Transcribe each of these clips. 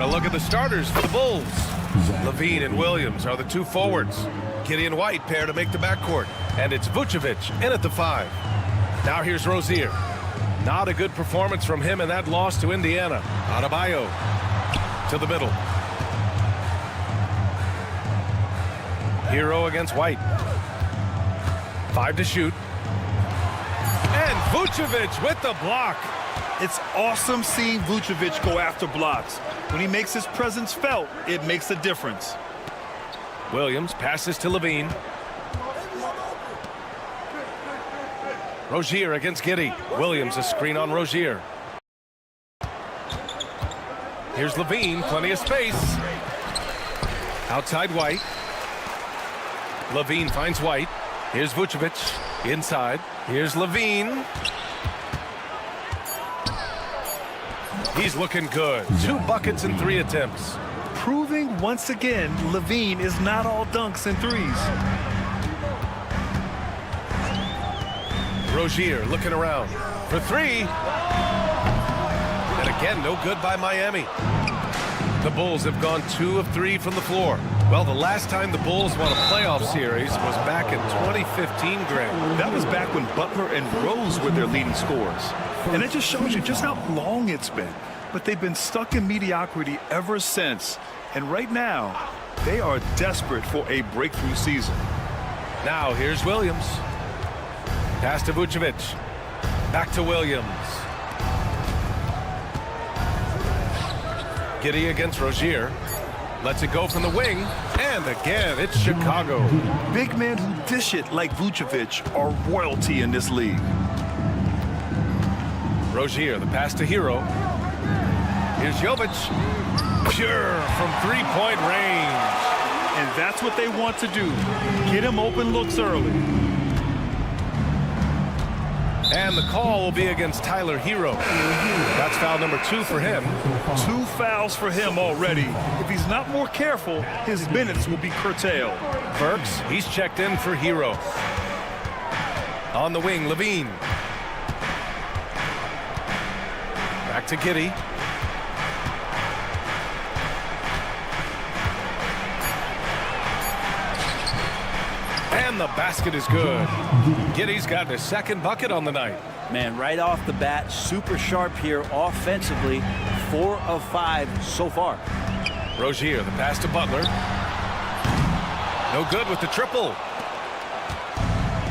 A look at the starters for the Bulls. Levine and Williams are the two forwards. Kitty and White pair to make the backcourt. And it's Vucevic in at the 5. Now here's Rozier. Not a good performance from him in that loss to Indiana. Adebayo to the middle. Hero against White. 5 to shoot. And Vucevic with the block. It's awesome seeing Vucevic go after blocks. When he makes his presence felt, it makes a difference. Williams passes to Levine. Rozier against Giddey. Williams a screen on Rozier. Here's Levine, plenty of space. Outside White. Levine finds White. Here's Vucevic inside. Here's Levine. He's looking good. 2 buckets in 3 attempts. Proving once again, Levine is not all dunks and threes. Rozier looking around for 3. And again, no good by Miami. The Bulls have gone 2 of 3 from the floor. Well, the last time the Bulls won a playoff series was back in 2015, Grant. That was back when Butler and Rose were their leading scorers. And it just shows you just how long it's been. But they've been stuck in mediocrity ever since. And right now, they are desperate for a breakthrough season. Now here's Williams. Pass to Vucevic. Back to Williams. Giddey against Rozier. Lets it go from the wing. And again, it's Chicago. Big men who dish it like Vucevic are royalty in this league. Rozier, the pass to Hero. Here's Jovic. Pure from 3-point range. And that's what they want to do. Get him open looks early. And the call will be against Tyler Hero. That's foul number 2 for him. 2 fouls for him already. If he's not more careful, his minutes will be curtailed. Burks, he's checked in for Hero. On the wing, Levine. Back to Giddey. And the basket is good. Giddey's got his 2nd bucket on the night. Man, right off the bat, super sharp here offensively. 4 of 5 so far. Rozier, the pass to Butler. No good with the triple.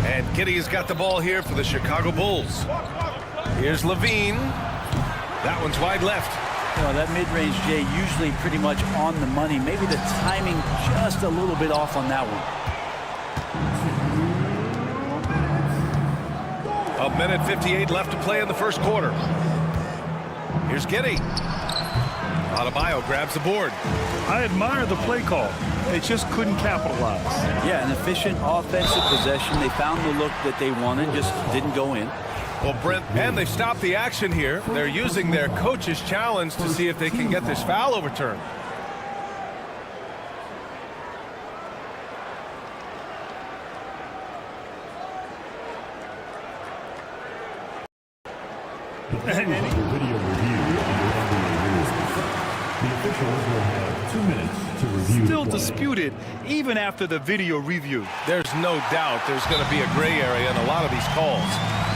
And Giddey has got the ball here for the Chicago Bulls. Here's Levine. That one's wide left. You know, that mid-range, Jay, usually pretty much on the money. Maybe the timing just a little bit off on that one. A minute 58 left to play in the first quarter. Here's Giddey. Adebayo grabs the board. I admire the play call. They just couldn't capitalize. Yeah, an efficient offensive possession. They found the look that they wanted, just didn't go in. Well, Brent, and they've stopped the action here. They're using their coach's challenge to see if they can get this foul overturned. Video review the officials will have 2 minutes to review. Still disputed even after the video review. There's no doubt there's going to be a gray area in a lot of these calls.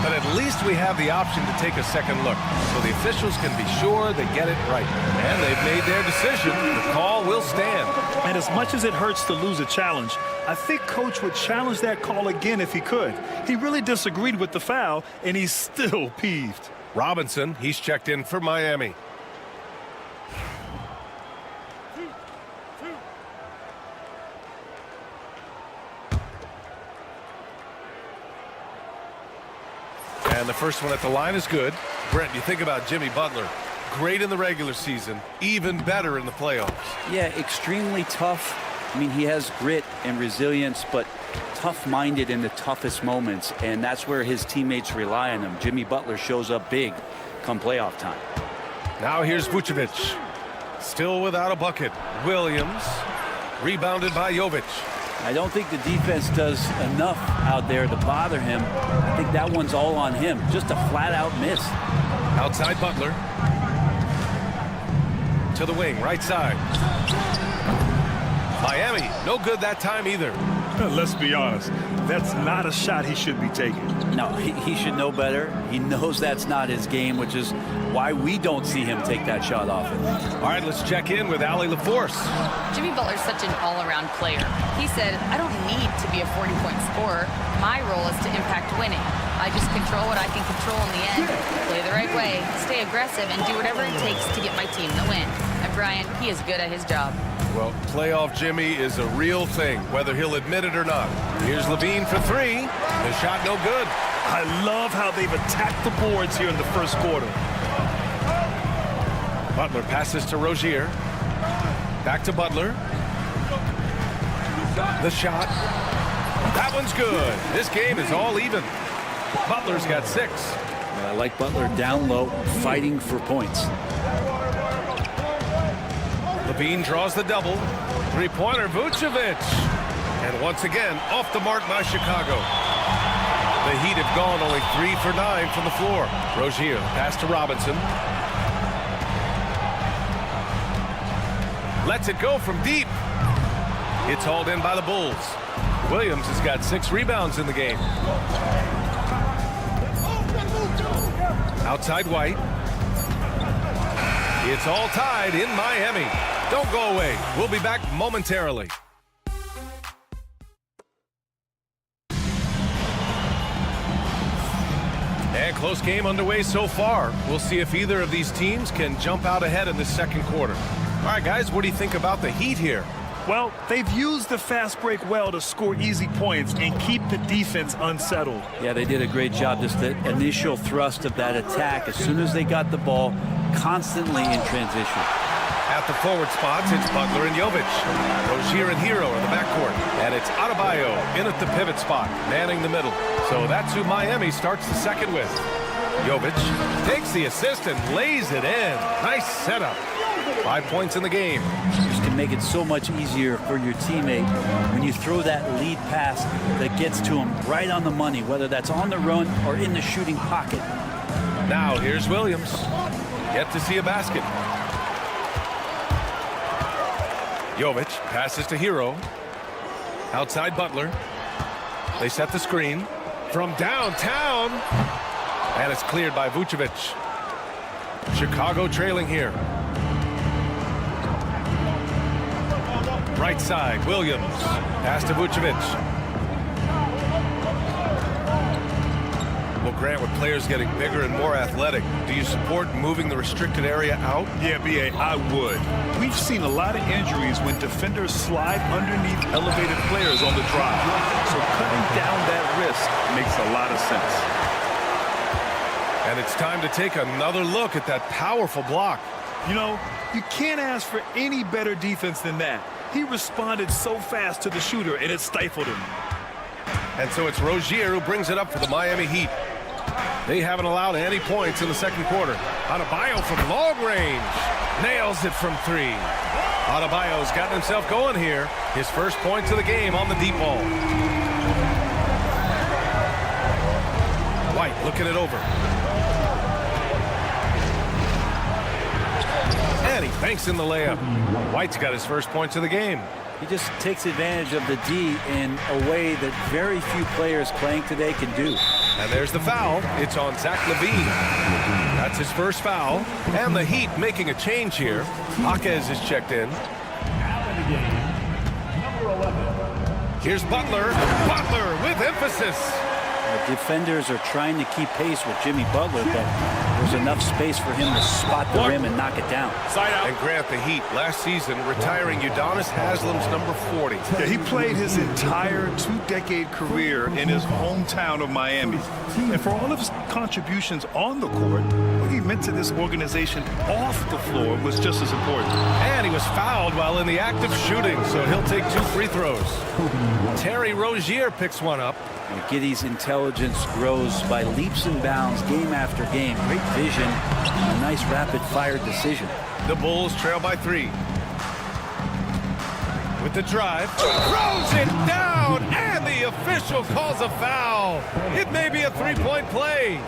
But at least we have the option to take a second look, so the officials can be sure they get it right. And they've made their decision. The call will stand. And as much as it hurts to lose a challenge, I think Coach would challenge that call again if he could. He really disagreed with the foul, and he's still peeved. Robinson, he's checked in for Miami. And the first one at the line is good. Brent, you think about Jimmy Butler. Great in the regular season, even better in the playoffs. Yeah, extremely tough. I mean, he has grit and resilience, but tough-minded in the toughest moments, and that's where his teammates rely on him. Jimmy Butler shows up big come playoff time. Now here's Vucevic. Still without a bucket. Williams, rebounded by Jovic. I don't think the defense does enough out there to bother him. I think that one's all on him. Just a flat-out miss. Outside Butler. to the wing, right side. Miami, no good that time either. Let's be honest, that's not a shot he should be taking. No, he should know better. He knows that's not his game, which is why we don't see him take that shot often. All right, let's check in with Allie LaForce. Jimmy Butler's such an all-around player. He said, I don't need to be a 40-point scorer. My role is to impact winning. I just control what I can control in the end, play the right way, stay aggressive, and do whatever it takes to get my team the win. And Brian, he is good at his job. Well, playoff Jimmy is a real thing, whether he'll admit it or not. Here's Levine for three. The shot no good. I love how they've attacked the boards here in the first quarter. Butler passes to Rozier. Back to Butler. The shot. That one's good. This game is all even. Butler's got 6. I like Butler down low, fighting for points. Levine draws the double. Three-pointer, Vucevic. And once again, off the mark by Chicago. The Heat have gone only 3 for 9 from the floor. Rozier, pass to Robinson. Lets it go from deep. It's hauled in by the Bulls. Williams has got 6 rebounds in the game. Outside White. It's all tied in Miami. Don't go away. We'll be back momentarily. And close game underway so far. We'll see if either of these teams can jump out ahead in the second quarter. All right, guys, what do you think about the Heat here? Well, they've used the fast break well to score easy points and keep the defense unsettled. Yeah, they did a great job. Just the initial thrust of that attack, as soon as they got the ball, constantly in transition. At the forward spots, it's Butler and Jovic. Rozier and Hero in the backcourt. And it's Adebayo in at the pivot spot, manning the middle. So that's who Miami starts the second with. Jovic takes the assist and lays it in. Nice setup. 5 points in the game. Just can make it so much easier for your teammate when you throw that lead pass that gets to him right on the money, whether that's on the run or in the shooting pocket. Now here's Williams. Yet to see a basket. Jovic passes to Hero. Outside Butler. They set the screen. From downtown. And it's cleared by Vucevic. Chicago trailing here. Right side, Williams. Pass to Vucevic. Well, Grant, with players getting bigger and more athletic, do you support moving the restricted area out? Yeah, B.A., I would. We've seen a lot of injuries when defenders slide underneath elevated players on the drive. So cutting down that risk makes a lot of sense. And it's time to take another look at that powerful block. You know, you can't ask for any better defense than that. He responded so fast to the shooter, and it stifled him. And so it's Rozier who brings it up for the Miami Heat. They haven't allowed any points in the second quarter. Adebayo from long range. Nails it from 3. Adebayo's gotten himself going here. His first points of the game on the deep ball. White looking it over. And he banks in the layup. White's got his first points of the game. He just takes advantage of the D in a way that very few players playing today can do. And there's the foul. It's on Zach LaVine. That's his first foul. And the Heat making a change here. Jaquez is checked in. Here's Butler. Butler with emphasis. The defenders are trying to keep pace with Jimmy Butler, but there's enough space for him to spot the rim and knock it down. And Grant, the Heat last season retiring Udonis Haslam's number 40. Yeah, he played his entire 2-decade career in his hometown of Miami. And for all of his contributions on the court, what he meant to this organization off the floor was just as important. And he was fouled while in the act of shooting, so he'll take 2 free throws. Terry Rozier picks one up. And Giddey's intelligence grows by leaps and bounds game after game. Great vision, and a nice rapid-fire decision. The Bulls trail by 3. with the drive, throws it down, and the official calls a foul. It may be a three-point play.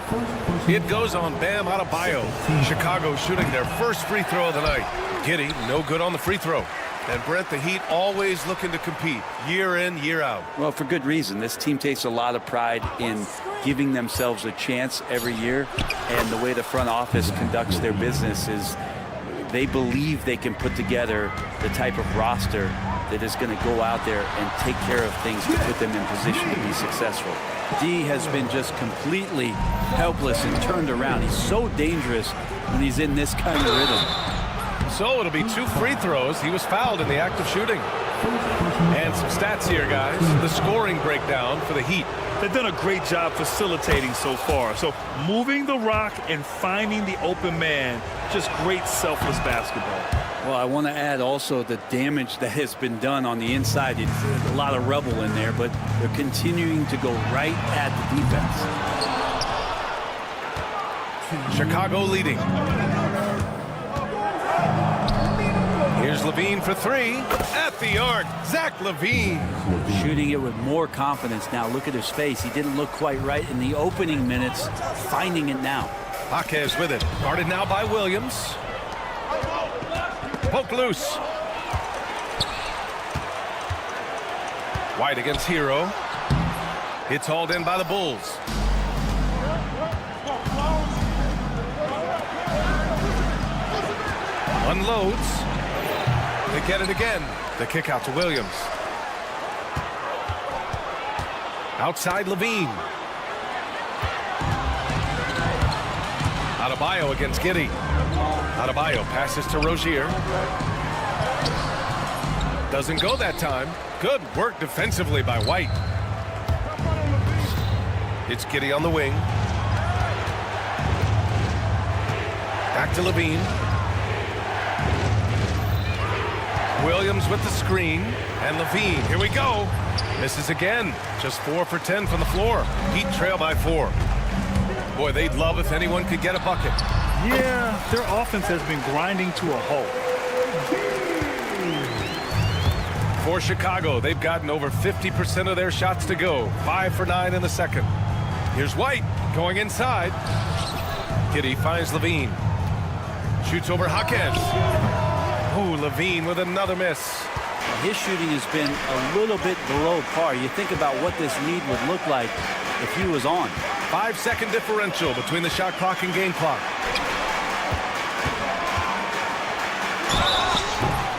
It goes on Bam Adebayo. Chicago shooting their first free throw of the night. Giddey, no good on the free throw. And Brent, the Heat always looking to compete year in, year out. Well, for good reason. This team takes a lot of pride in giving themselves a chance every year. And the way the front office conducts their business is they believe they can put together the type of roster that is going to go out there and take care of things to put them in position to be successful. D has been just completely helpless and turned around. He's so dangerous when he's in this kind of rhythm. So it'll be 2 free throws. He was fouled in the act of shooting. And some stats here, guys. The scoring breakdown for the Heat. They've done a great job facilitating so far. So moving the rock and finding the open man, just great selfless basketball. Well, I want to add also the damage that has been done on the inside. It's a lot of rubble in there, but they're continuing to go right at the defense. Chicago leading. Here's LaVine for 3 at the arc. Zach LaVine shooting it with more confidence now. Look at his face. He didn't look quite right in the opening minutes. Finding it now. Jaquez with it. Guarded now by Williams. Poke loose. White against Hero. It's hauled in by the Bulls. Unloads. They get it again. The kick out to Williams. Outside LaVine. Adebayo against Giddey. Adebayo passes to Rozier. Doesn't go that time. Good work defensively by White. It's Giddey on the wing. Back to LaVine. Williams with the screen, and LaVine, here we go. Misses again. Just 4 for 10 from the floor. Heat trail by 4. Boy, they'd love if anyone could get a bucket. Yeah, their offense has been grinding to a halt. For Chicago, they've gotten over 50% of their shots to go. 5 for 9 in the second. Here's White going inside. Giddey finds LaVine. Shoots over Jaquez. Oh, LaVine with another miss. His shooting has been a little bit below par. You think about what this lead would look like if he was on. 5-second differential between the shot clock and game clock.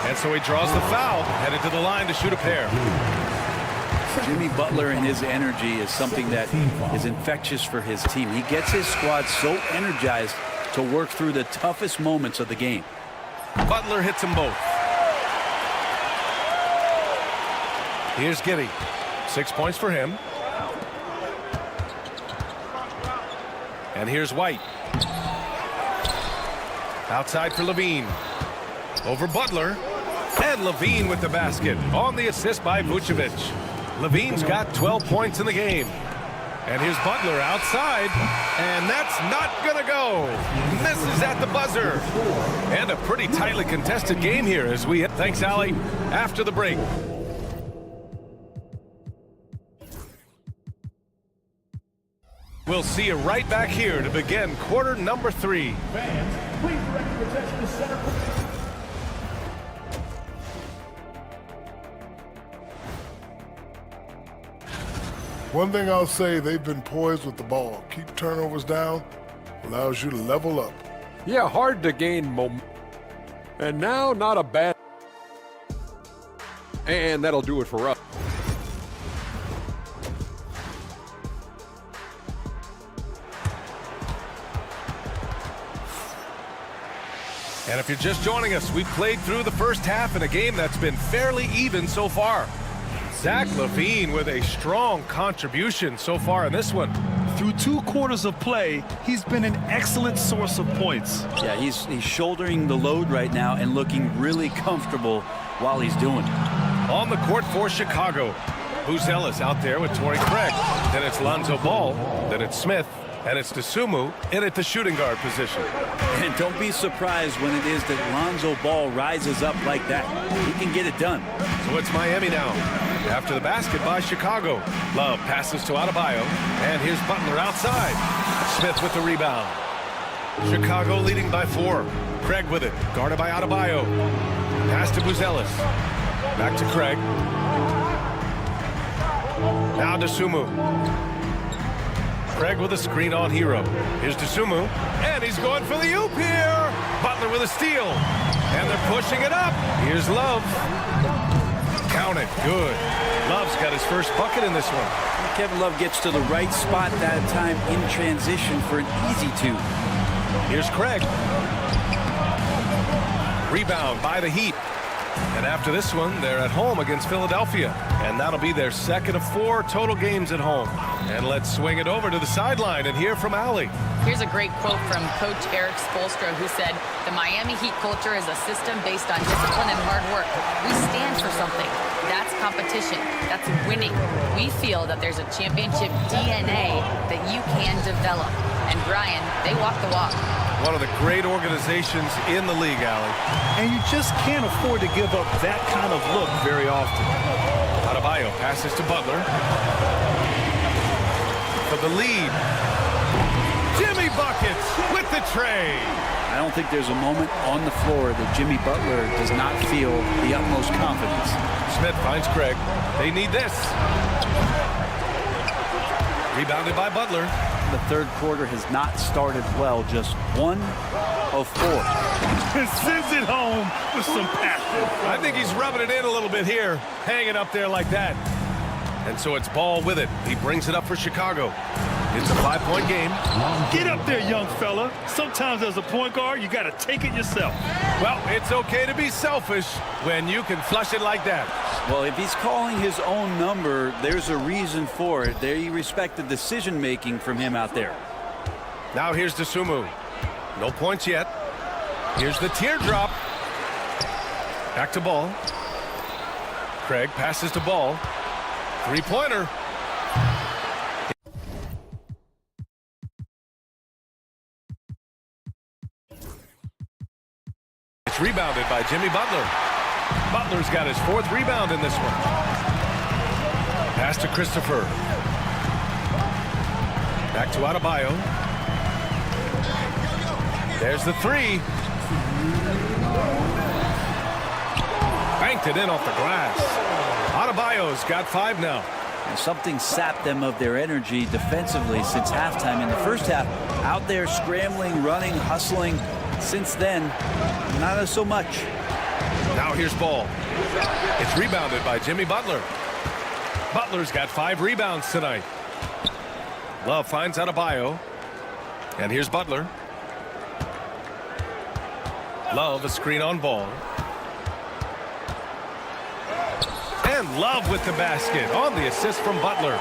And so he draws the foul, headed to the line to shoot a pair. Jimmy Butler and his energy is something that is infectious for his team. He gets his squad so energized to work through the toughest moments of the game. Butler hits them both. Here's Giddey. 6 points for him. And here's White. Outside for LaVine. Over Butler. And LaVine with the basket. On the assist by Vucevic. LaVine's got 12 points in the game. And here's Butler outside. And that's not going to go. Misses at the buzzer. And a pretty tightly contested game here as we hit. Thanks, Allie. After the break. We'll see you right back here to begin quarter number 3. Fans, please direct your attention to center. One thing I'll say, they've been poised with the ball. Keep turnovers down, allows you to level up. Yeah, hard to gain momentum. And now, not a bad. And that'll do it for us. And if you're just joining us, we've played through the first half in a game that's been fairly even so far. Zach LaVine with a strong contribution so far in this one. Through 2 quarters of play, he's been an excellent source of points. Yeah, he's shouldering the load right now and looking really comfortable while he's doing it. On the court for Chicago. Buzelis out there with Torrey Craig. Then it's Lonzo Ball. Then it's Smith. And it's Dosunmu in at the shooting guard position. And don't be surprised when it is that Lonzo Ball rises up like that. He can get it done. So it's Miami now. After the basket by Chicago. Love passes to Adebayo. And here's Butler outside. Smith with the rebound. Chicago leading by 4. Craig with it. Guarded by Adebayo. Pass to Buzelis. Back to Craig. Now DeSumo. Craig with a screen on Hero. Here's DeSumo. And he's going for the oop here. Butler with a steal. And they're pushing it up. Here's Love. Count it. Good. Love's got his first bucket in this one. Kevin Love gets to the right spot that time in transition for an easy 2. Here's Craig. Rebound by the Heat. And after this one, they're at home against Philadelphia. And that'll be their second of 4 total games at home. And let's swing it over to the sideline and hear from Allie. Here's a great quote from Coach Eric Spoelstra, who said, "The Miami Heat culture is a system based on discipline and hard work. We stand for something. That's competition. That's winning. We feel that there's a championship DNA that you can develop." And Brian, they walk the walk. One of the great organizations in the league, Allie. And you just can't afford to give up that kind of look very often. Adebayo passes to Butler. For the lead. Jimmy Buckets with the tray. I don't think there's a moment on the floor that Jimmy Butler does not feel the utmost confidence. Smith finds Craig. They need this. Rebounded by Butler. The third quarter has not started well, just 1 of 4. And sends it home with some passion. I think he's rubbing it in a little bit here, hanging up there like that. And so it's Ball with it. He brings it up for Chicago. It's a 5-point game. Get up there, young fella. Sometimes as a point guard, you got to take it yourself. Well, it's okay to be selfish when you can flush it like that. Well, if he's calling his own number, there's a reason for it. They respect the decision-making from him out there. Now here's DeSumo. No points yet. Here's the teardrop. Back to Ball. Craig passes to Ball. 3-pointer. It's rebounded by Jimmy Butler. Butler's got his 4th rebound in this one. Pass to Christopher. Back to Adebayo. There's the 3. Banked it in off the glass. Adebayo's got 5 now. And something sapped them of their energy defensively since halftime. In the first half, out there scrambling, running, hustling. Since then, not so much. Now here's Ball. It's rebounded by Jimmy Butler. Butler's got 5 rebounds tonight. Love finds Adebayo. And here's Butler. Love a screen on Ball. And Love with the basket on the assist from Butler.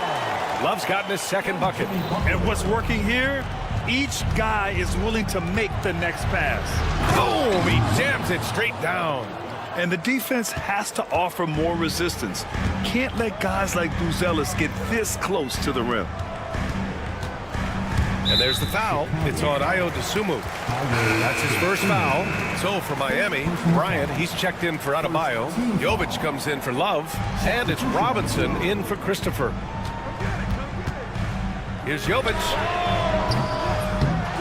Love's gotten his 2nd bucket. And what's working here? Each guy is willing to make the next pass. Boom! He jams it straight down. And the defense has to offer more resistance. Can't let guys like Buzelis get this close to the rim. And there's the foul. It's on Ayo DeSumo. That's his first foul. So for Miami, Bryant, he's checked in for Adebayo. Jovic comes in for Love. And it's Robinson in for Christopher. Here's Jovic.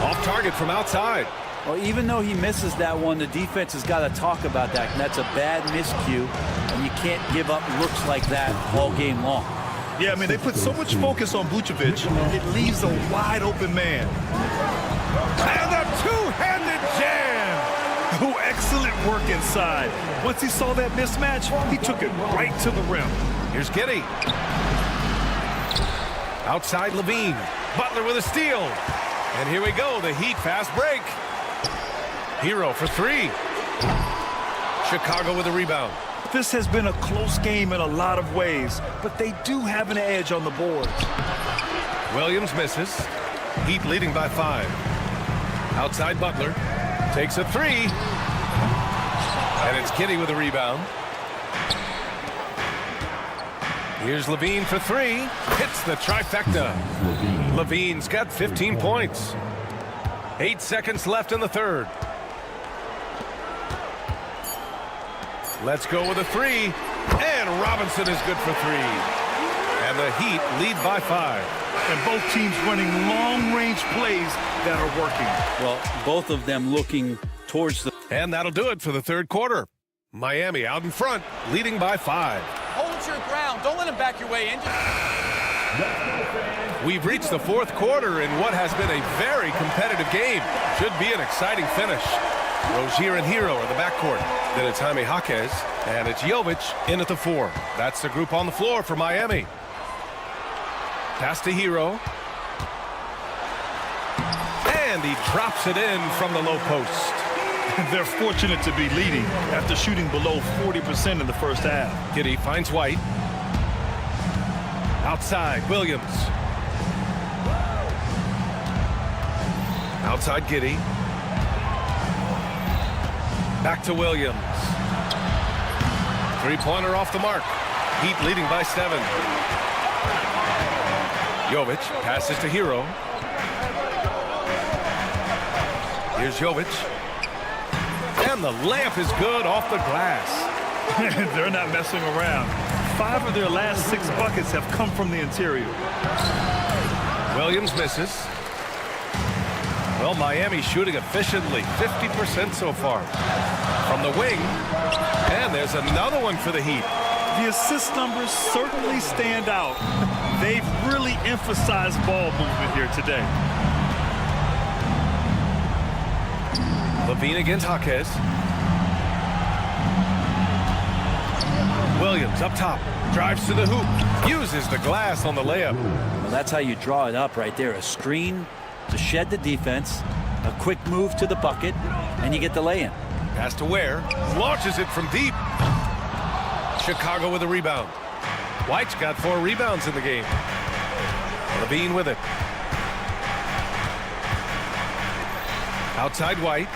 Off target from outside. Well, even though he misses that one, the defense has got to talk about that. And that's a bad miscue. And you can't give up looks like that all game long. Yeah, I mean, they put so much focus on Vucevic, it leaves a wide open man. And a two-handed jam. Oh, excellent work inside. Once he saw that mismatch, he took it right to the rim. Here's Giddey. Outside Levine. Butler with a steal. And here we go, the Heat fast break. Hero for 3. Chicago with a rebound. This has been a close game in a lot of ways, but they do have an edge on the boards. Williams misses. Heat leading by 5. Outside Butler. Takes a 3. And it's Giddey with a rebound. Here's Levine for 3. Hits the trifecta. Levine's got 15 points. 8 seconds left in the third. Let's go with a 3. And Robinson is good for 3. And the Heat lead by 5. And both teams running long-range plays that are working. Well, both of them looking towards the... And that'll do it for the third quarter. Miami out in front, leading by 5. Hold your ground. Don't let him back your way in. We've reached the fourth quarter in what has been a very competitive game. Should be an exciting finish. Rozier and Hero are the backcourt. Then it's Jaime Jaquez, and it's Jovic in at the 4. That's the group on the floor for Miami. Pass to Hero. And he drops it in from the low post. They're fortunate to be leading after shooting below 40% in the first half. Giddey finds White. Outside, Williams. Outside, Giddey. Back to Williams. Three-pointer off the mark. Heat leading by 7. Jovic passes to Hero. Here's Jovic. And the layup is good off the glass. They're not messing around. 5 of their last 6 buckets have come from the interior. Williams misses. Well, Miami shooting efficiently, 50% so far. From the wing, and there's another one for the Heat. The assist numbers certainly stand out. They've really emphasized ball movement here today. Levine against Jaquez. Williams up top, drives to the hoop, uses the glass on the layup. Well, that's how you draw it up right there. A screen to shed the defense, a quick move to the bucket, and you get the lay-in. Pass to Ware, launches it from deep. Chicago with a rebound. White's got 4 rebounds in the game. Levine with it. Outside White.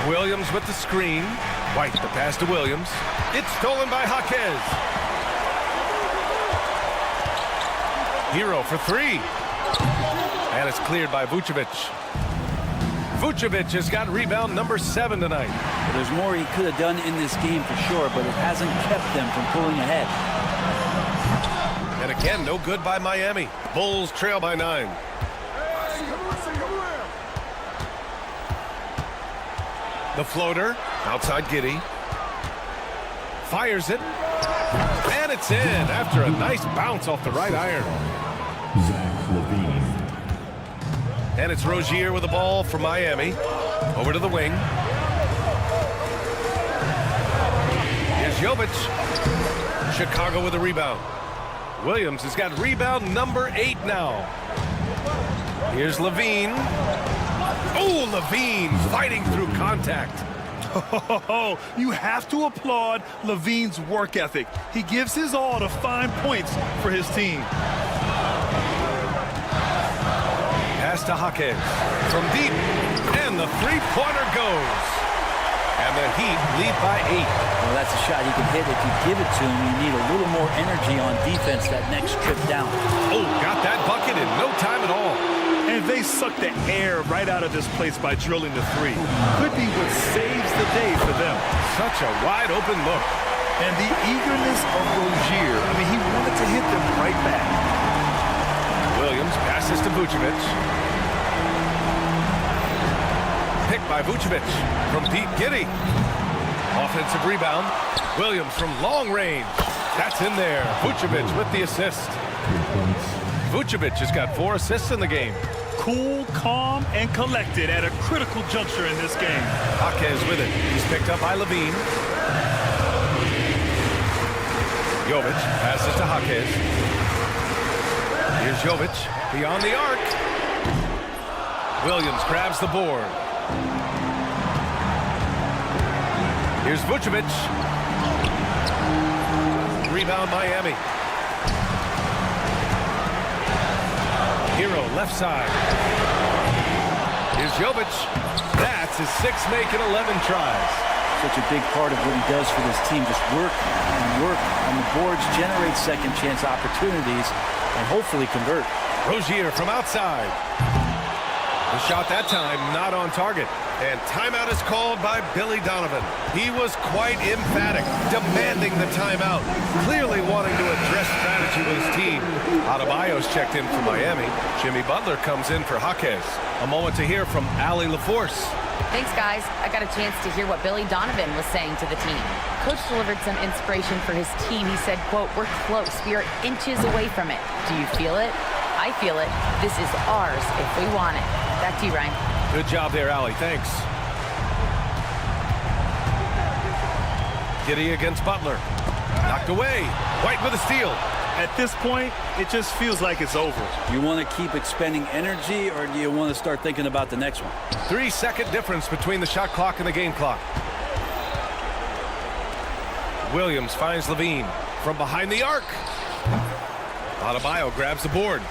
Williams with the screen. White the pass to Williams. It's stolen by Jaquez. Hero for 3. And it's cleared by Vucevic. Vucevic has got rebound number 7 tonight. Well, there's more he could have done in this game for sure, but it hasn't kept them from pulling ahead. And again, no good by Miami. Bulls trail by 9. The floater, outside Giddey. Fires it. And it's in after a nice bounce off the right iron. And it's Rozier with the ball for Miami. Over to the wing. Here's Jovic. Chicago with a rebound. Williams has got rebound number 8 now. Here's Levine. Oh, Levine fighting through contact. Oh, you have to applaud Levine's work ethic. He gives his all to find points for his team. Pass to Jaquez from deep, and the three-pointer goes. And the Heat lead by 8. Well, that's a shot he can hit. If you give it to him, you need a little more energy on defense that next trip down. Oh, got that bucket in no time at all. And they suck the air right out of this place by drilling the 3. Could be what saves the day for them. Such a wide-open look. And the eagerness of Rozier, I mean, he wanted to hit them right back. Williams passes to Vucevic. Picked by Vucevic from deep. Giddey. Offensive rebound. Williams from long range. That's in there. Vucevic with the assist. Vucevic has got 4 assists in the game. Cool, calm, and collected at a critical juncture in this game. Jaquez with it. He's picked up by Levine. Jovic passes to Jaquez. Here's Jovic beyond the arc. Williams grabs the board. Here's Vucevic. Rebound Miami. Hero left side. Here's Jovic. That's his 6th make in 11 tries. Such a big part of what he does for this team. Just work and work on the boards, generate second chance opportunities, and hopefully convert. Rozier from outside. The shot that time not on target. And timeout is called by Billy Donovan. He was quite emphatic, demanding the timeout, clearly wanting to address strategy with his team. Adebayo's checked in for Miami. Jimmy Butler comes in for Jaquez. A moment to hear from Allie LaForce. Thanks, guys. I got a chance to hear what Billy Donovan was saying to the team. Coach delivered some inspiration for his team. He said, quote, "We're close. We are inches away from it. Do you feel it? I feel it. This is ours if we want it." Back to you, Ryan. Good job there, Allie. Thanks. Giddey against Butler. Knocked away. White with a steal. At this point, it just feels like it's over. You want to keep expending energy, or do you want to start thinking about the next one? 3-second difference between the shot clock and the game clock. Williams finds Levine from behind the arc. Adebayo grabs the board.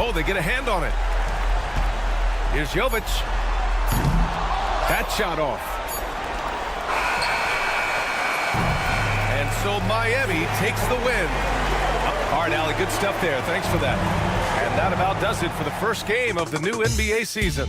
Oh, they get a hand on it. Here's Jovic. That shot off. And so Miami takes the win. All right, Allie, good stuff there. Thanks for that. And that about does it for the first game of the new NBA season.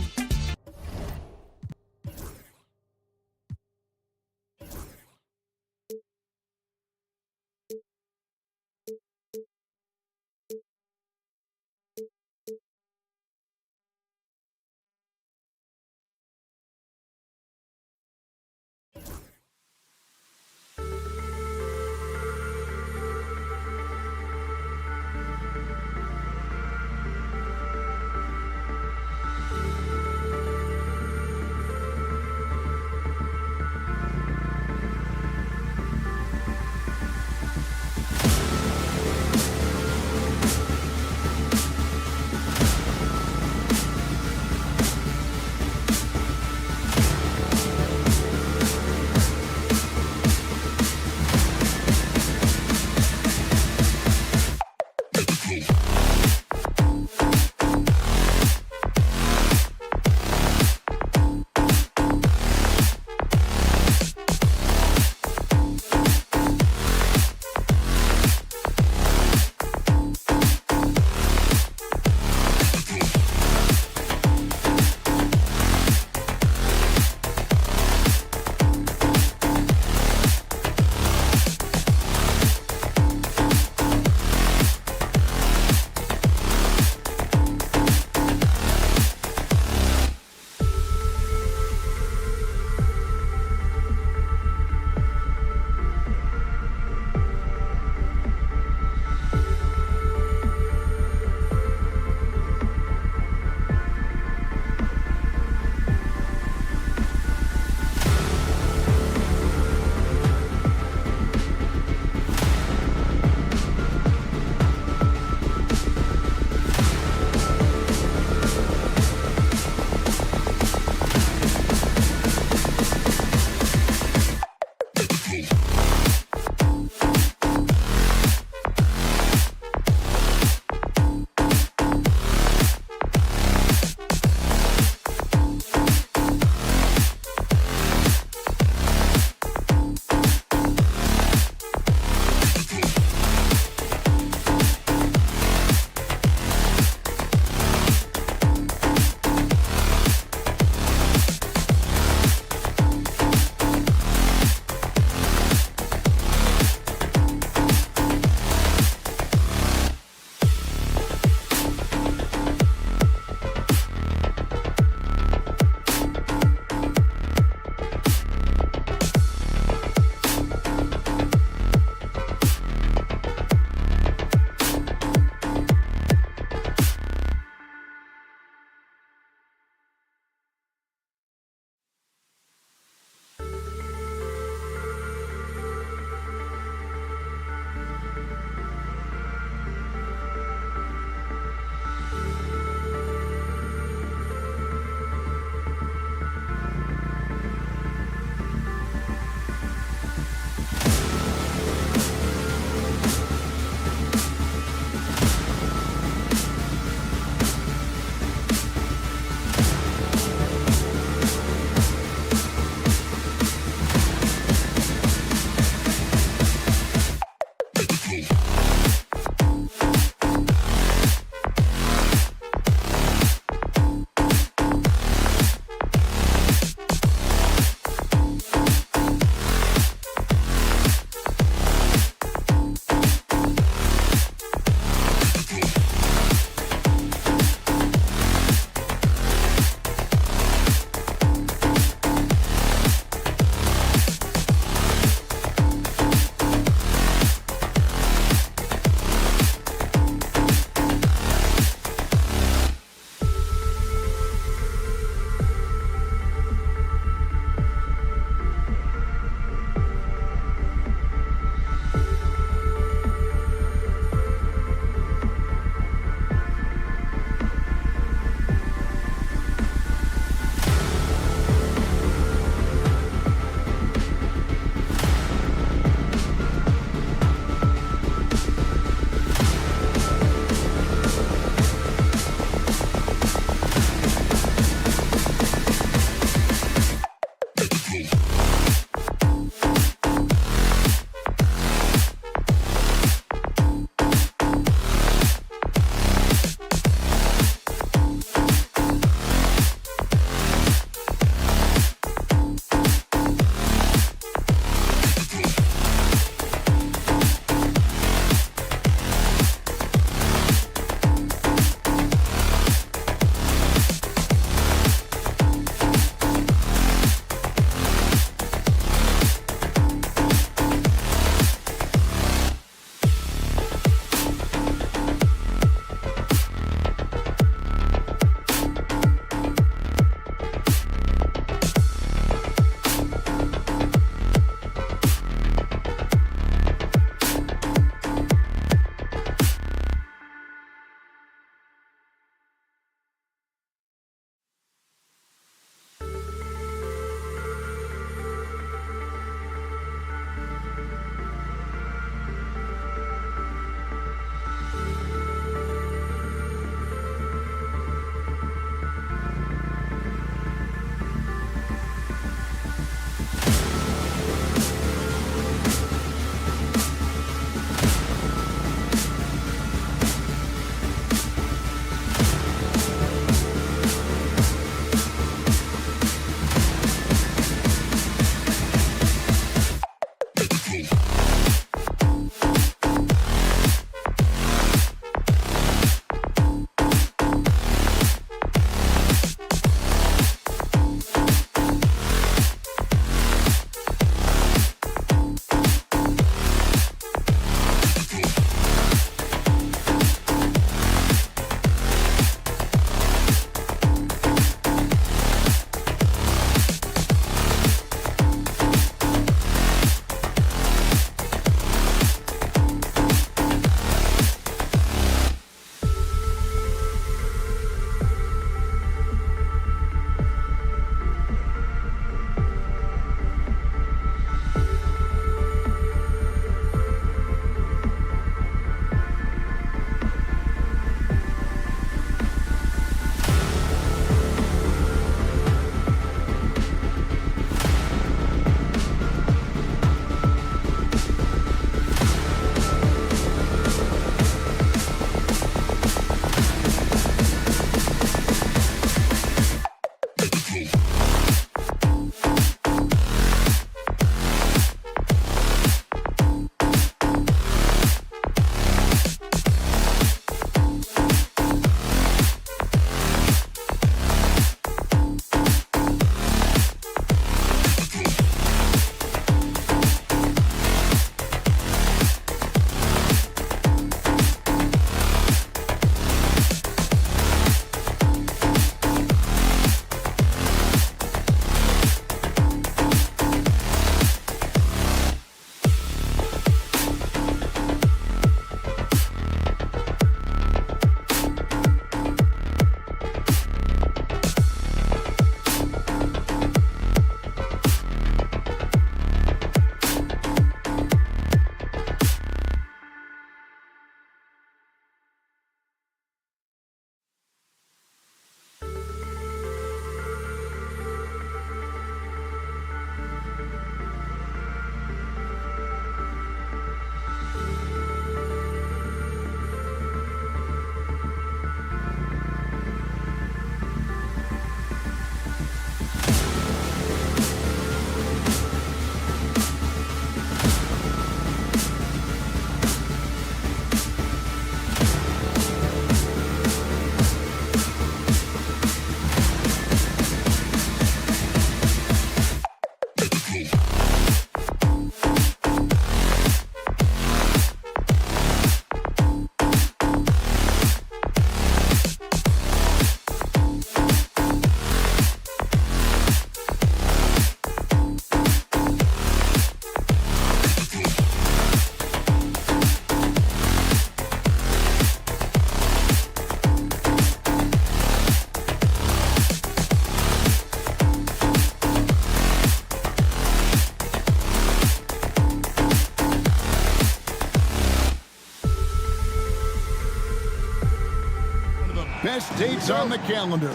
best dates on the calendar.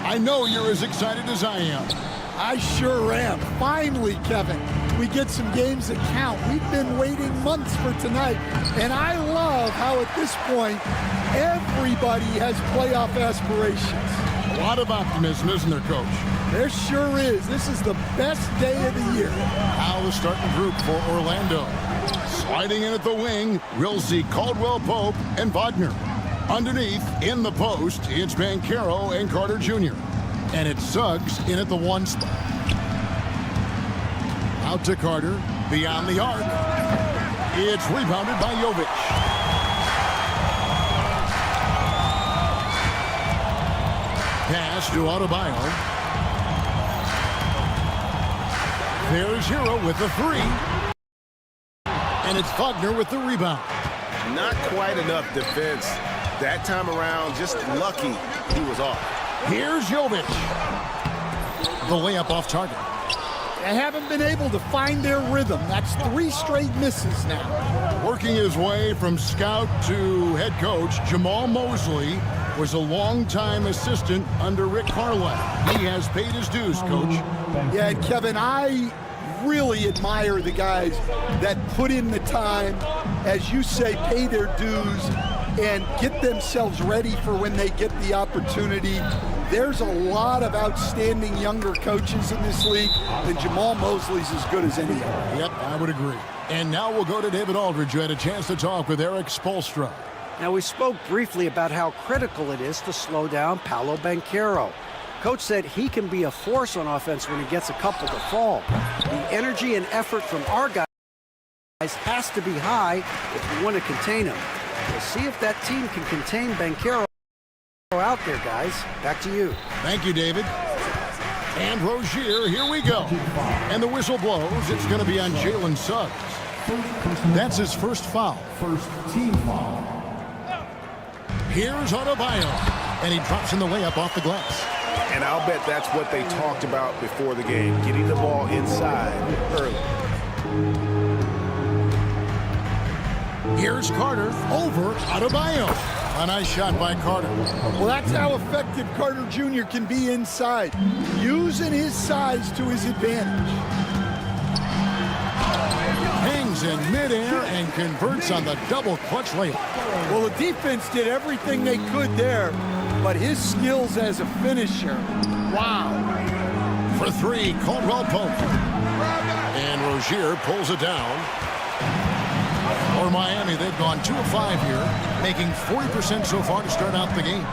I know you're as excited as I am. I sure am. Finally, Kevin, we get some games that count. We've been waiting months for tonight, and I love how at this point, everybody has playoff aspirations. A lot of optimism, isn't there, Coach? There sure is. This is the best day of the year. Now the starting group for Orlando. Sliding in at the wing, we'll see Caldwell Pope and Wagner. Underneath, in the post, it's Banchero and Carter Jr. And it's Suggs in at the 1 spot. Out to Carter, beyond the arc. It's rebounded by Jovic. Pass to Adebayo. There's Hero with the 3. And it's Wagner with the rebound. Not quite enough defense that time around. Just lucky he was off. Here's Jovic. The layup off target. They haven't been able to find their rhythm. That's 3 straight misses now. Working his way from scout to head coach, Jamal Mosley was a longtime assistant under Rick Carlisle. He has paid his dues, Coach. Yeah, Kevin, I really admire the guys that put in the time, as you say, pay their dues, and get themselves ready for when they get the opportunity. There's a lot of outstanding younger coaches in this league, and Jamal Mosley's as good as any of them. Yep, I would agree. And now we'll go to David Aldridge, who had a chance to talk with Eric Spoelstra. Now, we spoke briefly about how critical it is to slow down Paolo Banchero. Coach said he can be a force on offense when he gets a couple to fall. The energy and effort from our guys has to be high if we want to contain him. We'll see if that team can contain Banchero out there, guys. Back to you. Thank you, David. And Rozier, here we go. And the whistle blows. It's going to be on Jalen Suggs. That's his first foul. First team foul. Here's Adebayo. And he drops in the layup off the glass. And I'll bet that's what they talked about before the game, getting the ball inside early. Here's Carter over Adebayo. A nice shot by Carter. Well, that's how effective Carter Jr. can be inside, using his size to his advantage. Hangs in midair and converts on the double clutch layup. Well, the defense did everything they could there, but his skills as a finisher, wow. For 3, Caldwell Pope. And Rozier pulls it down. For Miami, they've gone 2 of 5 here, making 40% so far to start out the game.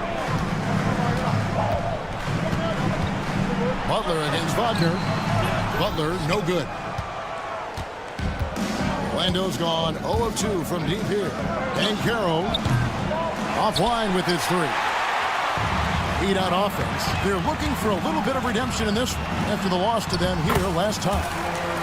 Butler against Wagner. Butler, no good. Orlando's gone 0 of 2 from deep here. Banchero offline with his 3. Heat out offense. They're looking for a little bit of redemption in this one after the loss to them here last time.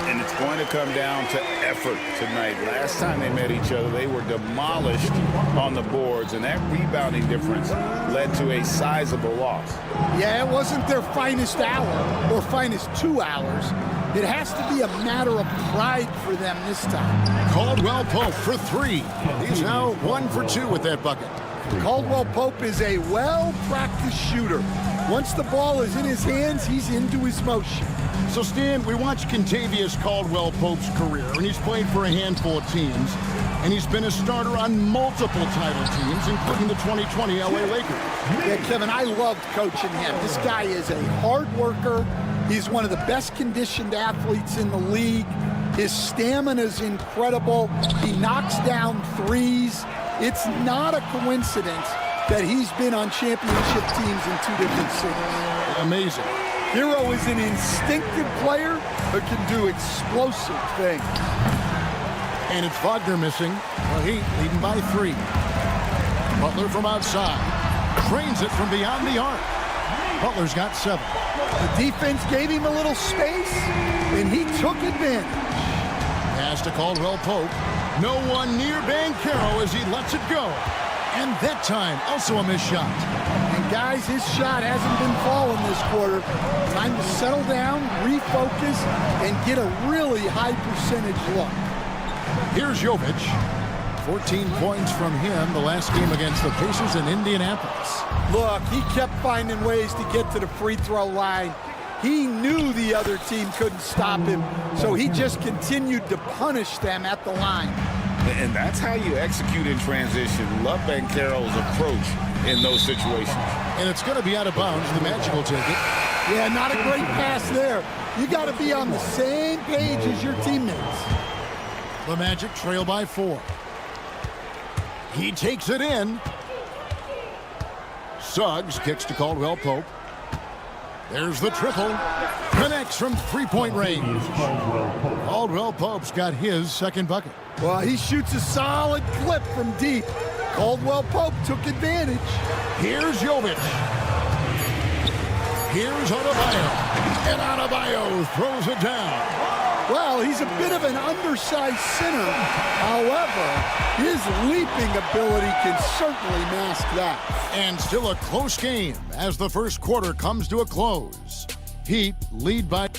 And it's going to come down to effort tonight. Last time they met each other, they were demolished on the boards, and that rebounding difference led to a sizable loss. Yeah, it wasn't their finest hour or finest 2 hours. It has to be a matter of pride for them this time. Caldwell Pope for 3. He's now 1 for 2 with that bucket. Caldwell Pope is a well-practiced shooter. Once the ball is in his hands, he's into his motion. So, Stan, we watched Kentavious Caldwell Pope's career, and he's played for a handful of teams, and he's been a starter on multiple title teams, including the 2020 LA Lakers. Yeah, Kevin, I loved coaching him. This guy is a hard worker. He's one of the best conditioned athletes in the league. His stamina is incredible. He knocks down threes. It's not a coincidence that he's been on championship teams in 2 different cities. Amazing. Hero is an instinctive player who can do explosive things. And it's Wagner missing. Well, Heat leading by 3. Butler from outside. Trains it from beyond the arc. Butler's got 7. The defense gave him a little space, and he took advantage. Pass to Caldwell Pope. No one near Banchero as he lets it go. And that time, also a missed shot. And guys, his shot hasn't been falling this quarter. Time to settle down, refocus, and get a really high percentage look. Here's Jovic. 14 points from him the last game against the Pacers in Indianapolis. Look, he kept finding ways to get to the free throw line. He knew the other team couldn't stop him, so he just continued to punish them at the line. And that's how you execute in transition. Love Banchero's approach in those situations. And it's going to be out of bounds. The Magic will take it. Yeah, not a great pass there. You got to be on the same page as your teammates. The Magic trail by 4. He takes it in. Suggs kicks to Caldwell Pope. There's the triple. Connects from three-point range. Caldwell Pope's got his second bucket. Well, he shoots a solid clip from deep. Caldwell Pope took advantage. Here's Jovic. Here's Adebayo. And Adebayo throws it down. Well, he's a bit of an undersized center. However, his leaping ability can certainly mask that. And still a close game as the first quarter comes to a close. Heat lead by...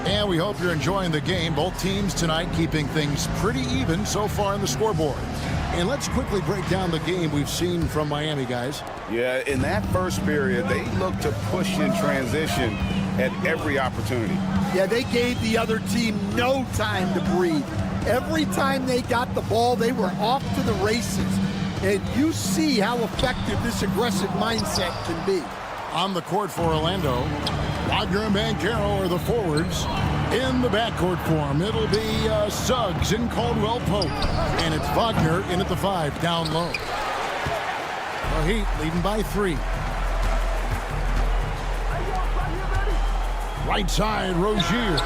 And we hope you're enjoying the game. Both teams tonight keeping things pretty even so far in the scoreboard. And let's quickly break down the game we've seen from Miami, guys. Yeah, in that first period, they looked to push in transition at every opportunity. Yeah, they gave the other team no time to breathe. Every time they got the ball, they were off to the races. And you see how effective this aggressive mindset can be. On the court for Orlando, Wagner and Banchero are the forwards. In the backcourt form, it'll be Suggs and Caldwell Pope. And it's Wagner in at the 5, down low. The Heat leading by 3. Right side, Rozier.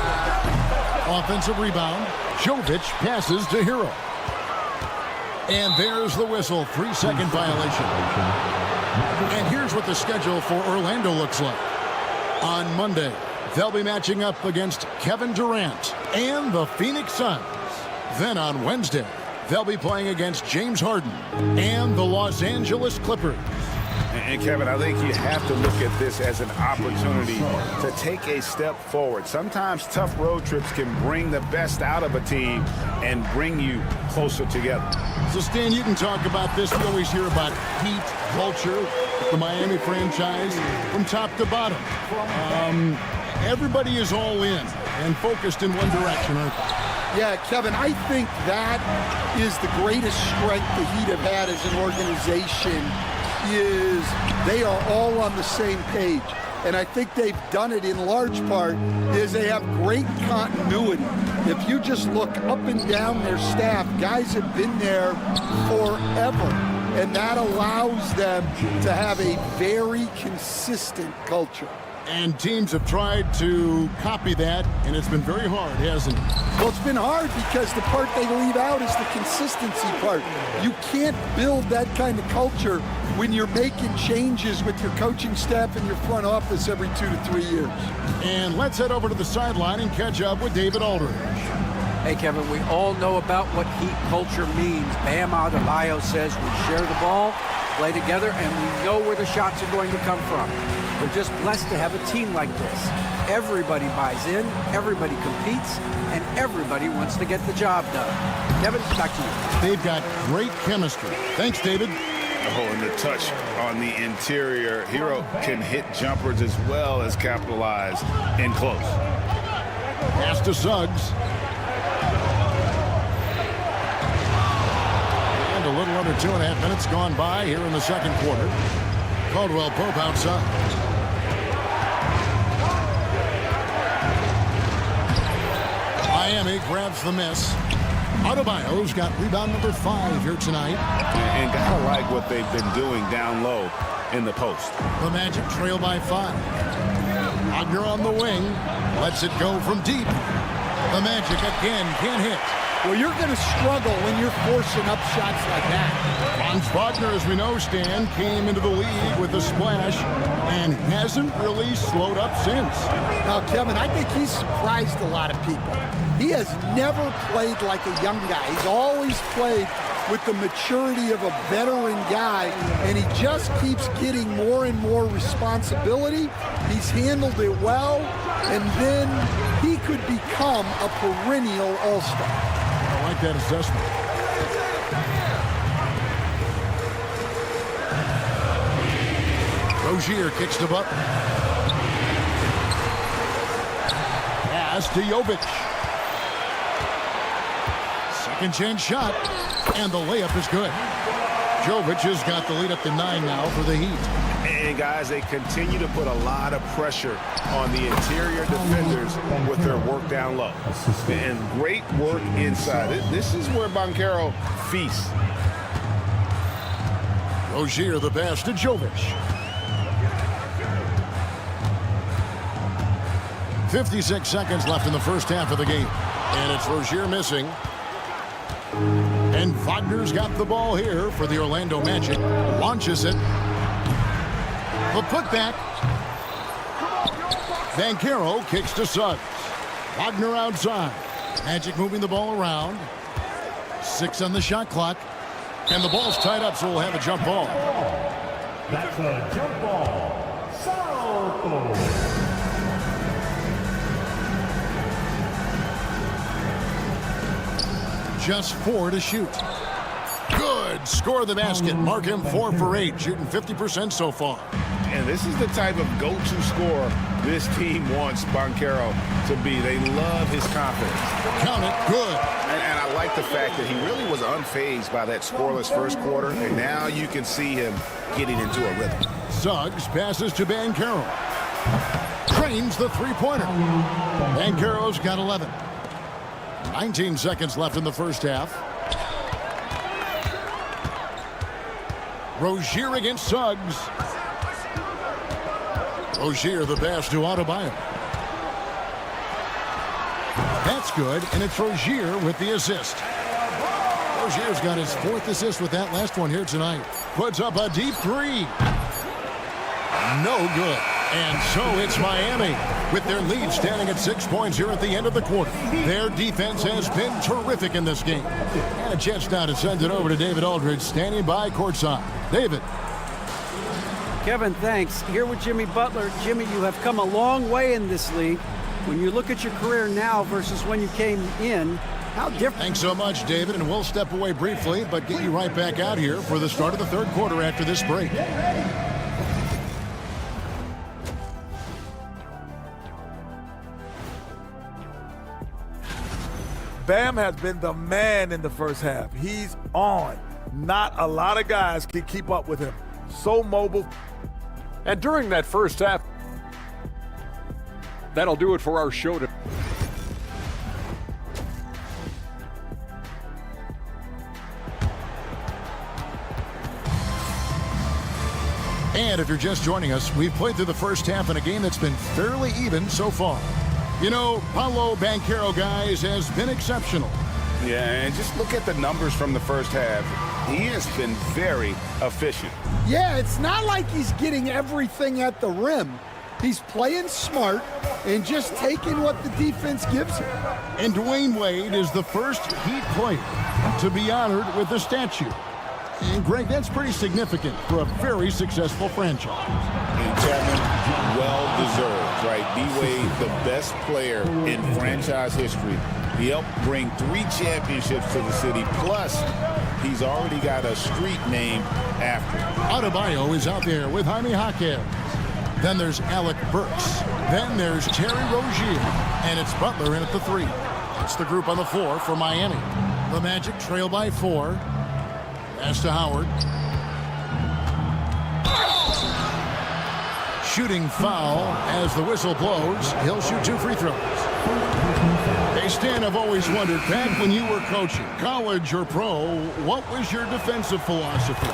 Offensive rebound. Jovic passes to Hero. And there's the whistle, 3-second violation. And here's what the schedule for Orlando looks like. On Monday, they'll be matching up against Kevin Durant and the Phoenix Suns. Then on Wednesday, they'll be playing against James Harden and the Los Angeles Clippers. And Kevin, I think you have to look at this as an opportunity to take a step forward. Sometimes tough road trips can bring the best out of a team and bring you closer together. So, Stan, you can talk about this. We always hear about Heat culture, the Miami franchise, from top to bottom. Everybody is all in and focused in one direction, aren't they? Yeah, Kevin, I think that is the greatest strength the Heat have had as an organization, is they are all on the same page. And I think they've done it in large part is they have great continuity. If you just look up and down their staff, guys have been there forever. And that allows them to have a very consistent culture. And teams have tried to copy that, and it's been very hard, hasn't it? Well, it's been hard because the part they leave out is the consistency part. You can't build that kind of culture when you're making changes with your coaching staff and your front office every 2 to 3 years. And let's head over to the sideline and catch up with David Aldridge. Hey, Kevin, we all know about what Heat culture means. Bam Adebayo says we share the ball, play together, and we know where the shots are going to come from. We're just blessed to have a team like this. Everybody buys in, everybody competes, and everybody wants to get the job done. Kevin, back to you. They've got great chemistry. Thanks, David. Oh, and the touch on the interior. Hero can hit jumpers as well as capitalize in close. Pass to Suggs. And a little under 2.5 minutes gone by here in the second quarter. Caldwell Pope outside. Miami grabs the miss. Adebayo's got rebound number 5 here tonight. And gotta like what they've been doing down low in the post. The Magic trail by 5. Wagner on the wing. Lets it go from deep. The Magic again can't hit. Well, you're going to struggle when you're forcing up shots like that. Franz Wagner, as we know, Stan, came into the league with a splash and hasn't really slowed up since. Now, Kevin, I think he's surprised a lot of people. He has never played like a young guy. He's always played with the maturity of a veteran guy, and he just keeps getting more and more responsibility. He's handled it well, and then he could become a perennial all-star. I like that assessment. Rozier kicks to Butler. Pass to Jovic. Second chance shot, and the layup is good. Jovic has got the lead up to 9 now for the Heat. And guys, they continue to put a lot of pressure on the interior defenders with their work down low. And great work inside. This is where Banchero feasts. Rozier the pass to Jovic. 56 seconds left in the first half of the game. And it's Rozier missing. And Wagner's got the ball here for the Orlando Magic. Launches it. The putback. Banchero kicks to Suggs. Wagner outside. Magic moving the ball around. 6 on the shot clock. And the ball's tied up, so we'll have a jump ball. That's a jump ball. Salto. Just 4 to shoot. Good. Score the basket. Mark him 4 for 8. Shooting 50% so far. And this is the type of go-to scorer this team wants Banchero to be. They love his confidence. Count it. Good. And I like the fact that he really was unfazed by that scoreless first quarter. And now you can see him getting into a rhythm. Suggs passes to Banchero. Trains the three-pointer. Banchero's got 11. 19 seconds left in the first half. Rozier against Suggs. Rozier the pass to Adebayo. That's good, and it's Rozier with the assist. Rozier's got his 4th assist with that last one here tonight. Puts up a deep 3. No good. And so it's Miami with their lead standing at 6 points here at the end of the quarter. Their defense has been terrific in this game. And a chance now to send it over to David Aldridge standing by courtside. David. Kevin, thanks. Here with Jimmy Butler. Jimmy, you have come a long way in this league. When you look at your career now versus when you came in, how different? Thanks so much, David, and we'll step away briefly, but get you right back out here for the start of the third quarter after this break. Bam has been the man in the first half. He's on. Not a lot of guys can keep up with him. So mobile. And during that first half, that'll do it for our show today. And if you're just joining us, we've played through the first half in a game that's been fairly even so far. You know, Paolo Banchero, guys, has been exceptional. Yeah, and just look at the numbers from the first half. He has been very efficient. Yeah, it's not like he's getting everything at the rim. He's playing smart and just taking what the defense gives him. And Dwayne Wade is the first Heat player to be honored with a statue. And Greg, that's pretty significant for a very successful franchise. And Chapman, well-deserved, right? D-Wade, the best player in franchise history. He helped bring 3 championships to the city. Plus, he's already got a street named after him. Adebayo is out there with Jaime Jaquez. Then there's Alec Burks. Then there's Terry Rozier. And it's Butler in at the 3. It's the group on the floor for Miami. The Magic trail by 4. Pass to Howard. Shooting foul as the whistle blows. He'll shoot 2 free throws. Hey, Stan, I've always wondered, back when you were coaching, college or pro, what was your defensive philosophy?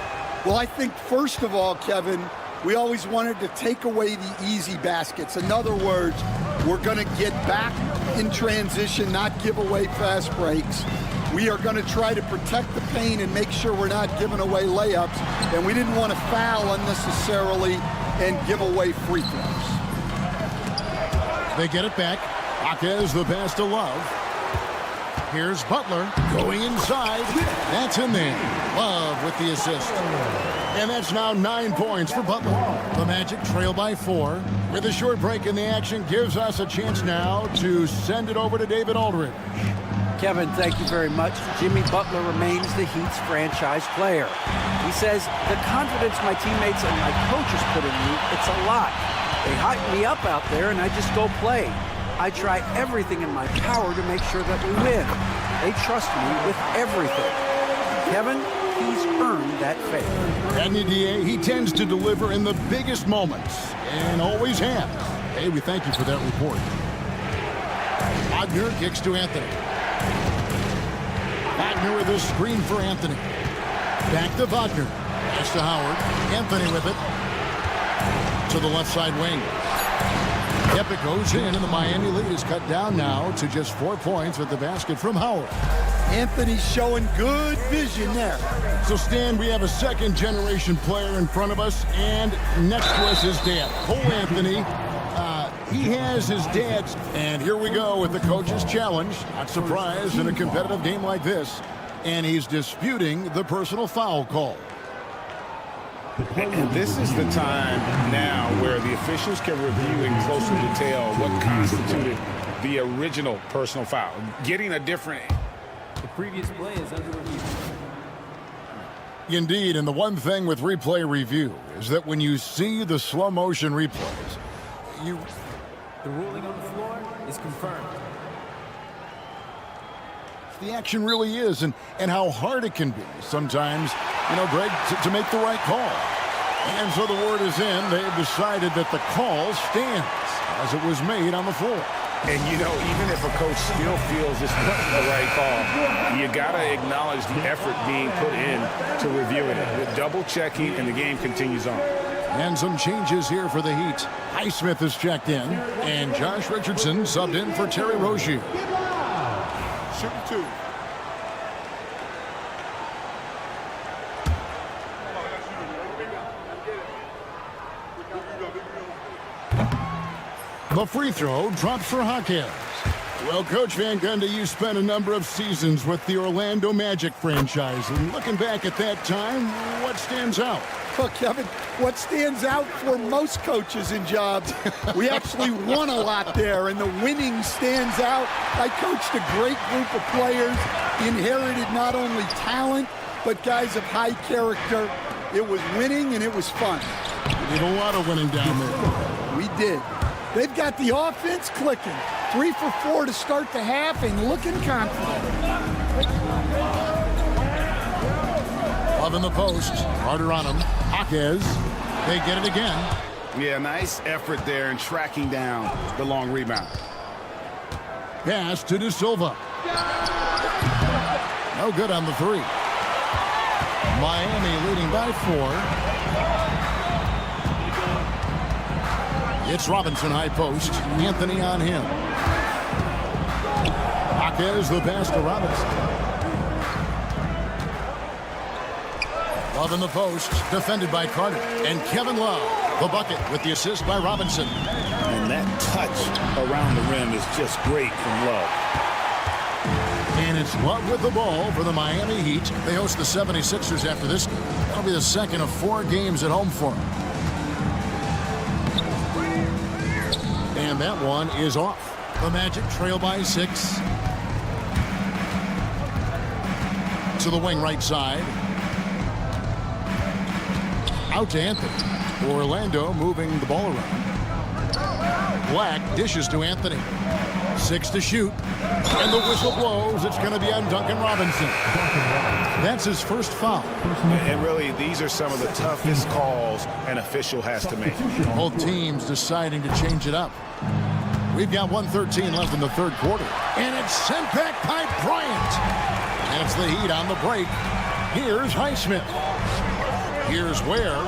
Well, I think first of all, Kevin, we always wanted to take away the easy baskets. In other words, we're going to get back in transition, not give away fast breaks. We are going to try to protect the paint and make sure we're not giving away layups. And we didn't want to foul unnecessarily and give away free throws. They get it back. Jaquez the pass to Love. Here's Butler going inside. That's in there. Love with the assist. And that's now 9 points for Butler. The Magic trail by 4. With a short break in the action gives us a chance now to send it over to David Aldridge. Kevin, thank you very much. Jimmy Butler remains the Heat's franchise player. He says, the confidence my teammates and my coaches put in me, it's a lot. They hype me up out there and I just go play. I try everything in my power to make sure that we win. They trust me with everything. Kevin, he's earned that faith. And the DA, he tends to deliver in the biggest moments and always has. Hey, we thank you for that report. Wagner kicks to Anthony. Wagner with a screen for Anthony. Back to Wagner. Pass to Howard. Anthony with it. To the left side wing. Epic goes in, and the Miami lead is cut down now to just 4 points with the basket from Howard. Anthony's showing good vision there. So, Stan, we have a second-generation player in front of us, and next to us is dad. Cole Anthony. He has his dad's. And here we go with the coach's challenge. Not surprised in a competitive game like this. And he's disputing the personal foul call. And this is the time now where the officials can review in closer detail what constituted the original personal foul. Getting a different... The previous play is under review. Indeed, and the one thing with replay review is that when you see the slow motion replays, The ruling on the floor is confirmed. The action really is, and how hard it can be sometimes, Greg, to make the right call. And so the word is in. They have decided that the call stands as it was made on the floor. And, even if a coach still feels this wasn't the right call, you got to acknowledge the effort being put in to reviewing it. With double-checking, and the game continues on. And some changes here for the Heat. Highsmith is checked in, and Josh Richardson subbed in for Terry Rozier. Shooting 2. The free throw drops for Jaquez. Well, Coach Van Gundy, you spent a number of seasons with the Orlando Magic franchise. And looking back at that time, what stands out? Well, Kevin, what stands out for most coaches in jobs, we actually won a lot there, and the winning stands out. I coached a great group of players, inherited not only talent, but guys of high character. It was winning, and it was fun. We did a lot of winning down there. We did. They've got the offense clicking. 3 for 4 to start the half and looking confident. Love in the post. Harder on him. Jaquez. They get it again. Yeah, nice effort there in tracking down the long rebound. Pass to De Silva. No good on the 3. Miami leading by 4. It's Robinson high post. Anthony on him. Jaquez the pass to Robinson. Love in the post. Defended by Carter. And Kevin Love. The bucket with the assist by Robinson. And that touch around the rim is just great from Love. And it's Love with the ball for the Miami Heat. They host the 76ers after this game. That'll be the second of 4 games at home for them. And that one is off. The Magic trail by 6. To the wing right side. Out to Anthony. Orlando moving the ball around. Black dishes to Anthony. 6 to shoot. And the whistle blows. It's going to be on Duncan Robinson. That's his first foul. And really, these are some of the toughest calls an official has to make. Both teams deciding to change it up. We've got 1:13 left in the third quarter. And it's sent back by Bryant. And it's the Heat on the break. Here's Highsmith. Here's Ware.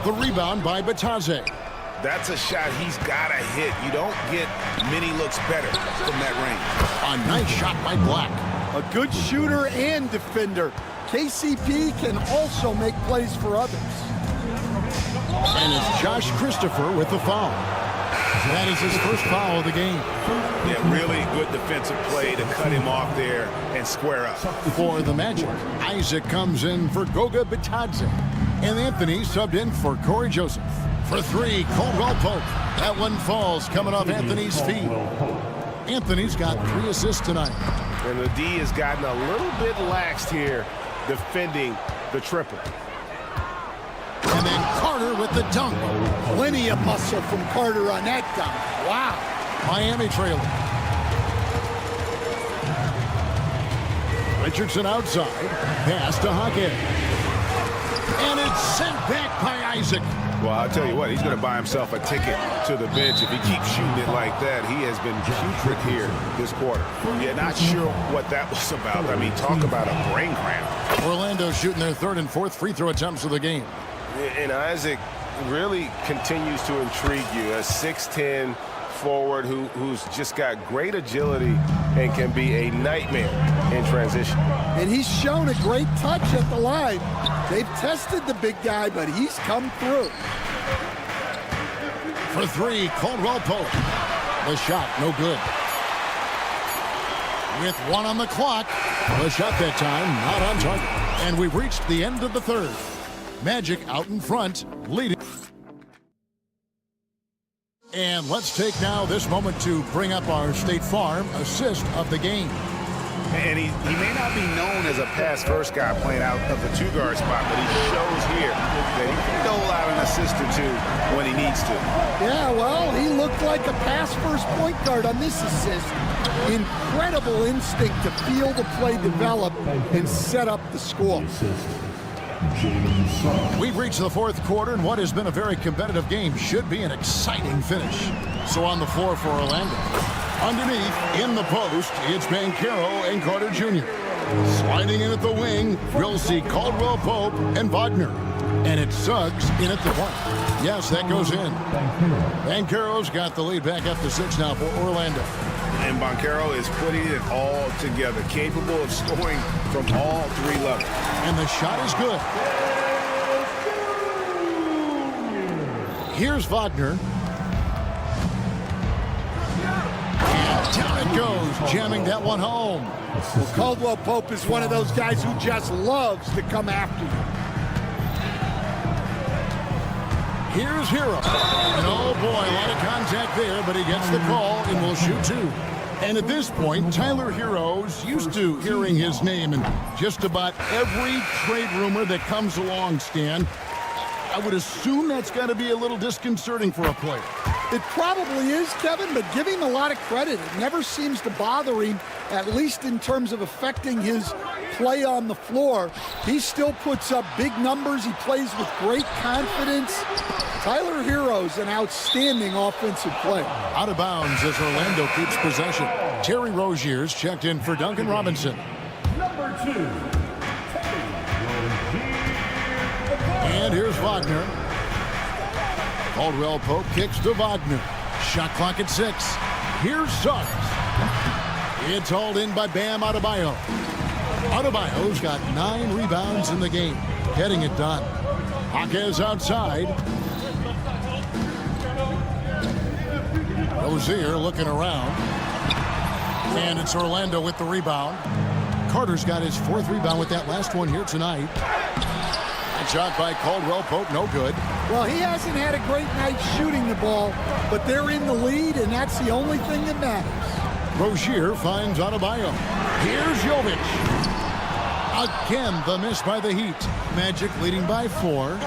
The rebound by Batadze. That's a shot he's got to hit. You don't get many looks better from that range. A nice shot by Black. A good shooter and defender. KCP can also make plays for others. And it's Josh Christopher with the foul. That is his first foul of the game. Yeah, really good defensive play to cut him off there and square up. For the Magic, Isaac comes in for Goga Bitadze. And Anthony subbed in for Corey Joseph. For three, Caldwell Pope. That one falls coming off Anthony's feet. Anthony's got 3 assists tonight. And the D has gotten a little bit laxed here defending the triple. And then Carter with the dunk. Plenty of muscle from Carter on that dunk. Wow. Miami trailing. Richardson outside. Pass to Hockett. And it's sent back by Isaac. Well, I'll tell you what, he's going to buy himself a ticket to the bench if he keeps shooting it like that. He has been putrid here this quarter. Yeah, not sure what that was about. I mean, talk about a brain cramp. Orlando shooting their 3rd and 4th free throw attempts of the game. And Isaac really continues to intrigue you. A 6'10" forward who's just got great agility and can be a nightmare in transition. And he's shown a great touch at the line. They've tested the big guy, but he's come through. For three, Caldwell Pope. The shot, no good. With 1 on the clock, the shot that time not on target. And we've reached the end of the 3rd. Magic out in front, leading. And let's take now this moment to bring up our State Farm assist of the game. And he may not be known as a pass-first guy playing out of the 2-guard spot, but he shows here that he can dole out an assist or 2 when he needs to. Yeah, well, he looked like a pass-first point guard on this assist. Incredible instinct to feel the play develop and set up the score. We've reached the 4th quarter, and what has been a very competitive game should be an exciting finish. So on the floor for Orlando. Underneath, in the post, it's Banchero and Carter Jr. Sliding in at the wing, we'll see Caldwell Pope and Wagner. And it's Suggs in at the point. Yes, that goes in. Banchero's got the lead back up to 6 now for Orlando. And Banchero is putting it all together, capable of scoring from all 3 levels. And the shot is good. Here's Wagner. And down it goes, jamming that one home. Well, Caldwell Pope is one of those guys who just loves to come after you. Here's Hero. And oh boy, a lot of contact there, but he gets the call and will shoot 2. And at this point, Tyler Hero's used to hearing his name in just about every trade rumor that comes along, Stan. I would assume that's got to be a little disconcerting for a player. It probably is, Kevin, but give him a lot of credit. It never seems to bother him, at least in terms of affecting his play on the floor. He still puts up big numbers. He plays with great confidence. Tyler Hero's an outstanding offensive player. Out of bounds as Orlando keeps possession. Terry Rozier's checked in for Duncan Robinson. Number 2. And here's Wagner. Caldwell Pope kicks to Wagner. Shot clock at 6. Here's Suggs. It's hauled in by Bam Adebayo. Adebayo's got 9 rebounds in the game, getting it done. Jaquez outside. Rozier looking around. And it's Orlando with the rebound. Carter's got his 4th rebound with that last one here tonight. That shot by Caldwell Pope, no good. Well, he hasn't had a great night shooting the ball, but they're in the lead, and that's the only thing that matters. Rozier finds Adebayo. Here's Jovic. Again, the miss by the Heat. Magic leading by 4.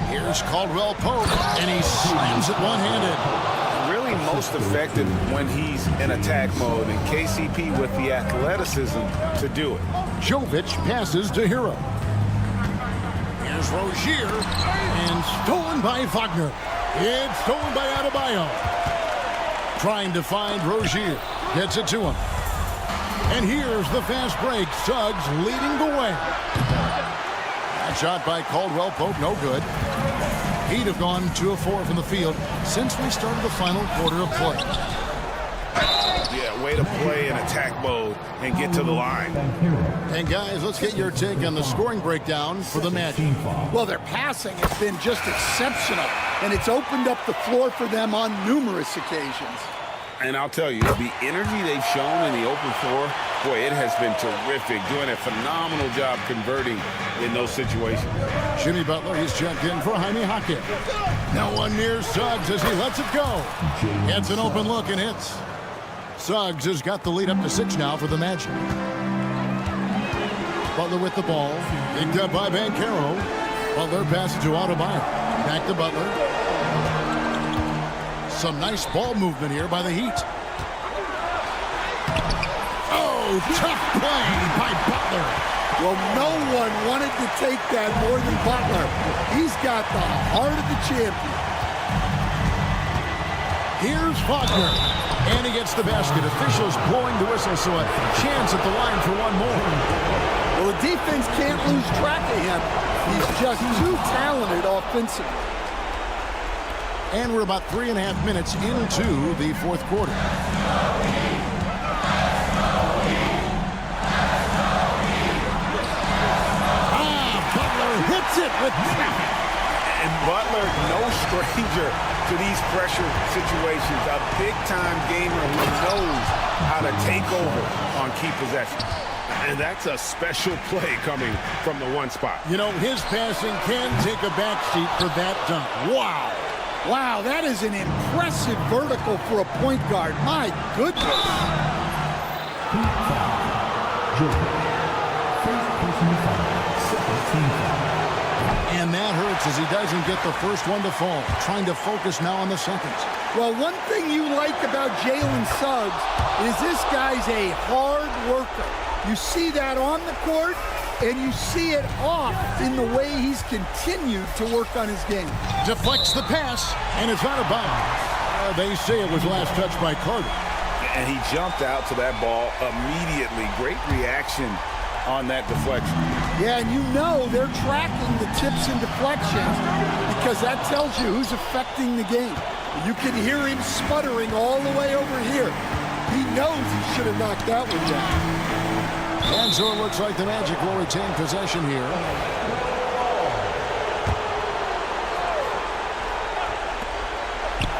Here's Caldwell Pope, and he slams it one-handed. Really most effective when he's in attack mode, and KCP with the athleticism to do it. Jovic passes to Hero. Here's Rozier, and stolen by Wagner. It's stolen by Adebayo. Trying to find Rozier. Gets it to him. And here's the fast break. Suggs leading the way. That shot by Caldwell Pope, no good. He'd have gone 2 of 4 from the field since we started the final quarter of play. Yeah, way to play in attack mode and get to the line. And guys, let's get your take on the scoring breakdown for the match. Well, their passing has been just exceptional, and it's opened up the floor for them on numerous occasions. And I'll tell you, the energy they've shown in the open floor, boy, it has been terrific, doing a phenomenal job converting in those situations. Jimmy Butler, he's checked in for Jaime Jaquez. No one near Suggs as he lets it go. Gets an open look and hits. Suggs has got the lead up to 6 now for the Magic. Butler with the ball. Picked up by Banchero. Butler passes to Adebayo. Back to Butler. Some nice ball movement here by the Heat. Oh, tough play by Butler. Well, no one wanted to take that more than Butler. He's got the heart of the champion. Here's Wagner. And he gets the basket. Officials blowing the whistle, so a chance at the line for one more. Well, the defense can't lose track of him. He's just too talented offensively. And we're about 3.5 minutes into the fourth quarter. Butler hits it with traffic. And Butler, no stranger to these pressure situations. A big-time gamer who knows how to take over on key possessions. And that's a special play coming from the one spot. You know, his passing can take a backseat for that dunk. Wow. Wow, that is an impressive vertical for a point guard. My goodness. And that hurts as he doesn't get the first one to fall. Trying to focus now on the seconds. Well, one thing you like about Jalen Suggs is this guy's a hard worker. You see that on the court, and you see it off in the way he's continued to work on his game. Deflects the pass, and it's out of bounds. They say it was last touched by Carter. And he jumped out to that ball immediately. Great reaction on that deflection. Yeah, and you know they're tracking the tips and deflections because that tells you who's affecting the game. You can hear him sputtering all the way over here. He knows he should have knocked that one down. And so it looks like the Magic will retain possession here.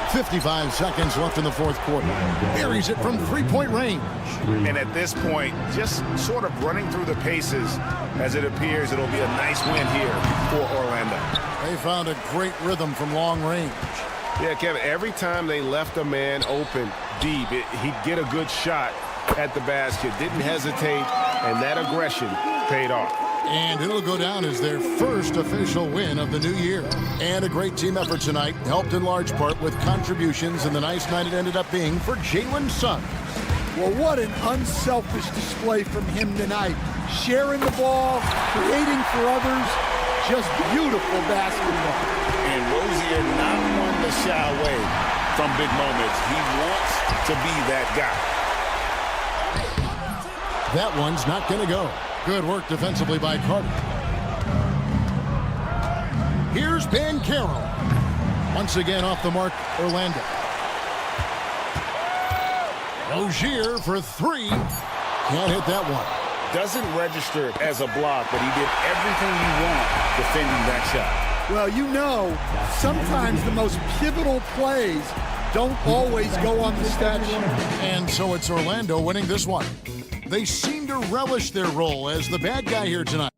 .55 seconds left in the fourth quarter. Buries it from three-point range. And at this point, just sort of running through the paces as it appears it'll be a nice win here for Orlando. They found a great rhythm from long range. Yeah, Kevin, every time they left a man open deep, he'd get a good shot at the basket. Didn't hesitate, and that aggression paid off. And it'll go down as their first official win of the new year. And a great team effort tonight, helped in large part with contributions, and the nice night it ended up being for Jalen Suggs. Well, what an unselfish display from him tonight. Sharing the ball, creating for others, just beautiful basketball. And Rozier not one to shy away from big moments. He wants to be that guy. That one's not going to go. Good work defensively by Carter. Here's Banchero. Once again off the mark, Orlando. Rozier for three. Can't hit that one. Doesn't register as a block, but he did everything you want defending that shot. Well, you know, sometimes the most pivotal plays don't always go on the stat sheet. And so it's Orlando winning this one. They seem to relish their role as the bad guy here tonight.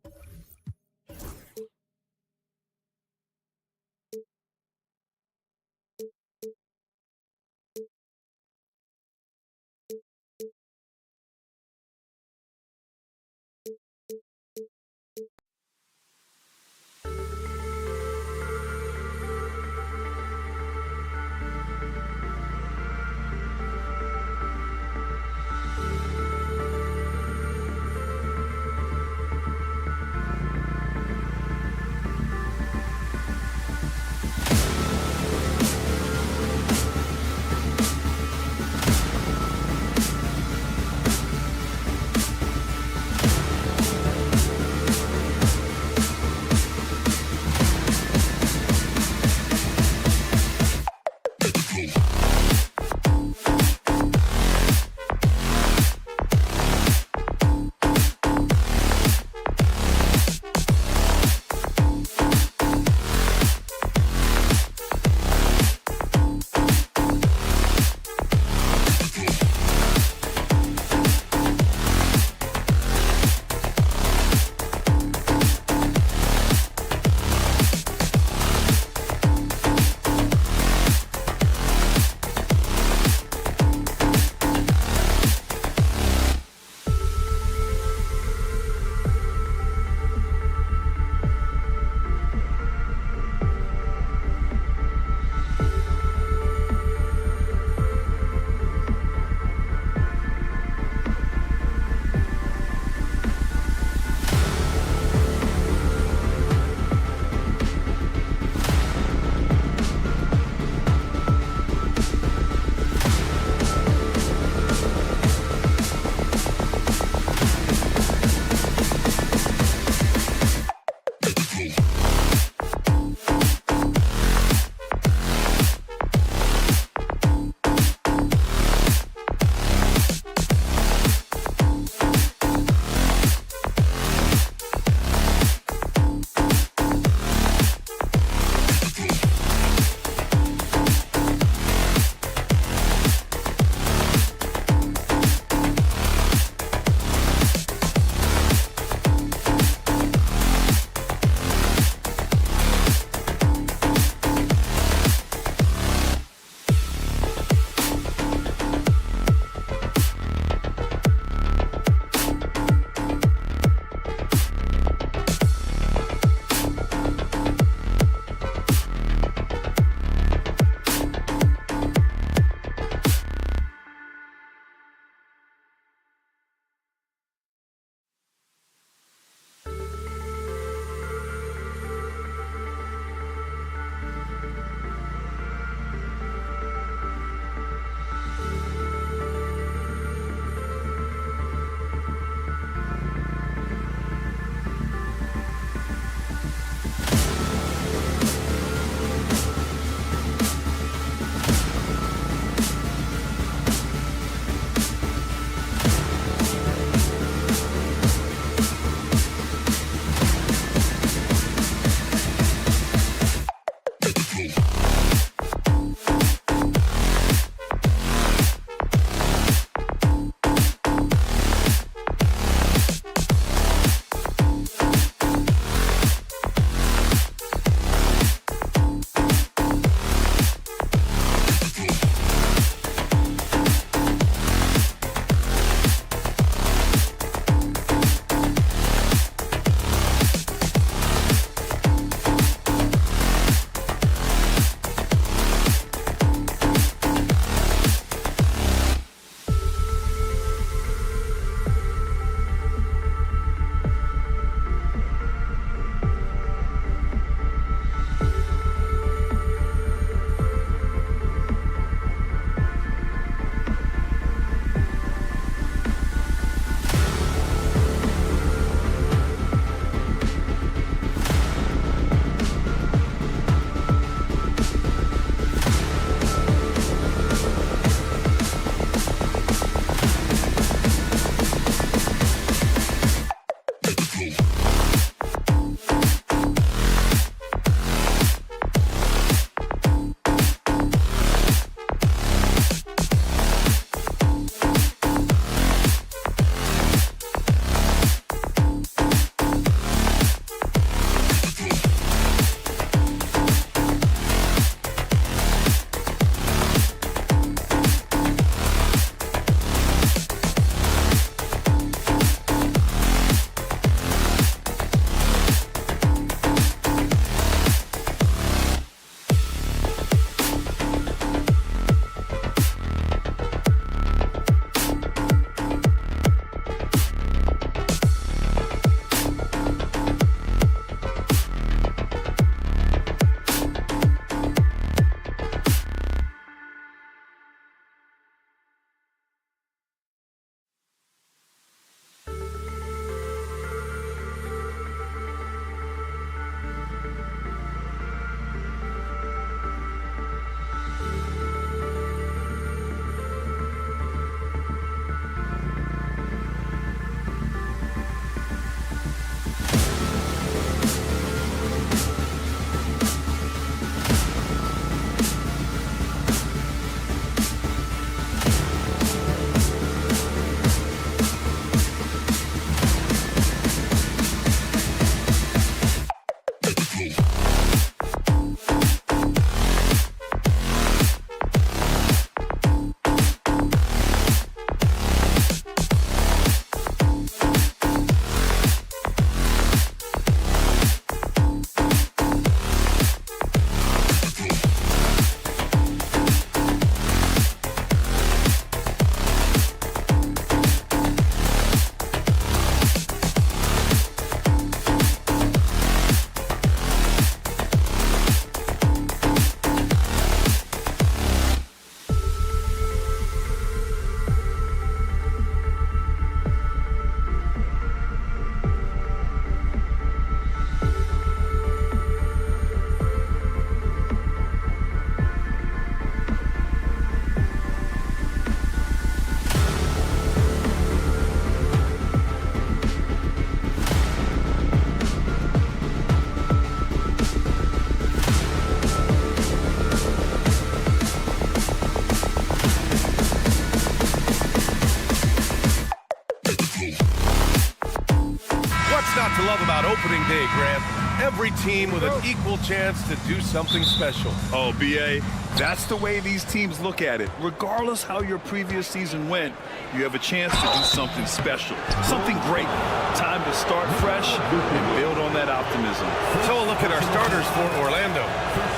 love about opening day, Grant? Every team with an equal chance to do something special. Oh, B.A., that's the way these teams look at it. Regardless how your previous season went, you have a chance to do something special, something great. Time to start fresh and build on that optimism. So a look at our starters for Orlando.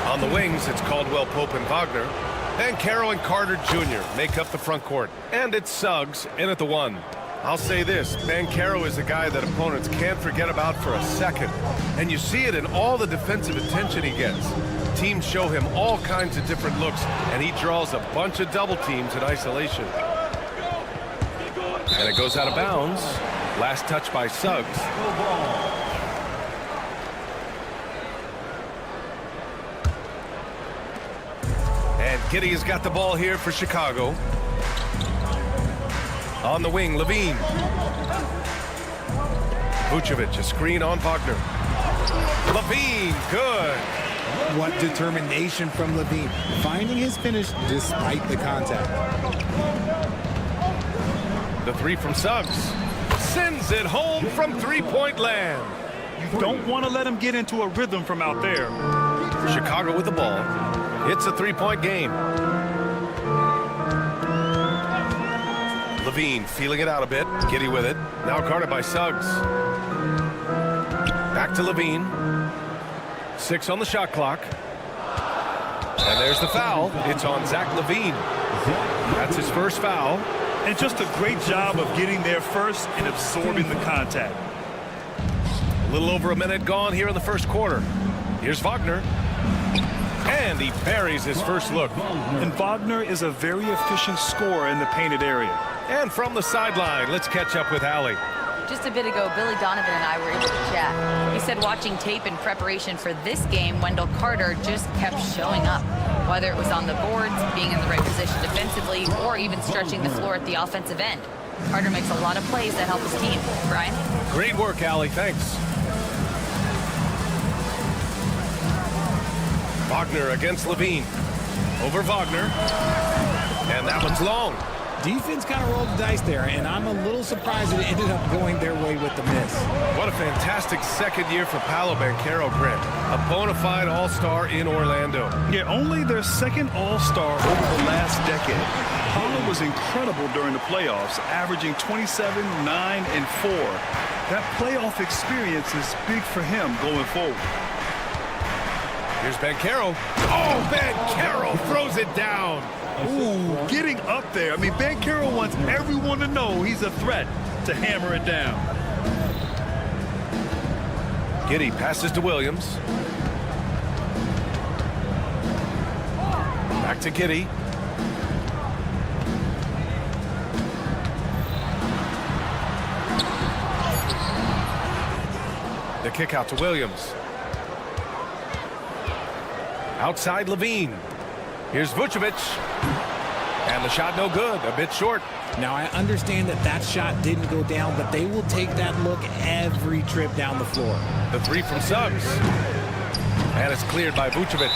On the wings, it's Caldwell Pope and Wagner. Banchero and Carter Jr. make up the front court. And it's Suggs in at the 1. I'll say this, Banchero is a guy that opponents can't forget about for a second. And you see it in all the defensive attention he gets. Teams show him all kinds of different looks, and he draws a bunch of double teams in isolation. And it goes out of bounds. Last touch by Suggs. And Giddey has got the ball here for Chicago. On the wing, Levine. Vucevic, a screen on Wagner. Levine, good. What determination from Levine, finding his finish despite the contact. The 3 from Suggs. Sends it home from three-point land. You don't want to let him get into a rhythm from out there. Chicago with the ball. It's a three-point game. Levine feeling it out a bit. Giddey with it. Now guarded by Suggs. Back to Levine. 6 on the shot clock. And there's the foul. It's on Zach Levine. That's his first foul. And just a great job of getting there first and absorbing the contact. A little over a minute gone here in the first quarter. Here's Wagner. And he buries his first look. And Wagner is a very efficient scorer in the painted area. And from the sideline, let's catch up with Allie. Just a bit ago, Billy Donovan and I were able to chat. He said watching tape in preparation for this game, Wendell Carter just kept showing up. Whether it was on the boards, being in the right position defensively, or even stretching the floor at the offensive end. Carter makes a lot of plays that help his team. Brian? Great work, Allie. Thanks. Wagner against Levine. Over Wagner. And that one's long. Defense kind of rolled the dice there, and I'm a little surprised that it ended up going their way with the miss. What a fantastic second year for Paolo Banchero, Grant. A bona fide all-star in Orlando. Yeah, only their second all-star over the last decade. Paolo was incredible during the playoffs, averaging 27, 9, and 4. That playoff experience is big for him going forward. Here's Banchero. Oh, Banchero throws it down. Ooh, getting up there. I mean, Banchero wants everyone to know he's a threat to hammer it down. Giddey passes to Williams. Back to Giddey. The kick out to Williams. Outside Levine. Here's Vucevic. And the shot no good, a bit short. Now, I understand that that shot didn't go down, but they will take that look every trip down the floor. The 3 from Suggs. And it's cleared by Vucevic.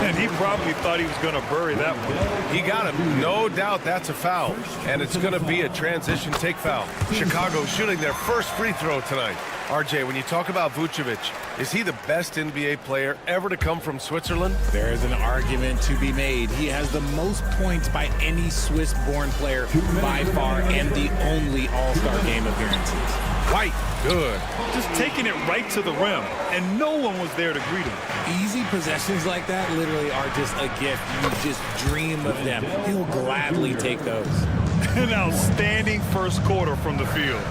And he probably thought he was going to bury that one. He got him. No doubt that's a foul. And it's going to be a transition take foul. Chicago shooting their first free throw tonight. RJ, when you talk about Vucevic, is he the best NBA player ever to come from Switzerland? There is an argument to be made. He has the most points by any Swiss-born player by far and the only all-star game appearances. White, good. Just taking it right to the rim, and no one was there to greet him. Easy possessions like that literally are just a gift. You just dream of them. He'll gladly take those. An outstanding first quarter from the field.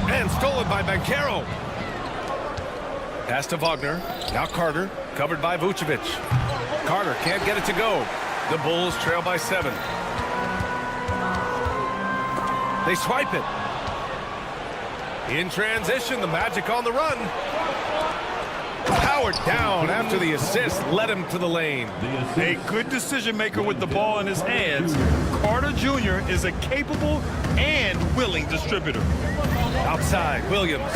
And stolen by Banchero. Pass to Wagner. Now Carter, covered by Vucevic. Carter can't get it to go. The Bulls trail by 7. They swipe it. In transition, the Magic on the run. Powered down after the assist led him to the lane. A good decision maker with the ball in his hands. Carter Jr. is a capable and willing distributor. Outside, Williams.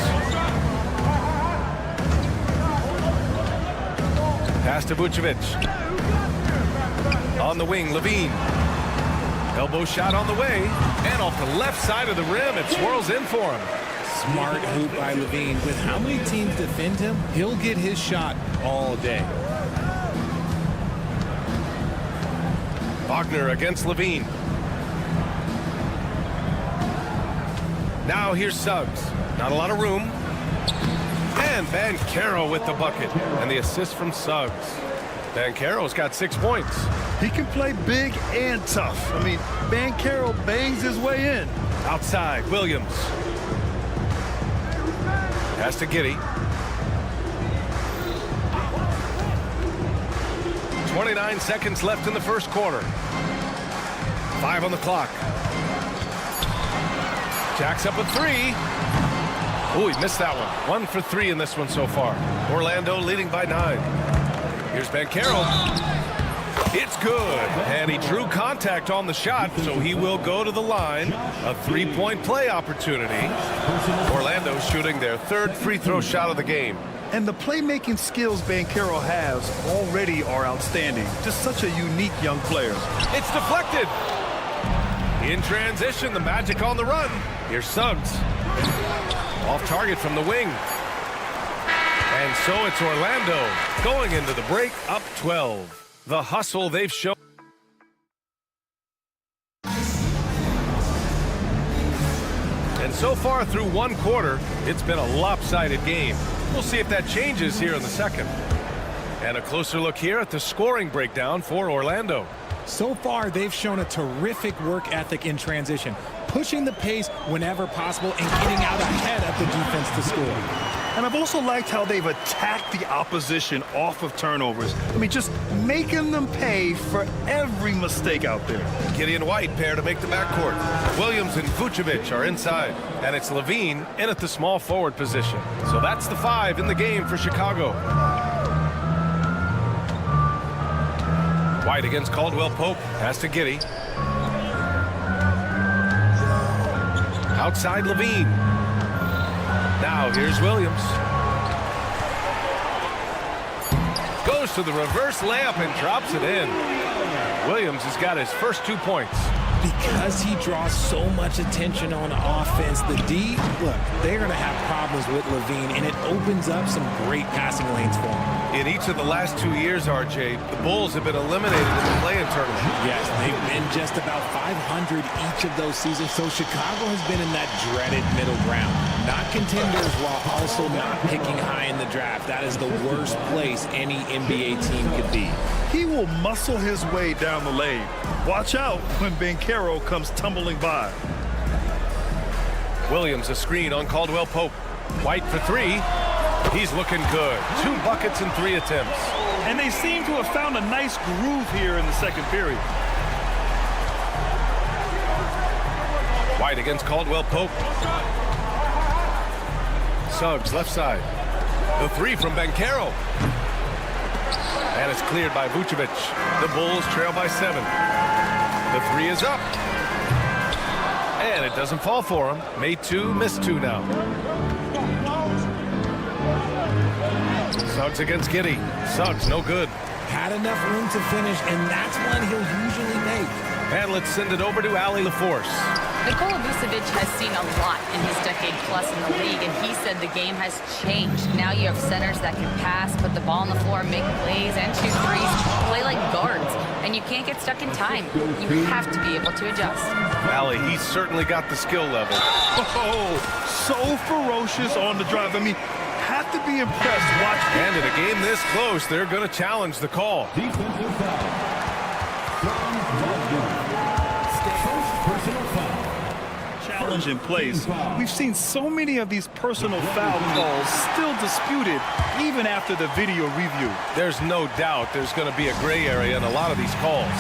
Pass to Vucevic. On the wing, Levine. Elbow shot on the way. And off the left side of the rim, it swirls in for him. smart hoop by Levine. With how many teams defend him, he'll get his shot all day. Wagner against Levine. Now here's Suggs. Not a lot of room. And Banchero with the bucket. And the assist from Suggs. Banchero's got 6 points. He can play big and tough. I mean, Banchero bangs his way in. Outside, Williams. Pass to Giddey. 29 seconds left in the first quarter. 5 on the clock. Jacks up a 3. Oh, he missed that one. 1 for 3 in this one so far. Orlando leading by 9. Here's Banchero. It's good. And he drew contact on the shot, so he will go to the line. A 3-point play opportunity. Orlando shooting their 3rd free throw shot of the game. And the playmaking skills Banchero has already are outstanding. Just such a unique young player. It's deflected. In transition, the Magic on the run. Here's Suggs. Off target from the wing. And so it's Orlando going into the break up 12. The hustle they've shown. And so far through 1 quarter, it's been a lopsided game. We'll see if that changes here in the second. And a closer look here at the scoring breakdown for Orlando. So far, they've shown a terrific work ethic in transition, pushing the pace whenever possible and getting out ahead of the defense to score. And I've also liked how they've attacked the opposition off of turnovers. I mean, just making them pay for every mistake out there. Giddey and White pair to make the backcourt. Williams and Vucevic are inside. And it's Levine in at the small forward position. So that's the 5 in the game for Chicago. White against Caldwell Pope. Pass to Giddey. Outside Levine. Now here's Williams. Goes to the reverse layup and drops it in. Williams has got his first 2 points. Because he draws so much attention on offense, the D, look, they're going to have problems with Levine, and it opens up some great passing lanes for him. In each of the last 2 years, RJ, the Bulls have been eliminated in the play-in tournament. Yes, they've been just about 500 each of those seasons, so Chicago has been in that dreaded middle ground. Not contenders while also not picking high in the draft. That is the worst place any NBA team could be. He will muscle his way down the lane. Watch out when Banchero comes tumbling by. Williams a screen on Caldwell Pope. White for 3. He's looking good. 2 buckets and 3 attempts. And they seem to have found a nice groove here in the second period. White against Caldwell Pope. Suggs left side. The 3 from Banchero. And it's cleared by Vucevic. The Bulls trail by 7. The 3 is up. And it doesn't fall for him. Made 2, missed 2 now. Suggs against Giddey. Suggs, no good. Had enough room to finish, and that's one he'll usually make. And let's send it over to Allie LaForce. Nikola Vucevic has seen a lot in his decade plus in the league, and he said the game has changed. Now you have centers that can pass, put the ball on the floor, make plays, and shoot threes, play like guards, and you can't get stuck in time. You have to be able to adjust. Allie, he's certainly got the skill level. Oh, so ferocious on the drive. I mean, have to be impressed. Watch. And in a game this close, they're going to challenge the call. Defensive foul. Personal foul. Challenge in place. We've seen so many of these personal foul calls still disputed even after the video review. There's no doubt there's going to be a gray area in a lot of these calls.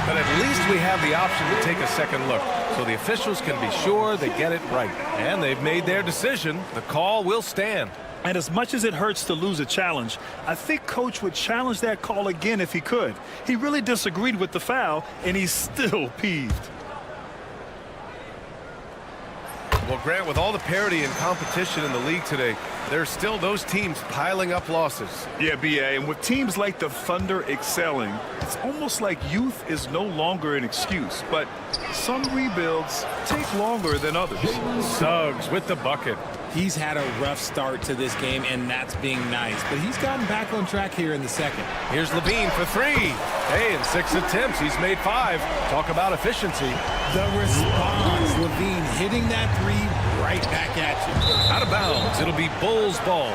But at least we have the option to take a second look, so the officials can be sure they get it right. And they've made their decision. The call will stand. And as much as it hurts to lose a challenge, I think Coach would challenge that call again if he could. He really disagreed with the foul, and he's still peeved. Well, Grant, with all the parity and competition in the league today, there's still those teams piling up losses. Yeah, B.A., and with teams like the Thunder excelling, it's almost like youth is no longer an excuse. But some rebuilds take longer than others. Suggs with the bucket. He's had a rough start to this game, and that's being nice. But he's gotten back on track here in the second. Here's Levine for 3. Hey, in 6 attempts, he's made 5. Talk about efficiency. The response, Levine hitting that 3 right back at you. Out of bounds. It'll be Bulls ball.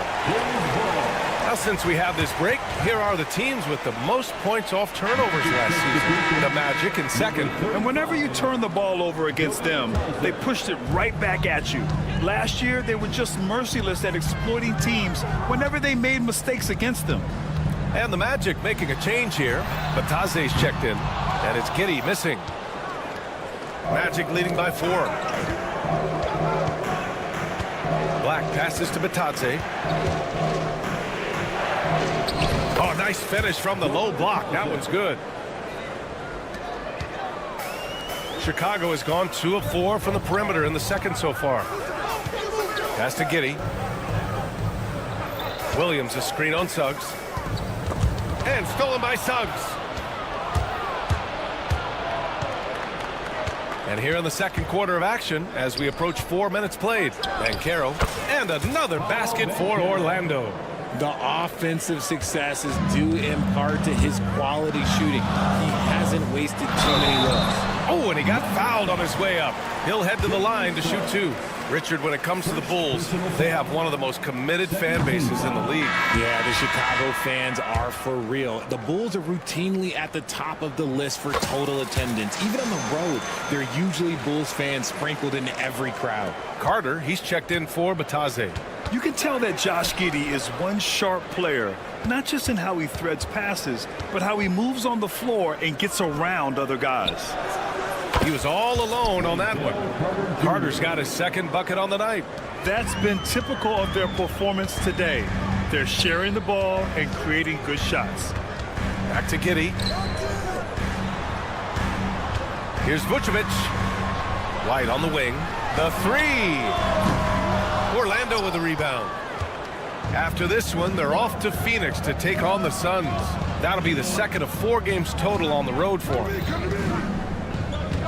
Now, since we have this break, here are the teams with the most points off turnovers last season. The Magic in second. And whenever you turn the ball over against them, they pushed it right back at you. Last year, they were just merciless at exploiting teams whenever they made mistakes against them. And the Magic making a change here. Bataze's checked in, and it's Giddey missing. Magic leading by 4. Black passes to Bataze. Oh, nice finish from the low block. That one's good. Chicago has gone 2 of 4 from the perimeter in the second so far. Pass to Giddey. Williams, a screen on Suggs. And stolen by Suggs. And here in the second quarter of action, as we approach 4 minutes played. Banchero, and another basket for Orlando. The offensive success is due in part to his quality shooting. He hasn't wasted too many looks. Oh, and he got fouled on his way up. He'll head to the line to shoot 2. Richard, when it comes to the Bulls, they have one of the most committed fan bases in the league. Yeah, the Chicago fans are for real. The Bulls are routinely at the top of the list for total attendance. Even on the road, there are usually Bulls fans sprinkled in every crowd. Carter, he's checked in for Bataze. You can tell that Josh Giddey is one sharp player, not just in how he threads passes, but how he moves on the floor and gets around other guys. He was all alone on that one. Carter's got his second bucket on the night. That's been typical of their performance today. They're sharing the ball and creating good shots. Back to Giddey. Here's Vucevic. White on the wing. The 3. Orlando with the rebound. After this one, they're off to Phoenix to take on the Suns. That'll be the second of 4 games total on the road for them.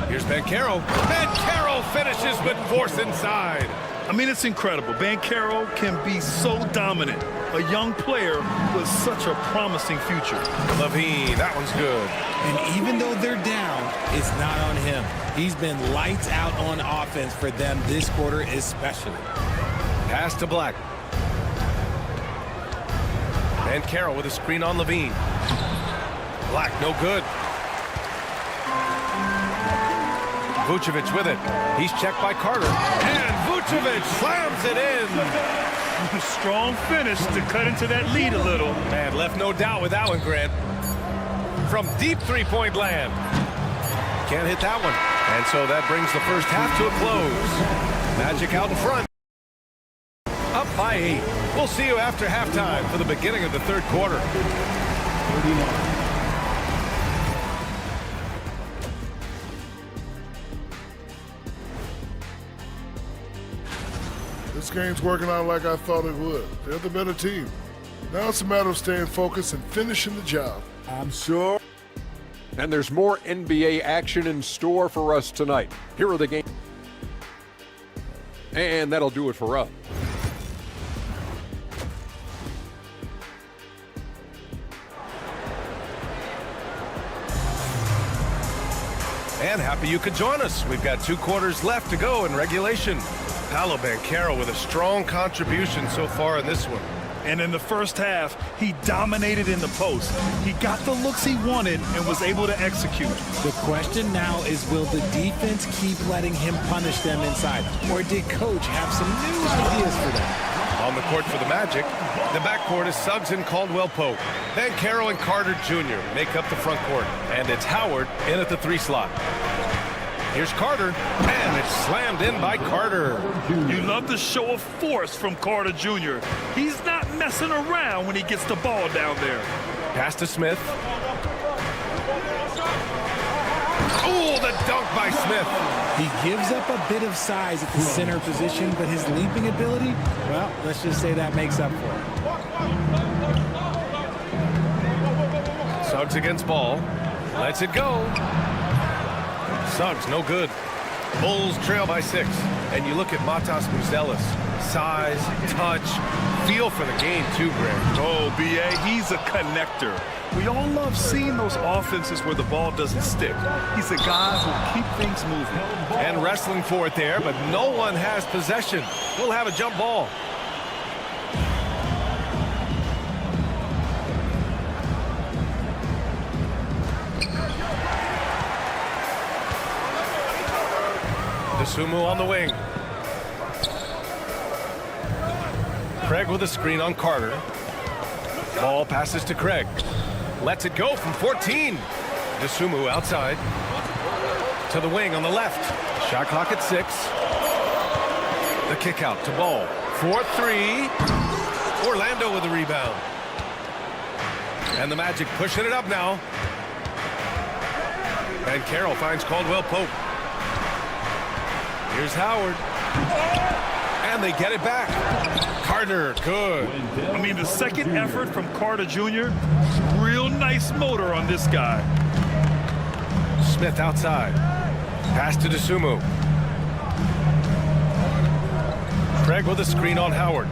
Here's Banchero. Banchero finishes but forced inside. I mean, it's incredible. Banchero can be so dominant. A young player with such a promising future. Levine, that one's good. And even though they're down, it's not on him. He's been lights out on offense for them this quarter especially. Pass to Black. Banchero with a screen on Levine. Black, no good. Vucevic with it. He's checked by Carter. And Vucevic slams it in. Strong finish to cut into that lead a little. Man, left no doubt with that one, Grant. From deep three-point land. Can't hit that one. And so that brings the first half to a close. Magic out in front. Up by 8. We'll see you after halftime for the beginning of the third quarter. This game's working out like I thought it would. They're the better team. Now it's a matter of staying focused and finishing the job. I'm sure. And there's more NBA action in store for us tonight. Here are the games. And that'll do it for us. And happy you could join us. We've got 2 quarters left to go in regulation. Paolo Banchero with a strong contribution so far in this one. And in the first half, he dominated in the post. He got the looks he wanted and was able to execute. The question now is, will the defense keep letting him punish them inside? Or did Coach have some new ideas for them? On the court for the Magic, the backcourt is Suggs and Caldwell Pope. Banchero and Carter Jr. make up the front court. And it's Howard in at the 3 slot. Here's Carter, and it's slammed in by Carter. You love the show of force from Carter Jr. He's not messing around when he gets the ball down there. Pass to Smith. Oh, the dunk by Smith. He gives up a bit of size at the center position, but his leaping ability, well, let's just say that makes up for it. Suggs against Ball. Lets it go. Suggs, no good. Bulls trail by 6. And you look at Matas Muzelis. Size, touch, feel for the game too, Greg. Oh, B.A., he's a connector. We all love seeing those offenses where the ball doesn't stick. He's a guy who keep things moving. And wrestling for it there, but no one has possession. We'll have a jump ball. DeSumo on the wing. Craig with a screen on Carter. Ball passes to Craig. Lets it go from 14. DeSumo outside. To the wing on the left. Shot clock at 6. The kick out to Ball. 4-3. Orlando with the rebound. And the Magic pushing it up now. And Carroll finds Caldwell Pope. Here's Howard. And they get it back. Carter, good. I mean, the second effort from Carter Jr., real nice motor on this guy. Smith outside. Pass to DeSumo. Craig with a screen on Howard.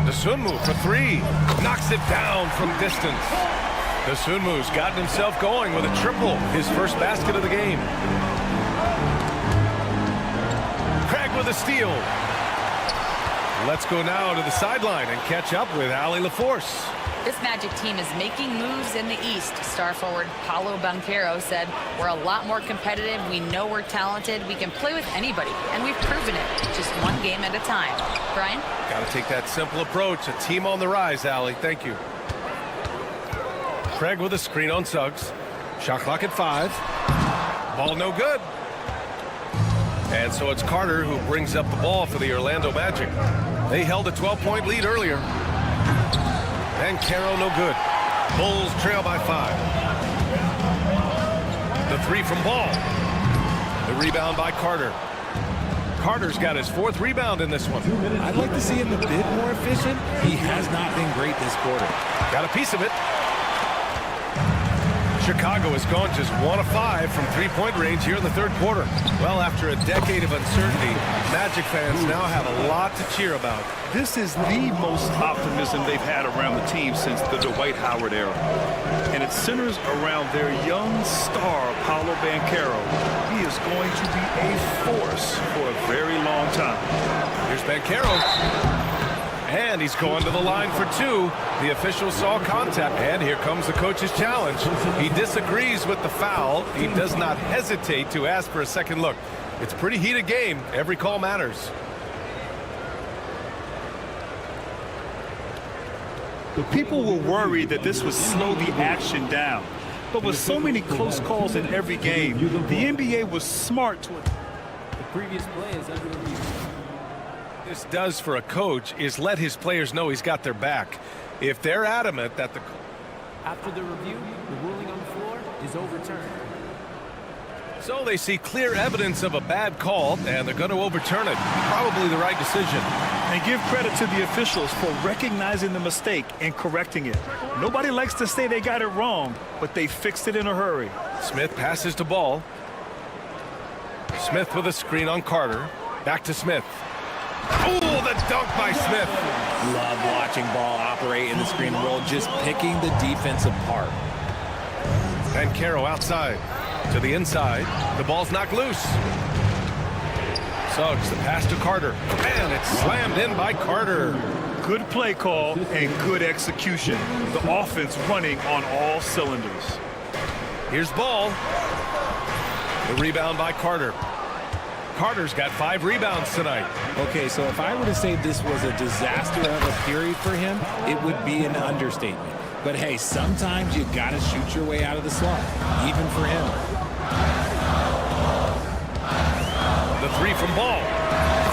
DeSumo for 3. Knocks it down from distance. DeSumu's gotten himself going with a triple. His first basket of the game. Craig with a steal. Let's go now to the sideline and catch up with Allie LaForce. This Magic team is making moves in the East. Star forward Paolo Banchero said, "We're a lot more competitive. We know we're talented. We can play with anybody, and we've proven it. Just one game at a time." Brian? Got to take that simple approach. A team on the rise, Allie. Thank you. Craig with a screen on Suggs. Shot clock at 5. Ball no good. And so it's Carter who brings up the ball for the Orlando Magic. They held a 12-point lead earlier. And Carroll no good. Bulls trail by 5. The 3 from Ball. The rebound by Carter. Carter's got his 4th rebound in this one. I'd like to see him a bit more efficient. He has not been great this quarter. Got a piece of it. Chicago has gone just 1 of 5 from 3-point range here in the 3rd quarter. Well, after a decade of uncertainty, Magic fans now have a lot to cheer about. This is the most optimism they've had around the team since the Dwight Howard era. And it centers around their young star, Paolo Banchero. He is going to be a force for a very long time. Here's Banchero. And he's going to the line for 2. The official saw contact. And here comes the coach's challenge. He disagrees with the foul. He does not hesitate to ask for a second look. It's a pretty heated game. Every call matters. People were worried that this would slow the action down. But with so many close calls in every game, the NBA was smart to it. The previous play is under review. This does for a coach is let his players know he's got their back. If they're adamant that the... After the review, the ruling on the floor is overturned. So they see clear evidence of a bad call, and they're going to overturn it. Probably the right decision. And give credit to the officials for recognizing the mistake and correcting it. Nobody likes to say they got it wrong, but they fixed it in a hurry. Smith passes to Ball. Smith with a screen on Carter. Back to Smith. Oh, the dunk by Smith. Love watching Ball operate in the screen and roll, just picking the defense apart. And Carroll outside to the inside. The ball's knocked loose. Suggs, the pass to Carter. And it's slammed in by Carter. Good play call and good execution. The offense running on all cylinders. Here's Ball. The rebound by Carter. Carter's got 5 rebounds tonight. Okay, so if I were to say this was a disaster of a period for him, it would be an understatement. But hey, sometimes you got to shoot your way out of the slump, even for him. The 3 from Ball.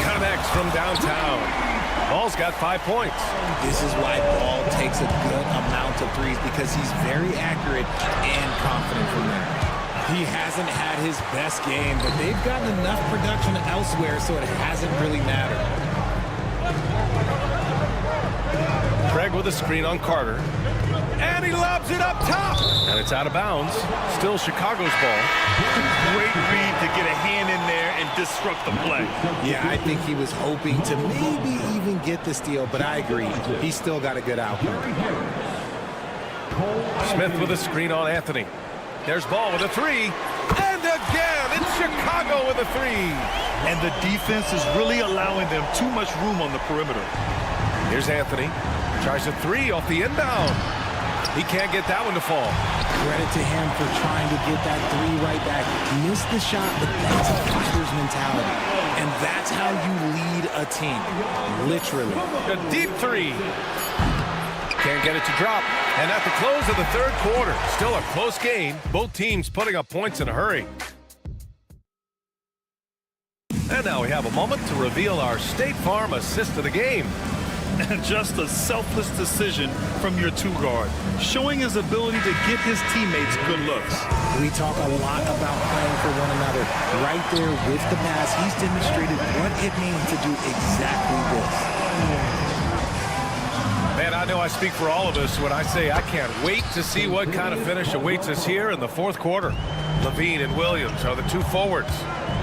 Connects from downtown. Ball's got 5 points. This is why Ball takes a good amount of threes, because he's very accurate and confident from there. He hasn't had his best game, but they've gotten enough production elsewhere, so it hasn't really mattered. Craig with a screen on Carter. And he lobs it up top. And it's out of bounds. Still Chicago's ball. Great read to get a hand disrupt the play. Yeah, I think he was hoping to maybe even get the steal, but I agree. He's still got a good outcome. Smith with a screen on Anthony. There's Ball with a three. And again, it's Chicago with a three. And the defense is really allowing them too much room on the perimeter. Here's Anthony. Tries a three off the inbound. He can't get that one to fall. Credit to him for trying to get that three right back. Missed the shot, but that's a fighter's mentality. And that's how you lead a team. Literally. A deep three. Can't get it to drop. And at the close of the third quarter, still a close game. Both teams putting up points in a hurry. And now we have a moment to reveal our State Farm assist of the game. And just a selfless decision from your two-guard, showing his ability to get his teammates good looks. We talk a lot about playing for one another. Right there with the pass, he's demonstrated what it means to do exactly this. Man, I know I speak for all of us when I say I can't wait to see what kind of finish awaits us here in the fourth quarter. Levine and Williams are the two forwards.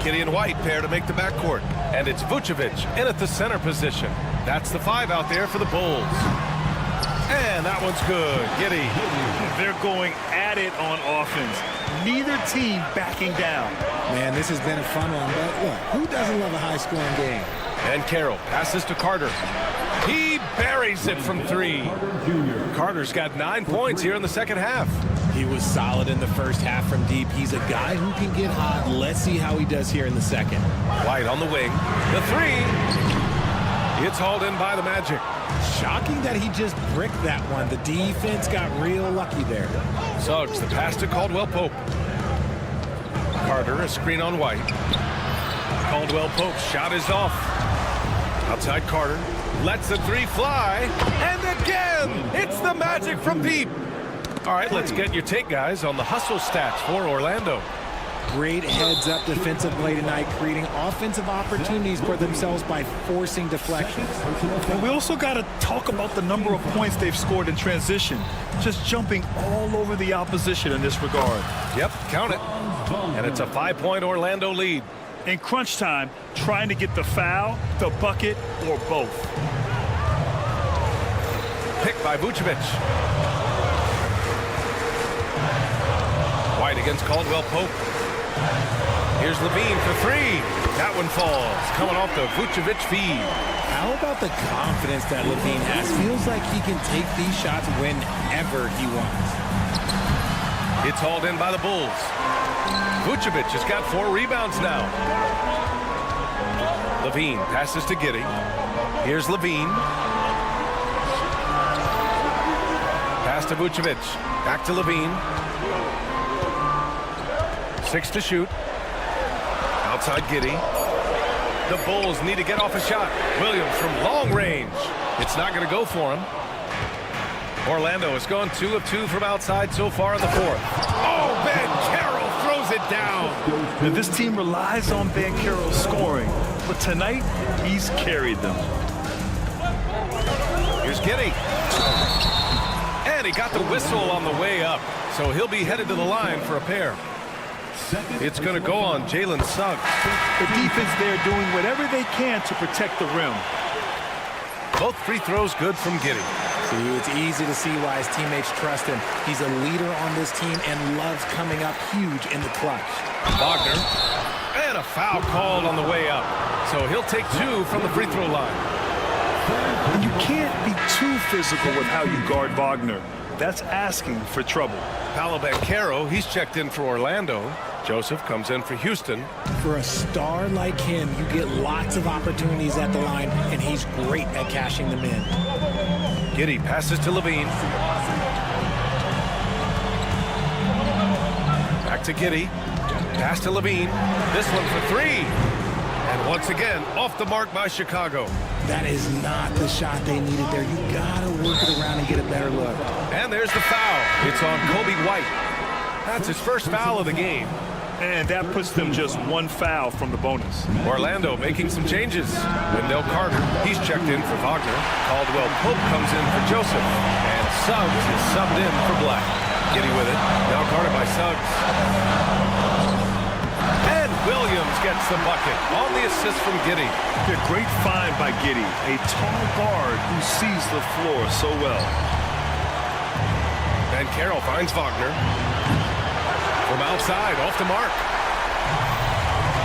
Kitty and White pair to make the backcourt. And it's Vucevic in at the center position. That's the five out there for the Bulls. And that one's good. Giddy. They're going at it on offense. Neither team backing down. Man, this has been a fun one, but look, who doesn't love a high-scoring game? And Carroll passes to Carter. He buries it from three. Carter's got 9 points here in the second half. He was solid in the first half from deep. He's a guy who can get hot. Let's see how he does here in the second. White on the wing. The three. It's hauled in by the Magic. Shocking that he just bricked that one. The defense got real lucky there. Suggs, the pass to Caldwell Pope. Carter, a screen on White. Caldwell Pope's shot is off. Outside Carter. Lets the three fly. And again, it's the Magic from deep. All right, let's get your take, guys, on the hustle stats for Orlando. Great heads-up defensive play tonight, creating offensive opportunities for themselves by forcing deflections. And we also got to talk about the number of points they've scored in transition, just jumping all over the opposition in this regard. Yep, count it. And it's a 5-point Orlando lead. In crunch time, trying to get the foul, the bucket, or both. Picked by Vucevic. White against Caldwell Pope. Here's Levine for three. That one falls, coming off the Vucevic feed. How about the confidence that Levine has? Feels like he can take these shots whenever he wants. It's hauled in by the Bulls. Vucevic has got 4 rebounds now. Levine passes to Giddy. Here's Levine. Pass to Vucevic. Back to Levine. 6 to shoot. Outside Giddy. The Bulls need to get off a shot. Williams from long range. It's not going to go for him. Orlando has gone 2 of 2 from outside so far in the fourth. Oh, Ben Carroll throws it down. And this team relies on Ben Carroll scoring, but tonight he's carried them. Here's Giddy. And he got the whistle on the way up, so he'll be headed to the line for a pair. It's going to go on Jalen Suggs. The defense there doing whatever they can to protect the rim. Both free throws good from Giddy. See, it's easy to see why his teammates trust him. He's a leader on this team and loves coming up huge in the clutch. Wagner. And a foul called on the way up. So he'll take 2 from the free throw line. And you can't be too physical with how you guard Wagner. That's asking for trouble. Paolo Banchero, he's checked in for Orlando. Joseph comes in for Houston. For a star like him, you get lots of opportunities at the line, and he's great at cashing them in. Giddy passes to Levine. Back to Giddy. Pass to Levine. This one for 3. And once again, off the mark by Chicago. That is not the shot they needed there. You gotta work it around and get a better look. And there's the foul. It's on Kobe White. That's his first foul of the game. And that puts them just 1 foul from the bonus. Orlando making some changes. Wendell Carter, he's checked in for Wagner. Caldwell Pope comes in for Joseph. And Suggs is subbed in for Black. Giddy with it. Now guarded by Suggs. And Williams gets the bucket on the assist from Giddey. A great find by Giddey, a tall guard who sees the floor so well. And Carroll finds Wagner. From outside, off the mark.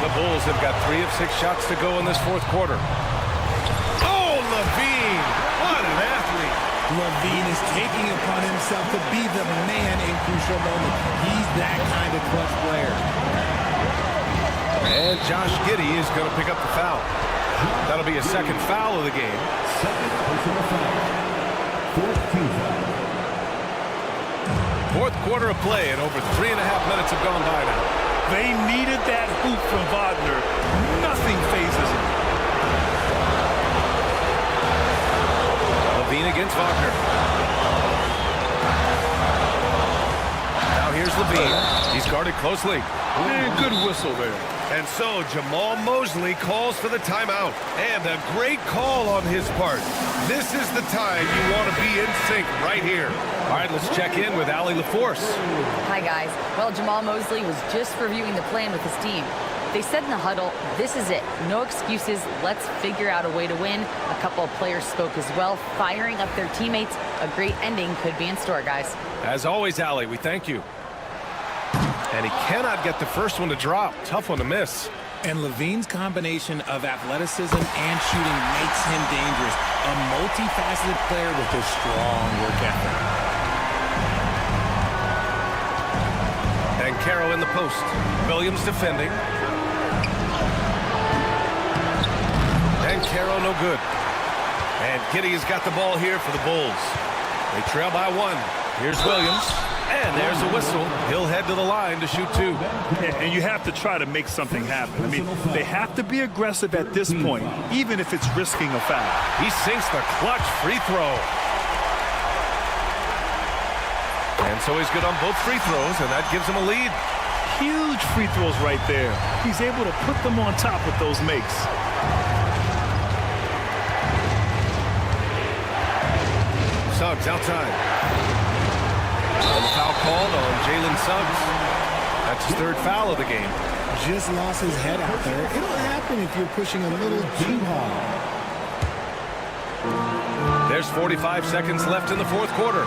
The Bulls have got 3 of 6 shots to go in this fourth quarter. Oh, Levine! What an athlete! Levine is taking upon himself to be the man in crucial moments. He's that kind of clutch player. And Josh Giddey is going to pick up the foul. That'll be a second foul of the game. Second personal foul. Fourth team foul. Fourth quarter of play, and over 3.5 minutes have gone by now. They needed that hoop from Wagner. Nothing phases him. Levine against Wagner. Now here's Levine. He's guarded closely. Good whistle there. And so Jamal Mosley calls for the timeout. And a great call on his part. This is the time you want to be in sync right here. All right, let's check in with Allie LaForce. Hi, guys. Well, Jamal Mosley was just reviewing the plan with his team. They said in the huddle, this is it. No excuses. Let's figure out a way to win. A couple of players spoke as well, firing up their teammates. A great ending could be in store, guys. As always, Allie, we thank you. And he cannot get the first one to drop. Tough one to miss. And Levine's combination of athleticism and shooting makes him dangerous. A multifaceted player with a strong work ethic. And Carroll in the post. Williams defending. And Carroll no good. And Giddey has got the ball here for the Bulls. They trail by 1. Here's Williams. And there's a whistle. He'll head to the line to shoot 2. And you have to try to make something happen. I mean, they have to be aggressive at this point, even if it's risking a foul. He sinks the clutch free throw. And so he's good on both free throws, and that gives him a lead. Huge free throws right there. He's able to put them on top with those makes. Suggs outside. And the foul called on Jalen Suggs. That's his 3rd foul of the game. Just lost his head out there. It'll happen if you're pushing a little too hard. There's 45 seconds left in the fourth quarter.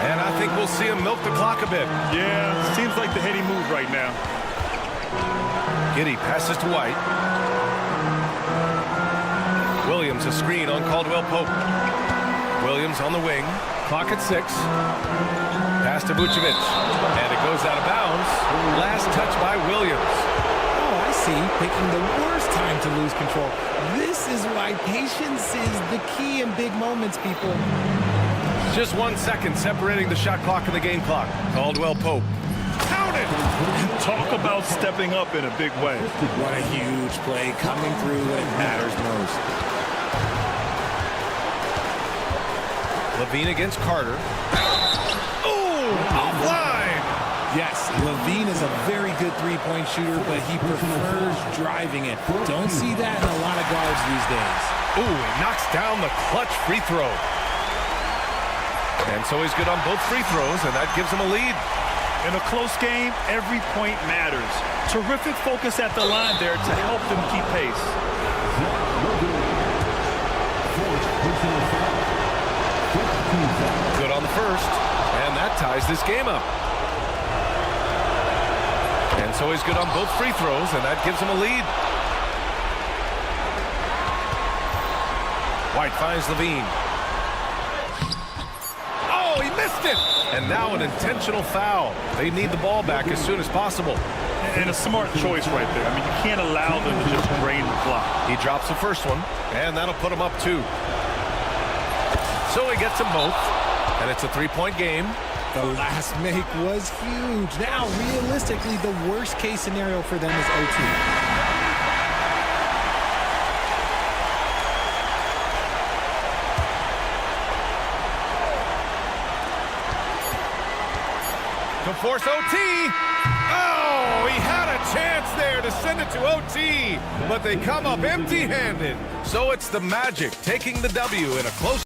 And I think we'll see him milk the clock a bit. Yeah, seems like the heady move right now. Giddey passes to White. Williams a screen on Caldwell Pope. Williams on the wing. Clock at 6. Pass to Vucevic. And it goes out of bounds. Last touch by Williams. Oh, I see. Picking the worst time to lose control. This is why patience is the key in big moments, people. Just 1 second separating the shot clock and the game clock. Caldwell Pope. Counted! Talk about stepping up in a big way. What a huge play coming through when it matters most. Levine against Carter. Ooh, offline! Yes, Levine is a very good three-point shooter, but he prefers driving it. Don't see that in a lot of guards these days. Ooh, he knocks down the clutch free throw. And so he's good on both free throws, and that gives him a lead. In a close game, every point matters. Terrific focus at the line there to help them keep pace. Good on the first, and that ties this game up. And so he's good on both free throws, and that gives him a lead. White finds Levine. Oh, he missed it! And now an intentional foul. They need the ball back as soon as possible. And a smart choice right there. I mean, you can't allow them to just drain the clock. He drops the first one, and that'll put him up 2. So he gets them both, and it's a 3-point game. The last make was huge. Now, realistically, the worst-case scenario for them is OT. To force OT. Oh, he had a chance there to send it to OT, but they come up empty-handed. So it's the Magic taking the W in a close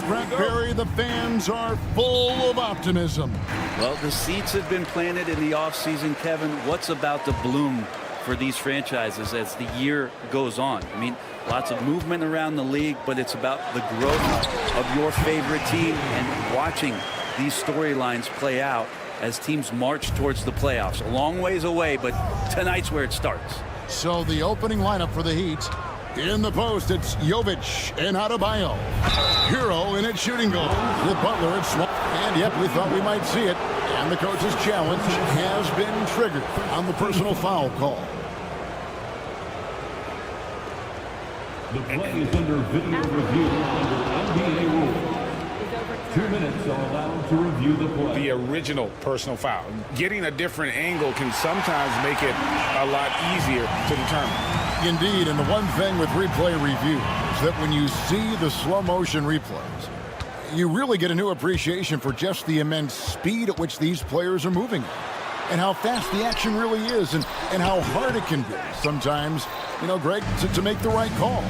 Scrap Barry, the fans are full of optimism. Well, the seeds have been planted in the offseason, Kevin. What's about to bloom for these franchises as the year goes on? I mean, lots of movement around the league, but it's about the growth of your favorite team and watching these storylines play out as teams march towards the playoffs. A long ways away, but tonight's where it starts. So the opening lineup for the Heat. In the post, it's Jovic and Adebayo. Hero in its shooting goal. With Butler at swap. And yep, we thought we might see it. And the coach's challenge has been triggered on the personal foul call. The play is under video review under NBA rules. 2 minutes are allowed to review the play. The original personal foul. Getting a different angle can sometimes make it a lot easier to determine. Indeed, and the one thing with replay review is that when you see the slow motion replays, you really get a new appreciation for just the immense speed at which these players are moving and how fast the action really is and how hard it can be sometimes, you know, Greg, to make the right call.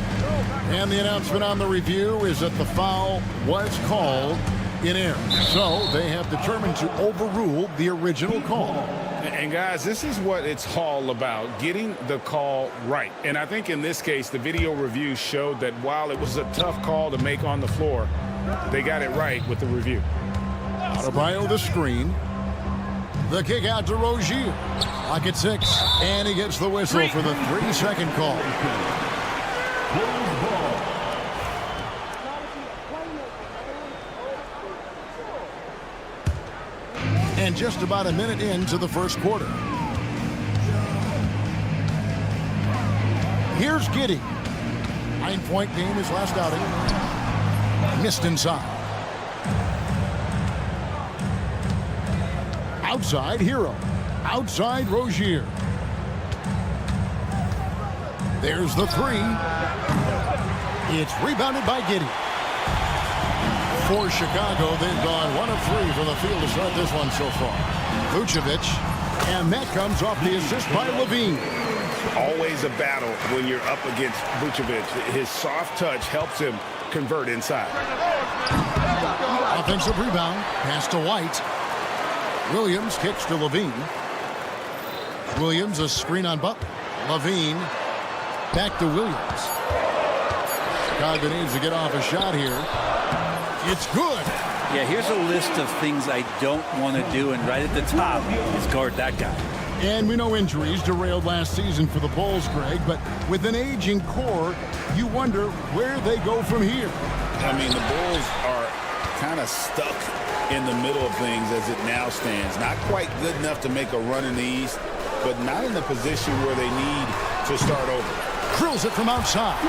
And the announcement on the review is that the foul was called in error. So they have determined to overrule the original call. And guys, this is what it's all about, getting the call right. And I think in this case, the video review showed that while it was a tough call to make on the floor, they got it right with the review. Adebayo the screen. The kick out to Rozier. Clock at 6. And he gets the whistle for the 3-second call. And just about a minute into the first quarter. Here's Giddey. 9-point game his last outing. Missed inside. Outside Hero. Outside Rozier. There's the 3. It's rebounded by Giddey. For Chicago, they've gone 1 of 3 from the field to start this one so far. Vucevic, and that comes off the assist by Levine. Always a battle when you're up against Vucevic. His soft touch helps him convert inside. Offensive rebound, pass to White. Williams kicks to Levine. Williams a screen on Butler. Levine back to Williams. Chicago needs to get off a shot here. It's good. Yeah, here's a list of things I don't want to do, and right at the top is guard that guy. And we know injuries derailed last season for the Bulls, Greg, but with an aging core, you wonder where they go from here. I mean, the Bulls are kind of stuck in the middle of things as it now stands. Not quite good enough to make a run in the East, but not in the position where they need to start over. Drills it from outside.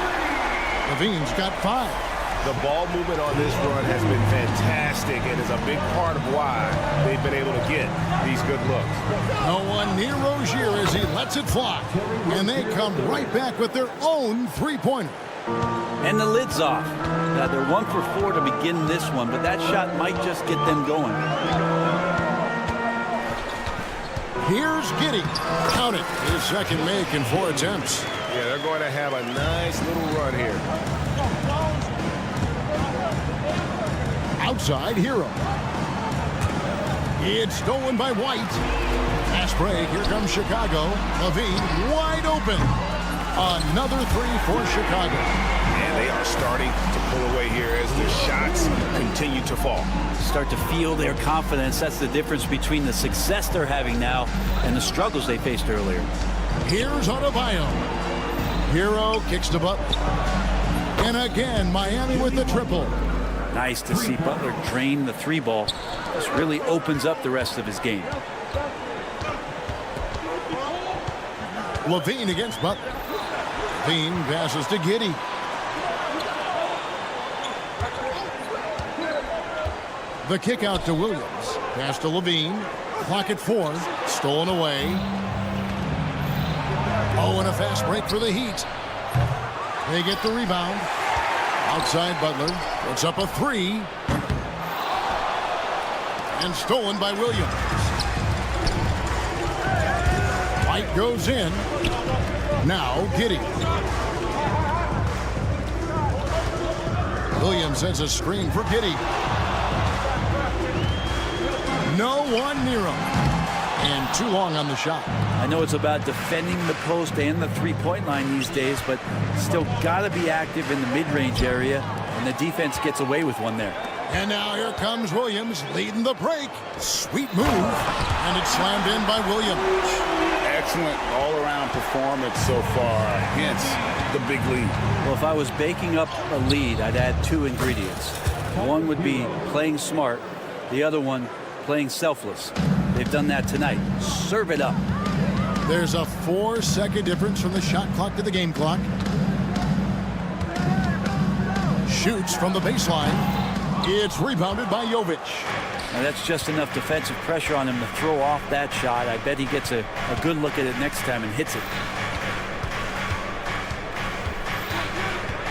Levine's got 5. The ball movement on this run has been fantastic and is a big part of why they've been able to get these good looks. No one near Rozier as he lets it fly. And they come right back with their own 3-pointer. And the lid's off. Now, they're 1 for 4 to begin this one, but that shot might just get them going. Here's Giddey. Count it. His second make in 4 attempts. Yeah, they're going to have a nice little run here. Outside Hero. It's stolen by White. Fast break. Here comes Chicago. Levine wide open. Another 3 for Chicago. And they are starting to pull away here as the shots continue to fall. Start to feel their confidence. That's the difference between the success they're having now and the struggles they faced earlier. Here's Adebayo. Hero kicks to Butler. And again, Miami with the triple. Nice to see Butler drain the 3-ball. This really opens up the rest of his game. Levine against Butler. Levine passes to Giddey. The kick out to Williams. Pass to Levine. Clock at 4. Stolen away. Oh, and a fast break for the Heat. They get the rebound. Outside Butler. Puts up a 3. And stolen by Williams. White goes in. Now Giddey. Williams sends a screen for Giddey. No one near him. And too long on the shot. I know it's about defending the post and the three-point line these days, but still got to be active in the mid-range area, and the defense gets away with one there. And now here comes Williams leading the break. Sweet move. And it's slammed in by Williams. Excellent all-around performance so far, hence the big lead. Well, if I was baking up a lead, I'd add two ingredients. One would be playing smart. The other one, playing selfless. They've done that tonight. Serve it up. There's a 4-second difference from the shot clock to the game clock. Shoots from the baseline. It's rebounded by Jovic. Now that's just enough defensive pressure on him to throw off that shot. I bet he gets a good look at it next time and hits it.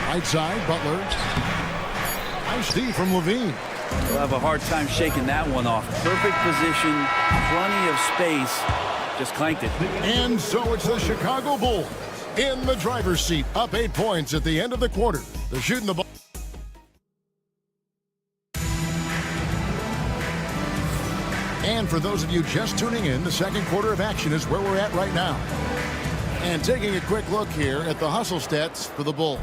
Right side, Butler. Nice D from Levine. He'll have a hard time shaking that one off. Perfect position, plenty of space. Just clanked it. And so it's the Chicago Bulls in the driver's seat, up 8 points at the end of the quarter. They're shooting the ball. And for those of you just tuning in, the second quarter of action is where we're at right now. And taking a quick look here at the hustle stats for the Bulls.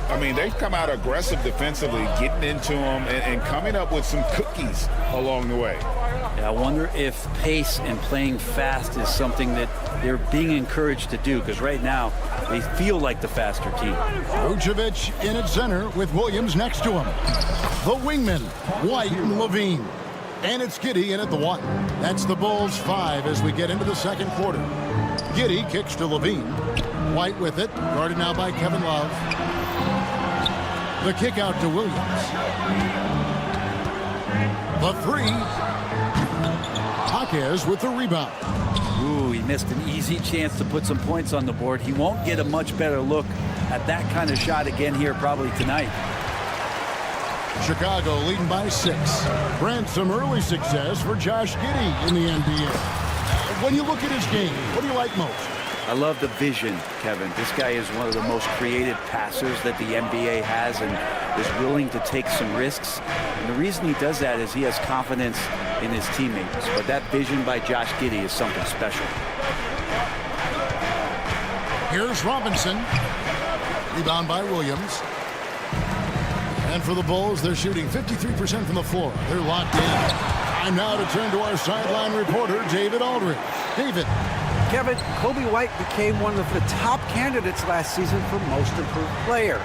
I mean, they've come out aggressive defensively, getting into them and coming up with some cookies along the way. Yeah, I wonder if pace and playing fast is something that they're being encouraged to do, because right now they feel like the faster team. Vucevic in at center with Williams next to him. The wingmen, White and Levine. And it's Giddey in at the 1. That's the Bulls 5 as we get into the second quarter. Giddey kicks to Levine. White with it, guarded now by Kevin Love. The kick out to Williams. The 3. Jaquez with the rebound. Ooh, he missed an easy chance to put some points on the board. He won't get a much better look at that kind of shot again here probably tonight. Chicago leading by 6. Brent, some early success for Josh Giddey in the NBA. When you look at his game, what do you like most? I love the vision, Kevin. This guy is one of the most creative passers that the NBA has and is willing to take some risks. And the reason he does that is he has confidence in his teammates. But that vision by Josh Giddey is something special. Here's Robinson. Rebound by Williams. And for the Bulls, they're shooting 53% from the floor. They're locked in. Time now to turn to our sideline reporter, David Aldridge. David. Kevin, Kobe White became one of the top candidates last season for most improved player.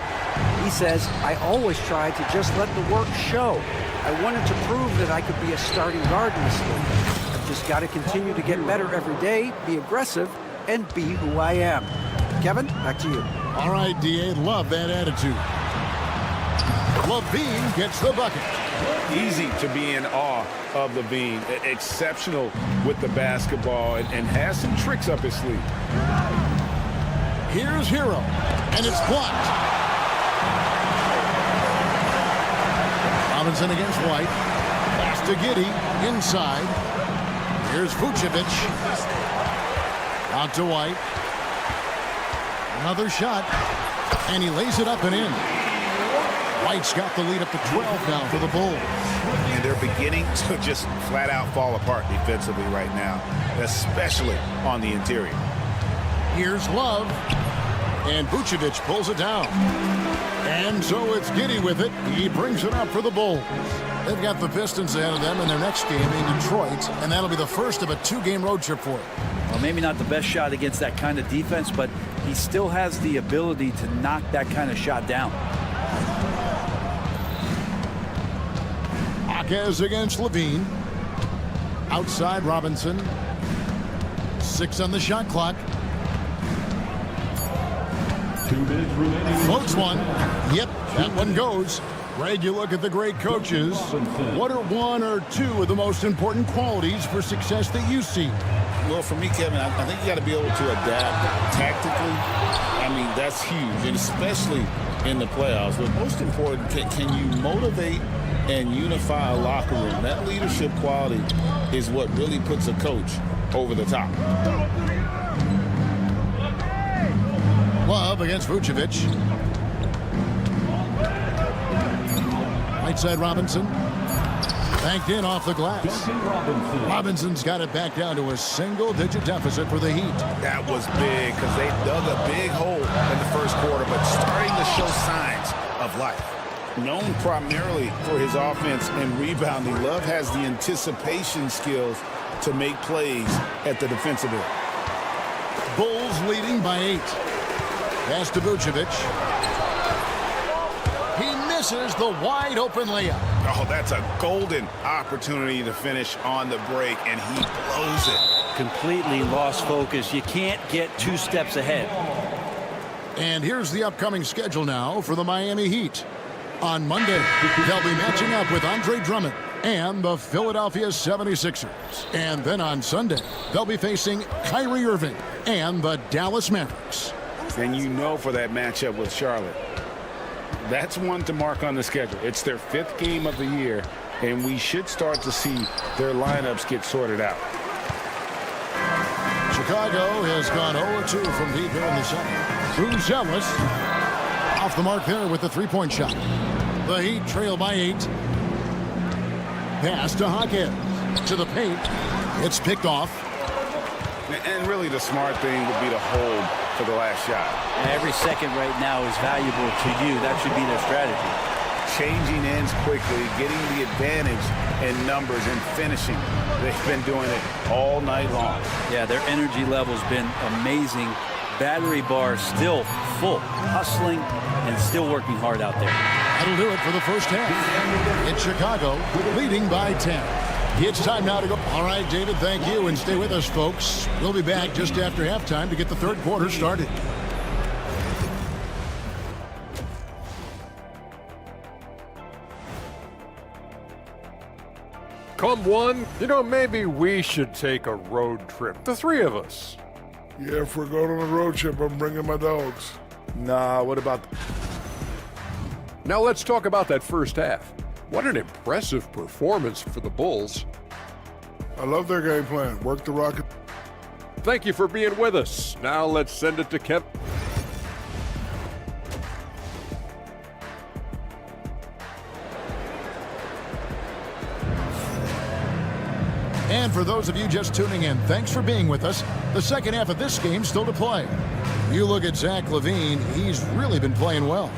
He says, I always tried to just let the work show. I wanted to prove that I could be a starting guard in this league. I've just got to continue to get better every day, be aggressive, and be who I am. Kevin, back to you. All right, D.A., love that attitude. Levine gets the bucket. Easy to be in awe of Levine. Exceptional with the basketball and has some tricks up his sleeve. Here's Hero, and it's blocked. Robinson against White. Pass to Giddey, inside. Here's Vucevic. Out to White. Another shot, and he lays it up and in. White's got the lead up to 12 now for the Bulls. And they're beginning to just flat out fall apart defensively right now, especially on the interior. Here's Love, and Vucevic pulls it down. And so it's Giddey with it. He brings it up for the Bulls. They've got the Pistons ahead of them in their next game in Detroit, and that'll be the first of a 2-game road trip for him. Well, maybe not the best shot against that kind of defense, but he still has the ability to knock that kind of shot down. Jaquez against Levine. Outside Robinson. 6 on the shot clock. 2 minutes remaining. Floats one. Yep, that one goes. Greg, you look at the great coaches. What are 1 or 2 of the most important qualities for success that you see? Well, for me, Kevin, I think you got to be able to adapt tactically. I mean, that's huge, and especially in the playoffs. But most important, can you motivate and unify a locker room? That leadership quality is what really puts a coach over the top. Love against Vucevic. Right side Robinson. Banked in off the glass. Robinson's got it back down to a single-digit deficit for the Heat. That was big because they dug a big hole in the first quarter, but starting to show signs of life. Known primarily for his offense and rebounding, Love has the anticipation skills to make plays at the defensive end. Bulls leading by 8. Pass to Vucevic. He misses the wide-open layup. Oh, that's a golden opportunity to finish on the break, and he blows it. Completely lost focus. You can't get 2 steps ahead. And here's the upcoming schedule now for the Miami Heat. On Monday, they'll be matching up with Andre Drummond and the Philadelphia 76ers. And then on Sunday, they'll be facing Kyrie Irving and the Dallas Mavericks. And you know for that matchup with Charlotte, that's one to mark on the schedule. It's their 5th game of the year, and we should start to see their lineups get sorted out. Chicago has gone 0-2 from deep here in the second. Vucevic off the mark there with the three-point shot. The Heat trail by 8. Pass to Hawkins. To the paint. It's picked off. And really the smart thing would be to hold for the last shot. And every second right now is valuable to you. That should be their strategy. Changing ends quickly, getting the advantage in numbers and finishing. They've been doing it all night long. Yeah, their energy level's been amazing. Battery bar still full, hustling and still working hard out there. That'll do it for the first half. It's Chicago leading by 10. It's time now to go. All right, David, thank you, and stay with us, folks. We'll be back just after halftime to get the third quarter started. Come one, maybe we should take a road trip. The 3 of us. Yeah, if we're going on a road trip, I'm bringing my dogs. Nah, what about... Now let's talk about that first half. What an impressive performance for the Bulls. I love their game plan. Work the Rocket. Thank you for being with us. Now let's send it to Kevin. And for those of you just tuning in, thanks for being with us. The second half of this game still to play. You look at Zach LaVine, he's really been playing well.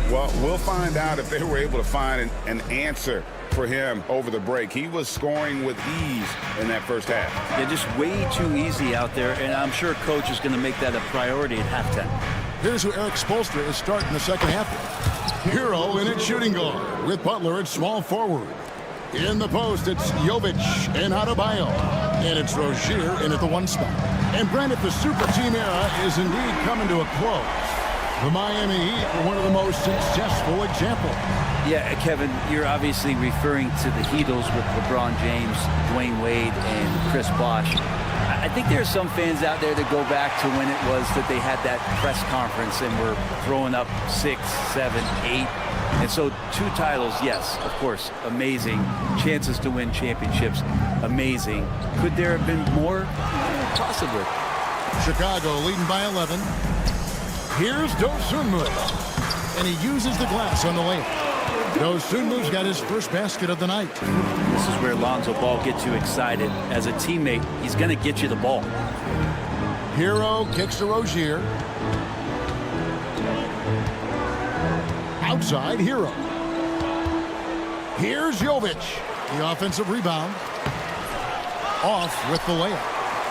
Well, we'll find out if they were able to find an answer for him over the break. He was scoring with ease in that first half. Yeah, just way too easy out there, and I'm sure Coach is going to make that a priority at halftime. Here's who Eric Spoelstra is starting the second half with. Hero in at shooting guard, with Butler at small forward. In the post, it's Jovic and Adebayo. And it's Rozier in at the 1 spot. And Brandon, the super team era is indeed coming to a close. The Miami Heat are one of the most successful examples. Yeah, Kevin, you're obviously referring to the Heatles with LeBron James, Dwayne Wade, and Chris Bosh. I think there are some fans out there that go back to when it was that they had that press conference and were throwing up 6, 7, 8. And so 2 titles, yes, of course, amazing. Chances to win championships, amazing. Could there have been more? Possibly. Chicago leading by 11. Here's Dosunmu, and he uses the glass on the layup. Dosunmu's got his first basket of the night. This is where Lonzo Ball gets you excited. As a teammate, he's going to get you the ball. Hero kicks to Rozier. Outside, Hero. Here's Jovic. The offensive rebound. Off with the layup.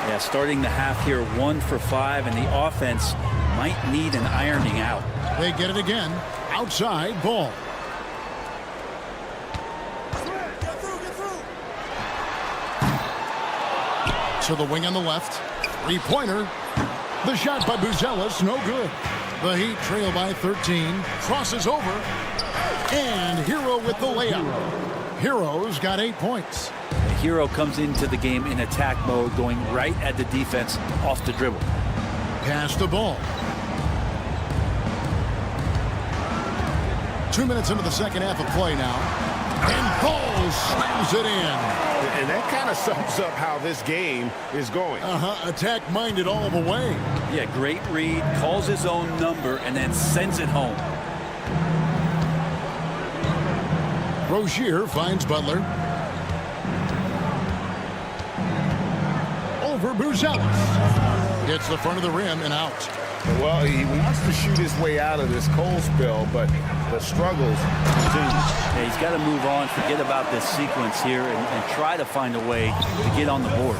Yeah, starting the half here, 1 for 5, and the offense might need an ironing out. They get it again. Outside, Ball. To the wing on the left. 3-pointer. The shot by Vucevic, no good. The Heat trail by 13. Crosses over. And Hero with the layup. Hero's got 8 points. Hero comes into the game in attack mode, going right at the defense off the dribble. Pass the ball. 2 minutes into the second half of play now. And Ball slams it in. And that kind of sums up how this game is going. Attack-minded all the way. Yeah, great read, calls his own number, and then sends it home. Rozier finds Butler. Over Buzelis. Hits the front of the rim and out. Well, he wants to shoot his way out of this cold spell, but the struggles continue. Yeah, he's got to move on, forget about this sequence here, and try to find a way to get on the board.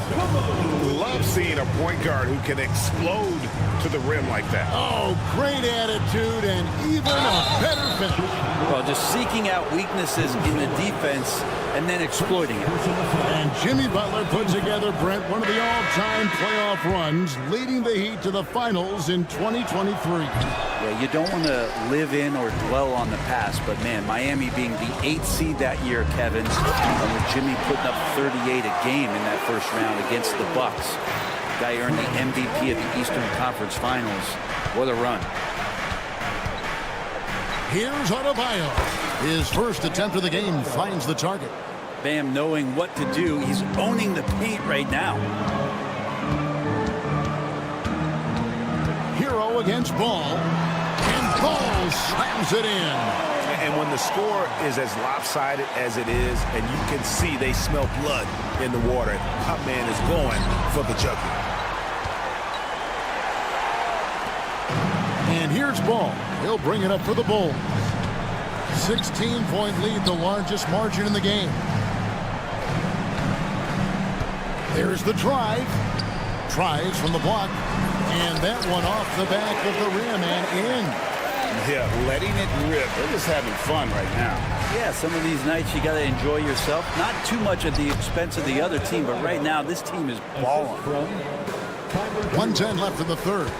Love seeing a point guard who can explode to the rim like that. Oh, great attitude and even a better finish. Well, just seeking out weaknesses in the defense and then exploiting it. And Jimmy Butler put together, Brent, one of the all-time playoff runs, leading the Heat to the finals in 2023. Yeah, you don't want to live in or dwell on the past, but man, Miami being the 8th seed that year, Kevin, with Jimmy putting up 38 a game in that first round against the Bucks. Guy earned the MVP of the Eastern Conference Finals. What a run. Here's Adebayo. His first attempt of the game finds the target. Bam knowing what to do. He's owning the paint right now. Hero against Ball. And Ball slams it in. And when the score is as lopsided as it is, and you can see they smell blood in the water, that man is going for the jugular. And here's Ball. He'll bring it up for the Bulls. 16-point lead, the largest margin in the game. There's the drive. Tries from the block. And that one off the back of the rim and in. Yeah, letting it rip. They're just having fun right now. Yeah, some of these nights you got to enjoy yourself. Not too much at the expense of the other team, but right now this team is balling. 1:10 left in the third.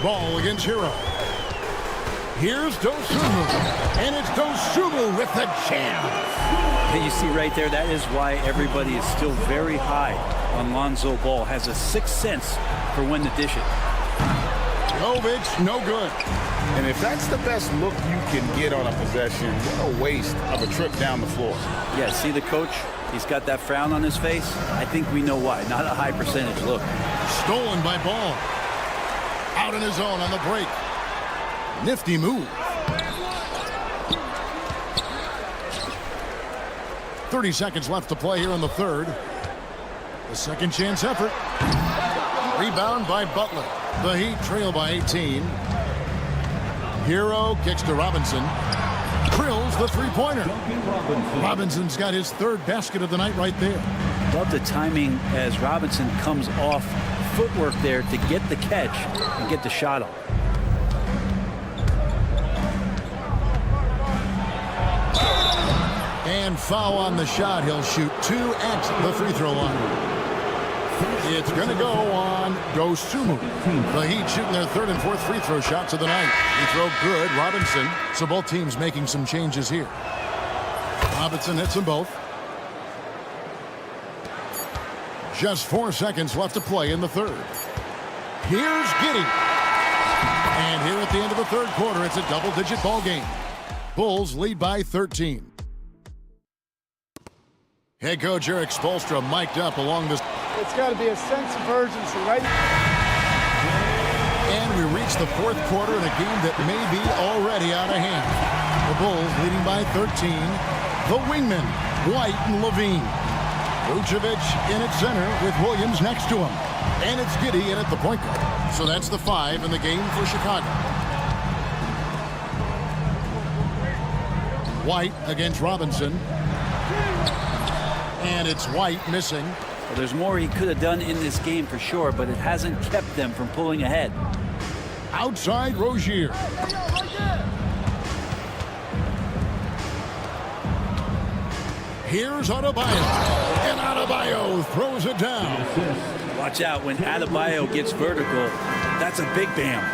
Ball against Hero. Here's Dosunmu. And it's Dosunmu with the jam. Hey, you see right there, that is why everybody is still very high on Lonzo Ball. Has a sixth sense for when to dish it. Jovic, no good. And if that's the best look you can get on a possession, what a waste of a trip down the floor. Yeah, see the coach? He's got that frown on his face. I think we know why. Not a high percentage look. Stolen by Ball. Out in his own on the break. Nifty move. 30 seconds left to play here in the third. The second chance effort. Rebound by Butler. The Heat trail by 18. Hero kicks to Robinson. Drills the three-pointer. Robinson's got his third basket of the night right there. Love the timing as Robinson comes off footwork there to get the catch and get the shot off. And foul on the shot. He'll shoot 2 at the free throw line. It's going to go on Dosunmu. The Heat shooting their third and fourth free throw shots of the night. Free throw good. Robinson. So both teams making some changes here. Robinson hits them both. Just 4 seconds left to play in the third. Here's Giddey. And here at the end of the third quarter, it's a double-digit ball game. Bulls lead by 13. Head coach Eric Spoelstra mic'd up along this. It's got to be a sense of urgency, right? And we reach the fourth quarter in a game that may be already out of hand. The Bulls leading by 13. The wingmen, White and Levine. Vucevic in at center with Williams next to him. And it's Giddey in at the point guard. So that's the 5 in the game for Chicago. White against Robinson. And it's White missing. Well, there's more he could have done in this game for sure, but it hasn't kept them from pulling ahead. Outside Rozier. Here's Adebayo. And Adebayo throws it down. Watch out when Adebayo gets vertical. That's a big bam.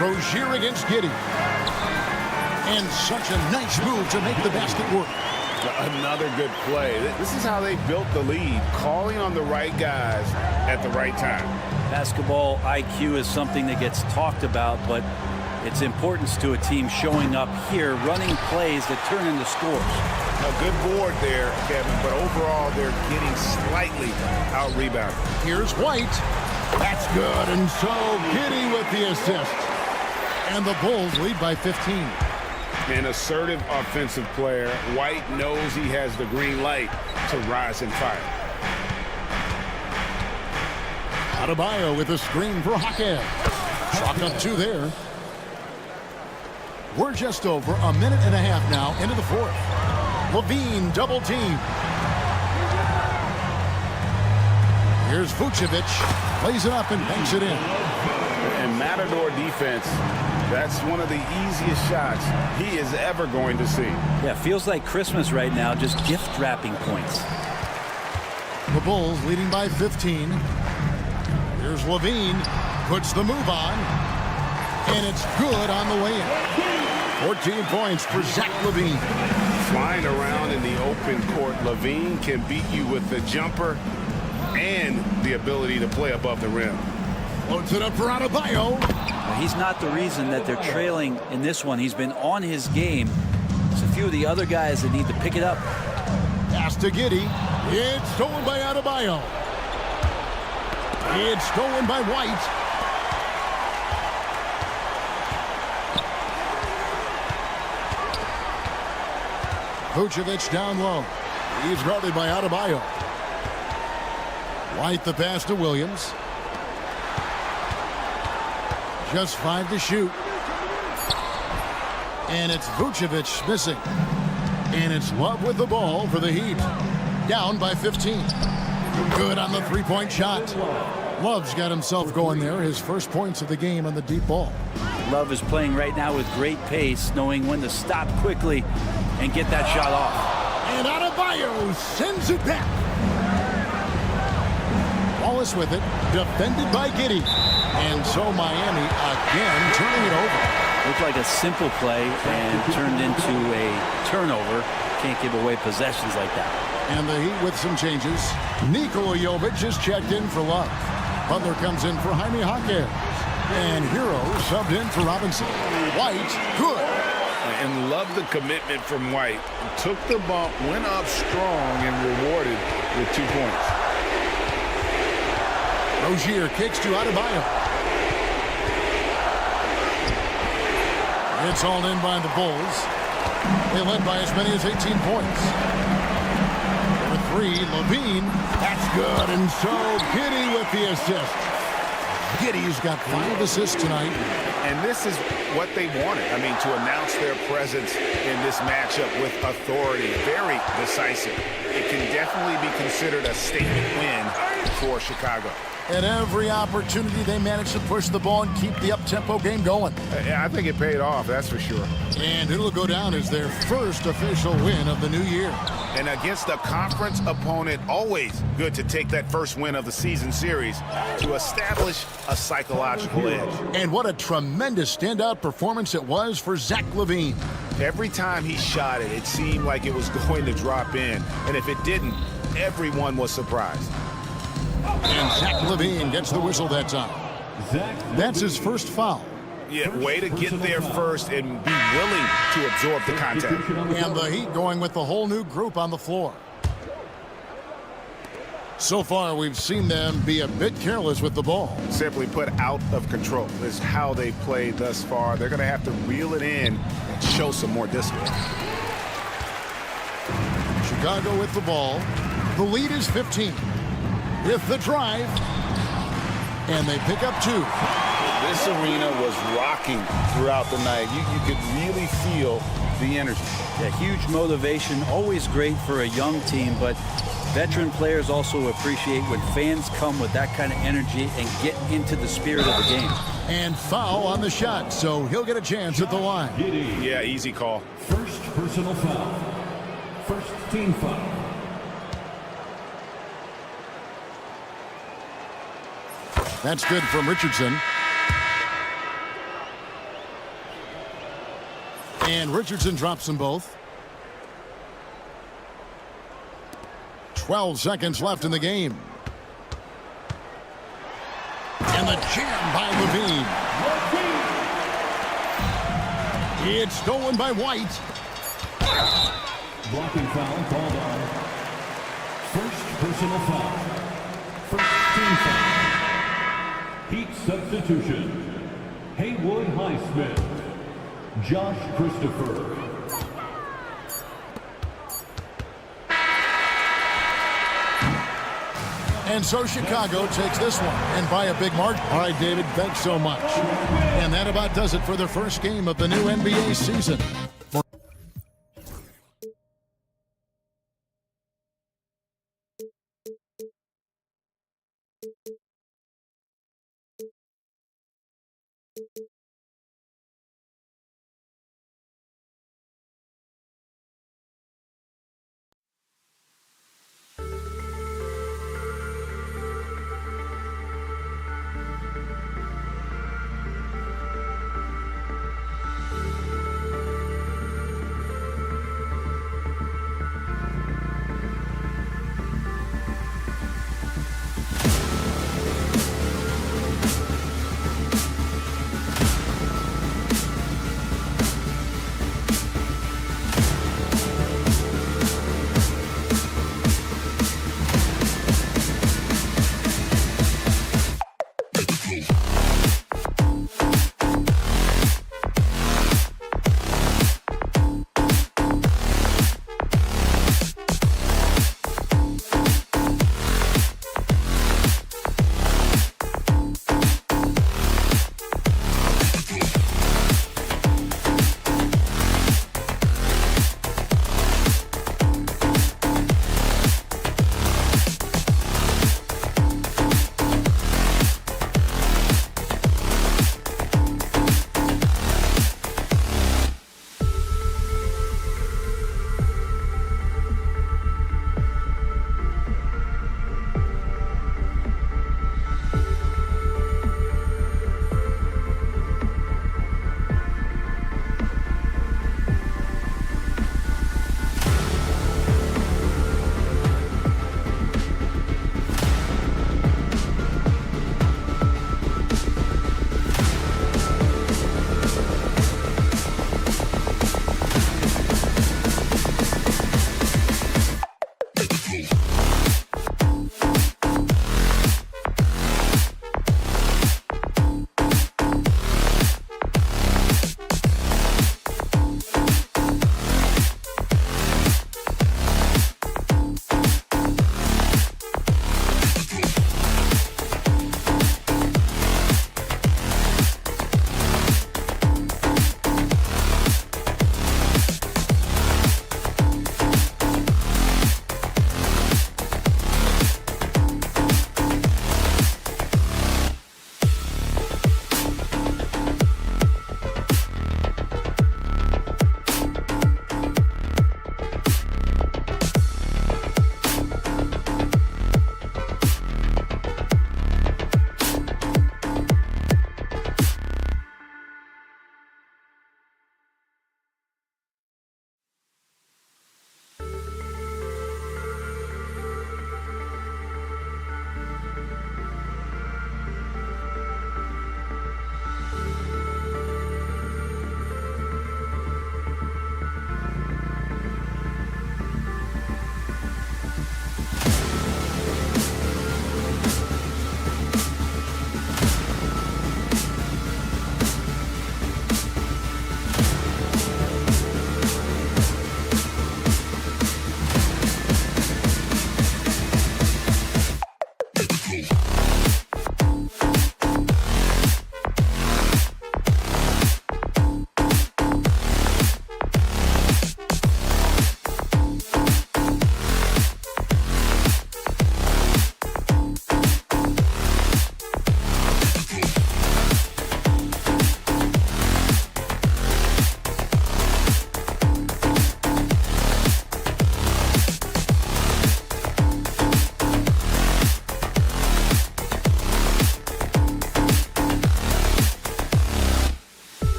Rozier against Giddey. And such a nice move to make the basket work. Another good play. This is how they built the lead, calling on the right guys at the right time. Basketball IQ is something that gets talked about, but its importance to a team showing up here, running plays that turn into scores. A good board there, Kevin, but overall they're getting slightly out-rebounded. Here's White. That's good, and so Giddy with the assist. And the Bulls lead by 15. An assertive offensive player. White knows he has the green light to rise and fire. Adebayo with a screen for Hackett. Chalk up 2 there. We're just over a minute and a half now into the fourth. Levine double team. Here's Vucevic. Plays it up and banks it in. And Matador defense, that's one of the easiest shots he is ever going to see. Yeah, feels like Christmas right now, just gift wrapping points. The Bulls leading by 15. Here's Levine. Puts the move on. And it's good on the way in. 14 points for Zach Levine. Flying around in the open court, Levine can beat you with the jumper and the ability to play above the rim. Loads it up for Adebayo. He's not the reason that they're trailing in this one. He's been on his game. It's a few of the other guys that need to pick it up. Pass to Giddy. It's stolen by Adebayo. It's stolen by White. Vucevic down low. He's guarded by Adebayo. White the pass to Williams. Just 5 to shoot. And it's Vucevic missing. And it's Love with the ball for the Heat. Down by 15. Good on the three-point shot. Love's got himself going there. His first points of the game on the deep ball. Love is playing right now with great pace, knowing when to stop quickly and get that shot off. And Adebayo sends it back. Wallace with it, defended by Giddy. And so Miami again turning it over. Looked like a simple play and turned into a turnover. Can't give away possessions like that. And the Heat with some changes. Nikola Jovic is checked in for Love. Butler comes in for Jaime Jaquez. And Hero subbed in for Robinson. White, good. And love the commitment from White. Took the bump, went up strong, and rewarded with 2 points. Rozier kicks to Adebayo. It's all in by the Bulls. They led by as many as 18 points. For 3, Levine. That's good, and so Giddy with the assist. Giddy's got 5 assists tonight. And this is what they wanted. I mean, to announce their presence in this matchup with authority. Very decisive. It can definitely be considered a statement win for Chicago. At every opportunity, they managed to push the ball and keep the up-tempo game going. I think it paid off, that's for sure. And it'll go down as their first official win of the new year. And against a conference opponent, always good to take that first win of the season series to establish a psychological edge. And what a tremendous standout performance it was for Zach Levine. Every time he shot it, it seemed like it was going to drop in. And if it didn't, everyone was surprised. And Zach Levine gets the whistle that time. That's his first foul. Yeah, way to get there first and be willing to absorb the contact. And the Heat going with the whole new group on the floor. So far, we've seen them be a bit careless with the ball. Simply put, out of control is how they played thus far. They're going to have to reel it in and show some more discipline. Chicago with the ball. The lead is 15. With the drive. And they pick up 2. This arena was rocking throughout the night. You could really feel the energy. Yeah, huge motivation, always great for a young team, but veteran players also appreciate when fans come with that kind of energy and get into the spirit of the game. And foul on the shot, so he'll get a chance at the line. Yeah, easy call. First personal foul. First team foul. That's good from Richardson. And Richardson drops them both. 12 seconds left in the game. And the jam by Levine. It's stolen by White. Blocking foul called on. First personal foul. First team foul. substitution, Haywood Highsmith, Josh Christopher. And so Chicago takes this one, and by a big margin. All right, David, thanks so much. And that about does it for the first game of the new NBA season.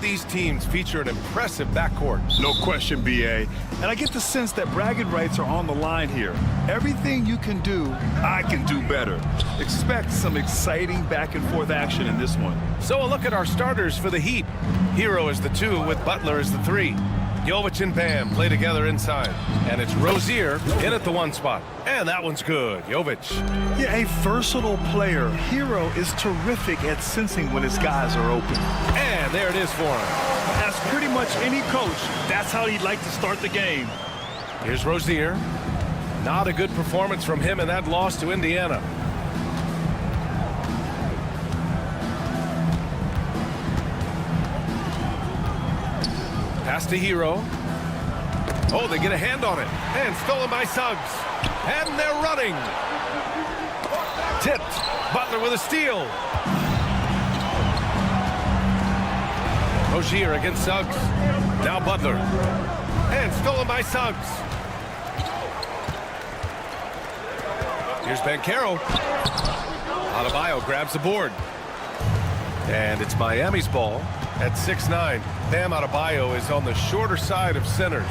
these teams feature an impressive backcourt. No question, B.A. And I get the sense that bragging rights are on the line here. Everything you can do, I can do better. Expect some exciting back-and-forth action in this one. So a look at our starters for the Heat. Hero is the 2 with Butler as the 3. Jovic and Bam play together inside. And it's Rozier in at the 1 spot. And that one's good. Jovic. Yeah, a versatile player. Hero is terrific at sensing when his guys are open. And there it is for him. As pretty much any coach, that's how he'd like to start the game. Here's Rozier. Not a good performance from him in that loss to Indiana. Pass to Hero. Oh, they get a hand on it. And stolen by Suggs. And they're running. Tipped. Butler with a steal. Rozier against Suggs. Now Butler. And stolen by Suggs. Here's Banchero. Adebayo grabs the board. And it's Miami's ball at 6'9". Bam Adebayo is on the shorter side of centers.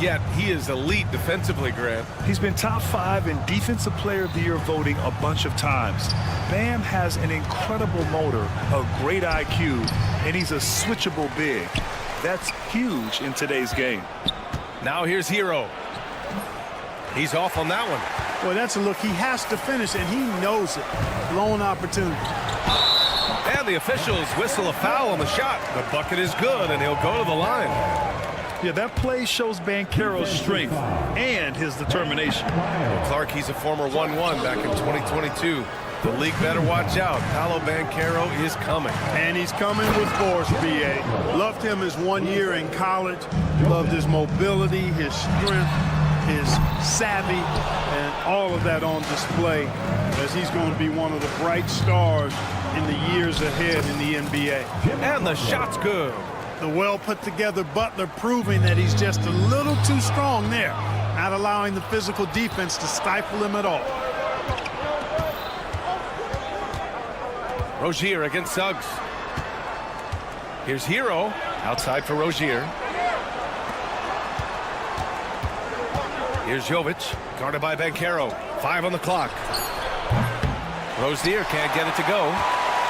Yet he is elite defensively, Grant. He's been top 5 in Defensive Player of the Year voting a bunch of times. Bam has an incredible motor, a great IQ, and he's a switchable big. That's huge in today's game. Now here's Hero. He's off on that one. Well, that's a look. He has to finish, and he knows it. Blown opportunity. And the officials whistle a foul on the shot. The bucket is good, and he'll go to the line. Yeah, that play shows Banchero's strength and his determination. Well, Clark, he's a former 1-1 back in 2022. The league better watch out. Paolo Banchero is coming. And he's coming with force, B.A. Loved him his 1 year in college. Loved his mobility, his strength, his savvy, and all of that on display as he's going to be one of the bright stars in the years ahead in the NBA. And the shot's good. The well-put-together Butler proving that he's just a little too strong there, not allowing the physical defense to stifle him at all. Rozier against Suggs. Here's Hero. Outside for Rozier. Here's Jovic. Guarded by Banchero. 5 on the clock. Rozier can't get it to go.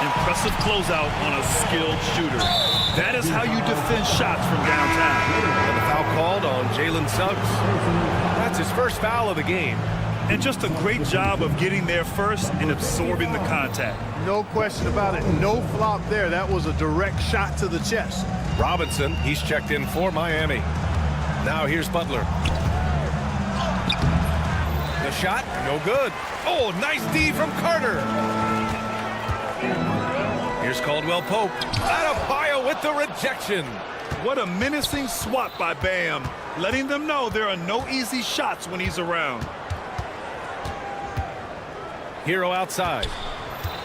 Impressive closeout on a skilled shooter. That is how you defend shots from downtown. And the foul called on Jalen Suggs. That's his first foul of the game. And just a great job of getting there first and absorbing the contact. No question about it. No flop there. That was a direct shot to the chest. Robinson, he's checked in for Miami. Now here's Butler. The shot, no good. Oh, nice D from Carter. Here's Caldwell Pope. Adebayo with the rejection. What a menacing swat by Bam, letting them know there are no easy shots when he's around. Hero outside.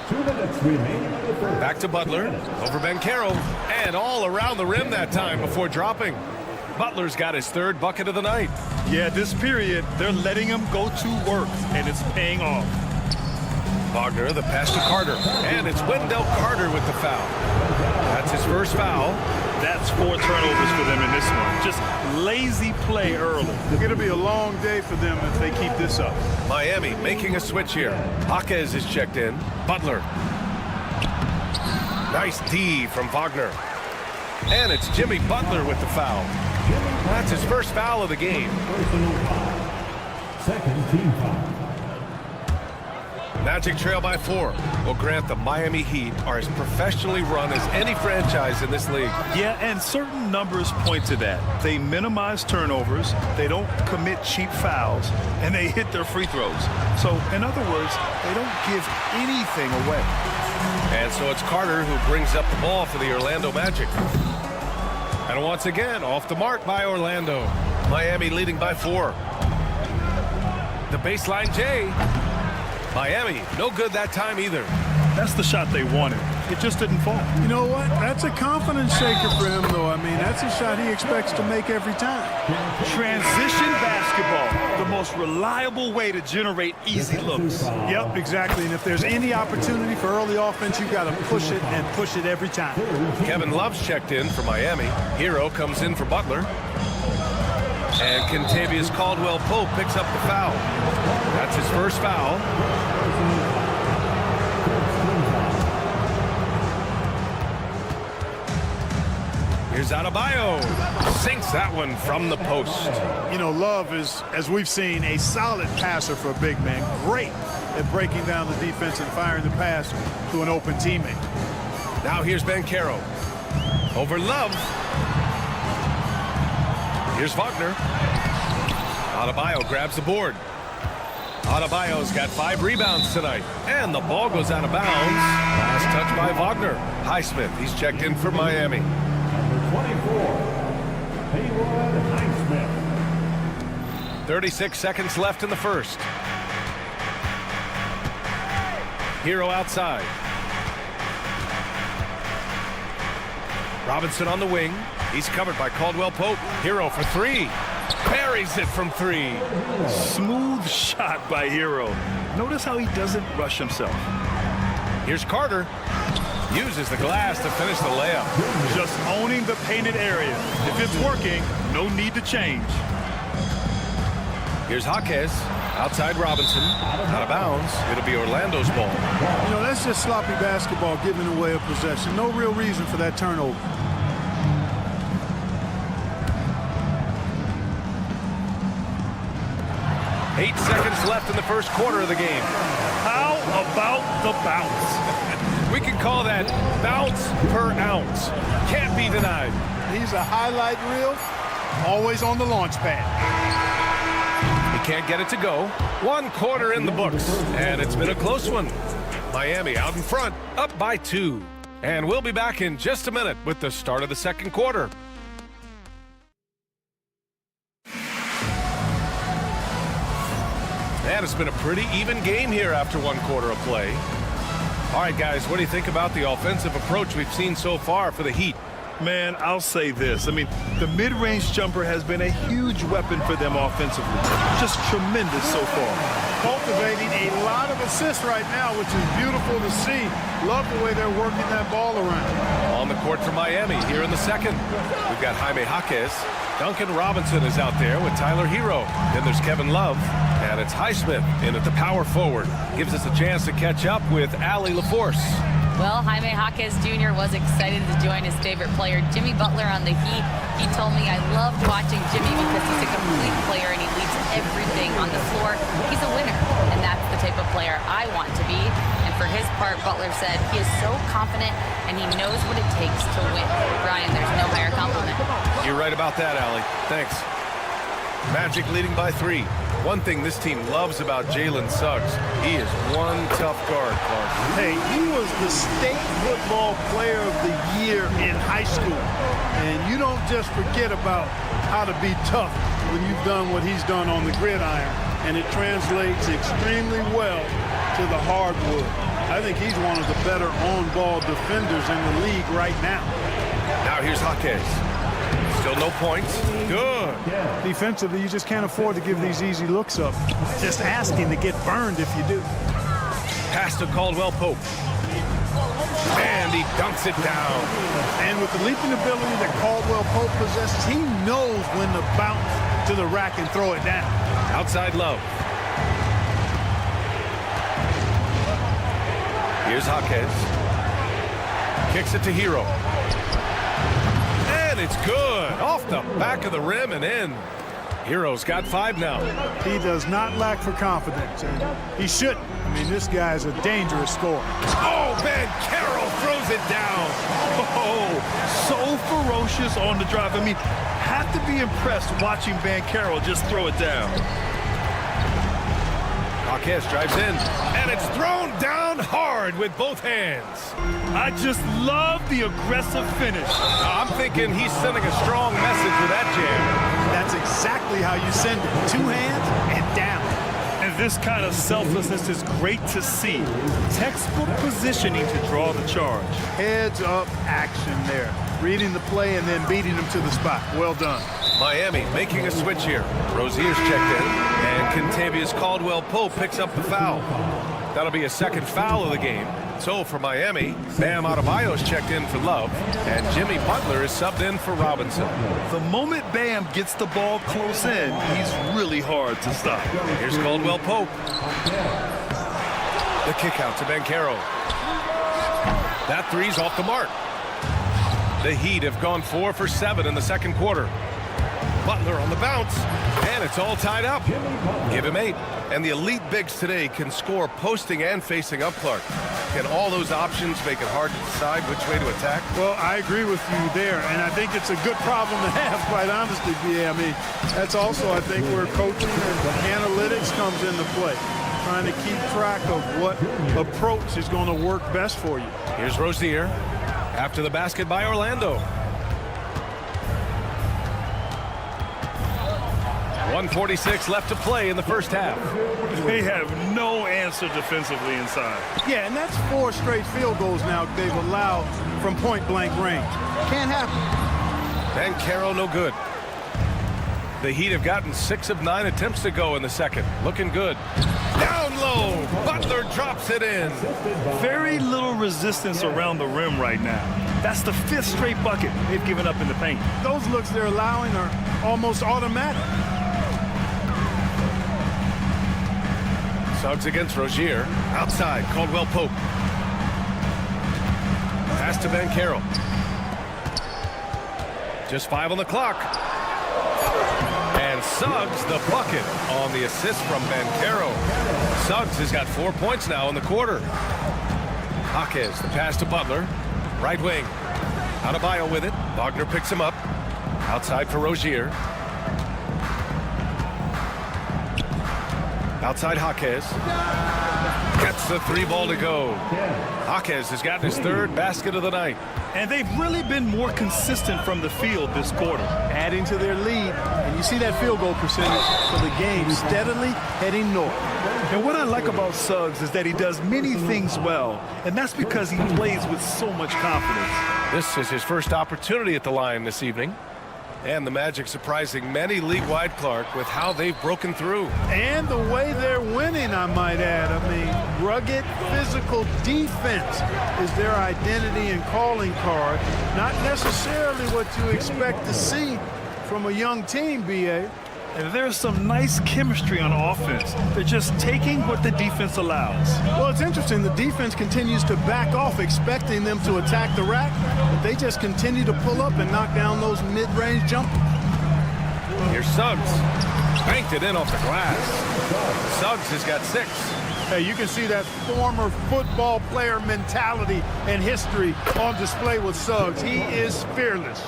2 minutes remaining. Back to Butler. Over Banchero. And all around the rim that time before dropping. Butler's got his 3rd bucket of the night. Yeah, this period, they're letting him go to work, and it's paying off. Wagner, the pass to Carter. And it's Wendell Carter with the foul. That's his first foul. That's 4 turnovers for them in this one. Just lazy play early. It's going to be a long day for them if they keep this up. Miami making a switch here. Jaquez is checked in. Butler. Nice D from Wagner. And it's Jimmy Butler with the foul. That's his first foul of the game. Second team foul. Magic trail by 4. Well, Grant, the Miami Heat are as professionally run as any franchise in this league. Yeah, and certain numbers point to that. They minimize turnovers, they don't commit cheap fouls, and they hit their free throws. So, in other words, they don't give anything away. And so it's Carter who brings up the ball for the Orlando Magic. And once again, off the mark by Orlando. Miami leading by 4. The baseline J. Miami, no good that time either. That's the shot they wanted. It just didn't fall. You know what? That's a confidence shaker for him, though. I mean, that's a shot he expects to make every time. Transition basketball, the most most reliable way to generate easy looks. Yep, exactly. And if there's any opportunity for early offense, you've got to push it and push it every time. Kevin Love's checked in for Miami. Hero comes in for Butler. And Kentavious Caldwell-Pope picks up the foul. That's his first foul. Here's Adebayo. Sinks that one from the post. You know, Love is, as we've seen, a solid passer for a big man. Great at breaking down the defense and firing the pass to an open teammate. Now here's Banchero. Over Love. Here's Wagner. Adebayo grabs the board. Adebayo's got 5 rebounds tonight. And the ball goes out of bounds. Last touch by Wagner. Highsmith, he's checked in for Miami. Number 24, Highsmith. 36 seconds left in the first. Hero outside. Robinson on the wing. He's covered by Caldwell-Pope. Hero for 3. Parries it from 3. Smooth shot by Hero. Notice how he doesn't rush himself. Here's Carter. Uses the glass to finish the layup. Just owning the painted area. If it's working, no need to change. Here's Jaquez. Outside Robinson. Out of bounds. It'll be Orlando's ball. You know, that's just sloppy basketball, giving away a possession. No real reason for that turnover. Eight seconds left in the first quarter of the game. How about the bounce? We can call that bounce per ounce. Can't be denied. He's a highlight reel, always on the launch pad. He can't get it to go. 1 quarter in the books, and it's been a close one. Miami out in front, up by 2. And we'll be back in just a minute with the start of the second quarter. And it's been a pretty even game here after 1 quarter of play. All right, guys, what do you think about the offensive approach we've seen so far for the Heat? Man, I'll say this. I mean, the mid-range jumper has been a huge weapon for them offensively. Just tremendous so far. Cultivating a lot of assists right now, which is beautiful to see. Love the way they're working that ball around. On the court for Miami here in the second. We've got Jaime Jaquez. Duncan Robinson is out there with Tyler Hero. Then there's Kevin Love. And it's Highsmith in at the power forward. Gives us a chance to catch up with Allie LaForce. Well, Jaime Jaquez Jr. was excited to join his favorite player, Jimmy Butler, on the Heat. He told me, I loved watching Jimmy because he's a complete player and he leads everything on the floor. He's a winner, and that's the type of player I want to be. And for his part, Butler said he is so confident and he knows what it takes to win. Brian, there's no higher compliment. You're right about that, Allie. Thanks. Magic leading by 3. One thing this team loves about Jalen Suggs, he is one tough guard, Clark. Hey, he was the state football player of the year in high school. And you don't just forget about how to be tough when you've done what he's done on the gridiron. And it translates extremely well to the hardwood. I think he's one of the better on-ball defenders in the league right now. Now here's Jaquez. Still no points. Good. Defensively, you just can't afford to give these easy looks up. Just asking to get burned if you do. Pass to Caldwell-Pope. And he dunks it down. And with the leaping ability that Caldwell-Pope possesses, he knows when to bounce to the rack and throw it down. Outside Love. Here's Jaquez. Kicks it to Hero. And it's good. Off the back of the rim and in. Hero's got 5 now. He does not lack for confidence, and he shouldn't. I mean, this guy's a dangerous scorer. Oh, Banchero throws it down. Oh, so ferocious on the drive. I mean, have to be impressed watching Banchero just throw it down. Jaquez drives in, and it's thrown down hard with both hands. I just love the aggressive finish. I'm thinking he's sending a strong message with that jam. That's exactly how you send it. 2 hands and down. And this kind of selflessness is great to see. Textbook positioning to draw the charge. Heads up action there. Reading the play and then beating him to the spot. Well done. Miami making a switch here. Rozier's checked in, And Kentavious Caldwell-Pope picks up the foul. That'll be a second foul of the game. So for Miami, Bam Adebayo's checked in for Love, and Jimmy Butler is subbed in for Robinson. The moment Bam gets the ball close in, he's really hard to stop. Here's Caldwell-Pope. The kick out to Banchero. That three's off the mark. The Heat have gone 4 for 7 in the second quarter. Butler on the bounce, and it's all tied up. Give him 8. And the elite bigs today can score posting and facing up Clark. Can all those options make it hard to decide which way to attack? Well, I agree with you there, and I think it's a good problem to have, quite honestly, B.A. I mean, that's also, I think, where coaching and analytics comes into play. Trying to keep track of what approach is going to work best for you. Here's Rozier after the basket by Orlando. 1:46 left to play in the first half. They have no answer defensively inside. Yeah, and that's 4 straight field goals now they've allowed from point-blank range. Can't happen. Banchero no good. The Heat have gotten 6 of 9 attempts to go in the second. Looking good. Down low. Butler drops it in. Very little resistance around the rim right now. That's the 5th straight bucket they've given up in the paint. Those looks they're allowing are almost automatic. Suggs against Rozier. Outside, Caldwell-Pope. Pass to Banchero. Just 5 on the clock. And Suggs the bucket on the assist from Banchero. Suggs has got 4 points now in the quarter. Jaquez, the pass to Butler. Right wing. Adebayo with it. Wagner picks him up. Outside for Rozier. Outside Jaquez. Gets the 3 ball to go. Jaquez has gotten his 3rd basket of the night. And they've really been more consistent from the field this quarter. Adding to their lead, and you see that field goal percentage for the game steadily heading north. And what I like about Suggs is that he does many things well, and that's because he plays with so much confidence. This is his first opportunity at the line this evening. And the Magic surprising many league-wide, Clark, with how they've broken through. And the way they're winning, I might add. I mean, rugged physical defense is their identity and calling card. Not necessarily what you expect to see from a young team, B.A. And there's some nice chemistry on offense. They're just taking what the defense allows. Well, it's interesting. The defense continues to back off, expecting them to attack the rack, but they just continue to pull up and knock down those mid-range jumpers. Here's Suggs. Banked it in off the glass. Suggs has got 6. Hey, you can see that former football player mentality and history on display with Suggs. He is fearless.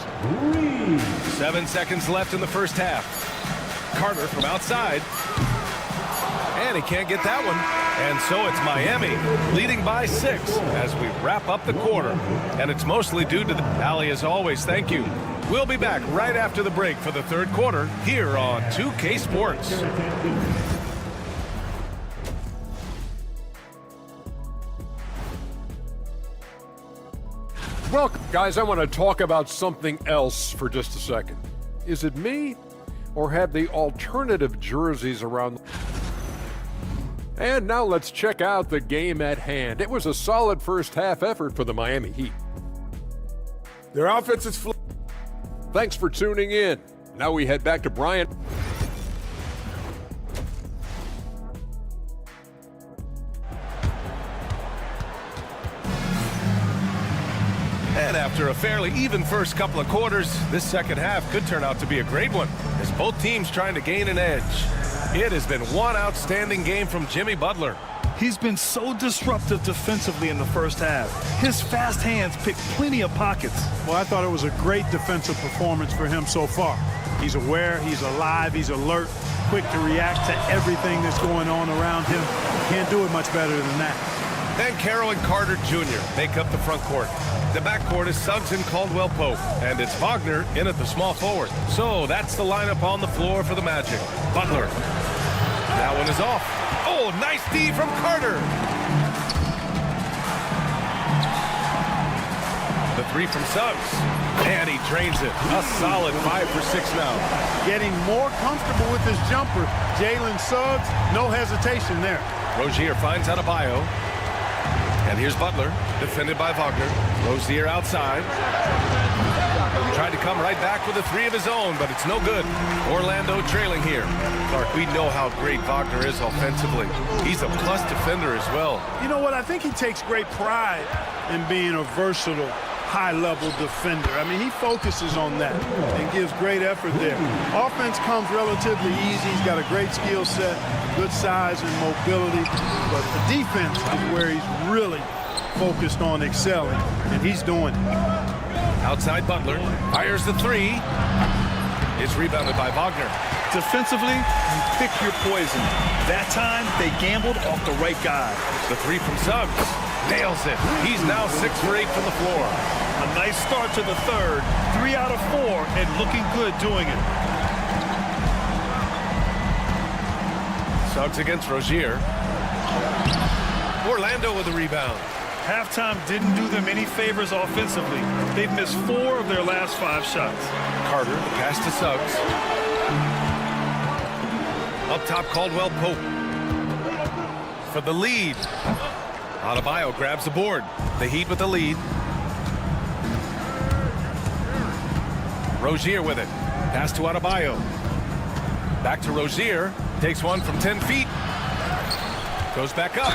7 seconds left in the first half. Carter from outside. And he can't get that one. And so it's Miami leading by 6 as we wrap up the quarter. And it's mostly due to the Allie as always. Thank you. We'll be back right after the break for the third quarter here on 2K Sports. Welcome, guys. I want to talk about something else for just a second. Is it me? Or have the alternative jerseys around? And now let's check out the game at hand. It was a solid first half effort for the Miami Heat. Their offense is Thanks for tuning in. Now we head back to Brian. And after a fairly even first couple of quarters, this second half could turn out to be a great one, as both teams trying to gain an edge. It has been one outstanding game from Jimmy Butler. He's been so disruptive defensively in the first half. His fast hands pick plenty of pockets. Well, I thought it was a great defensive performance for him so far. He's aware, he's alive, he's alert, quick to react to everything that's going on around him. Can't do it much better than that. Banchero and Carter Jr. make up the front court. The backcourt is Suggs and Caldwell-Pope, and it's Wagner in at the small forward. So that's the lineup on the floor for the Magic. Butler. That one is off. Oh, nice D from Carter. The three from Suggs. And he drains it. A solid 5 for 6 now. Getting more comfortable with his jumper. Jalen Suggs, no hesitation there. Rozier finds Adebayo. And here's Butler, defended by Wagner. Rozier outside. Tried to come right back with a three of his own, but it's no good. Orlando trailing here. Clark, we know how great Wagner is offensively. He's a plus defender as well. You know what? I think he takes great pride in being a versatile, high-level defender. I mean, he focuses on that and gives great effort there. Offense comes relatively easy. He's got a great skill set, good size and mobility, but the defense is where he's really focused on excelling, and he's doing it. Outside Butler, fires the three. It's rebounded by Wagner. Defensively, you pick your poison. That time, they gambled off the right guy. The three from Suggs. Nails it. He's now 6 for 8 from the floor. A nice start to the third. 3 out of 4, and looking good doing it. Suggs against Rozier. Orlando with the rebound. Halftime didn't do them any favors offensively. They've missed 4 of their last 5 shots. Carter, the pass to Suggs. Up top, Caldwell Pope. For the lead. Adebayo grabs the board. The Heat with the lead. Rozier with it. Pass to Adebayo. Back to Rozier. Takes one from 10 feet. Goes back up.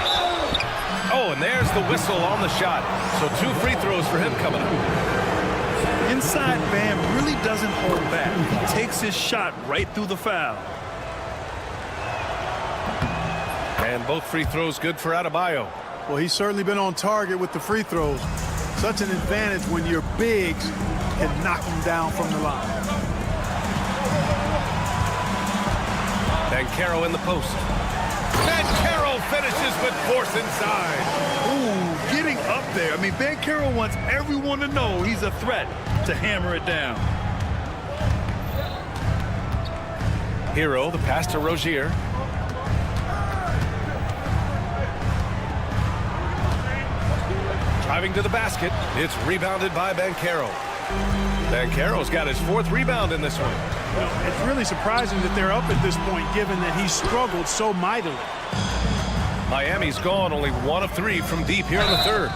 Oh, and there's the whistle on the shot. So 2 free throws for him coming up. Inside, Bam really doesn't hold back. He takes his shot right through the foul. And both free throws good for Adebayo. Well, he's certainly been on target with the free throws. Such an advantage when your bigs can knock him down from the line. Banchero in the post. Banchero finishes with force inside. Ooh, getting up there. I mean, Banchero wants everyone to know he's a threat to hammer it down. Hero, the pass to Rozier. Driving to the basket. It's rebounded by Banchero. Banchero's got his 4th rebound in this one. Well, it's really surprising that they're up at this point, given that he struggled so mightily. Miami's gone only 1 of 3 from deep here in the 3rd.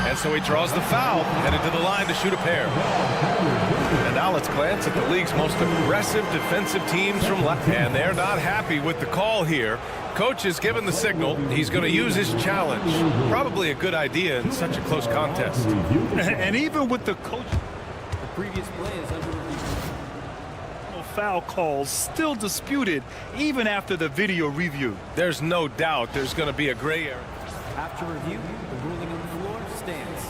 And so he draws the foul, headed to the line to shoot a pair. And now let's glance at the league's most aggressive defensive teams from left. And they're not happy with the call here. Coach has given the signal. He's going to use his challenge. Probably a good idea in such a close contest. And even with the coach, The previous play is under review. foul calls still disputed even after the video review. There's no doubt there's going to be a gray area. After review, the ruling on the floor stands.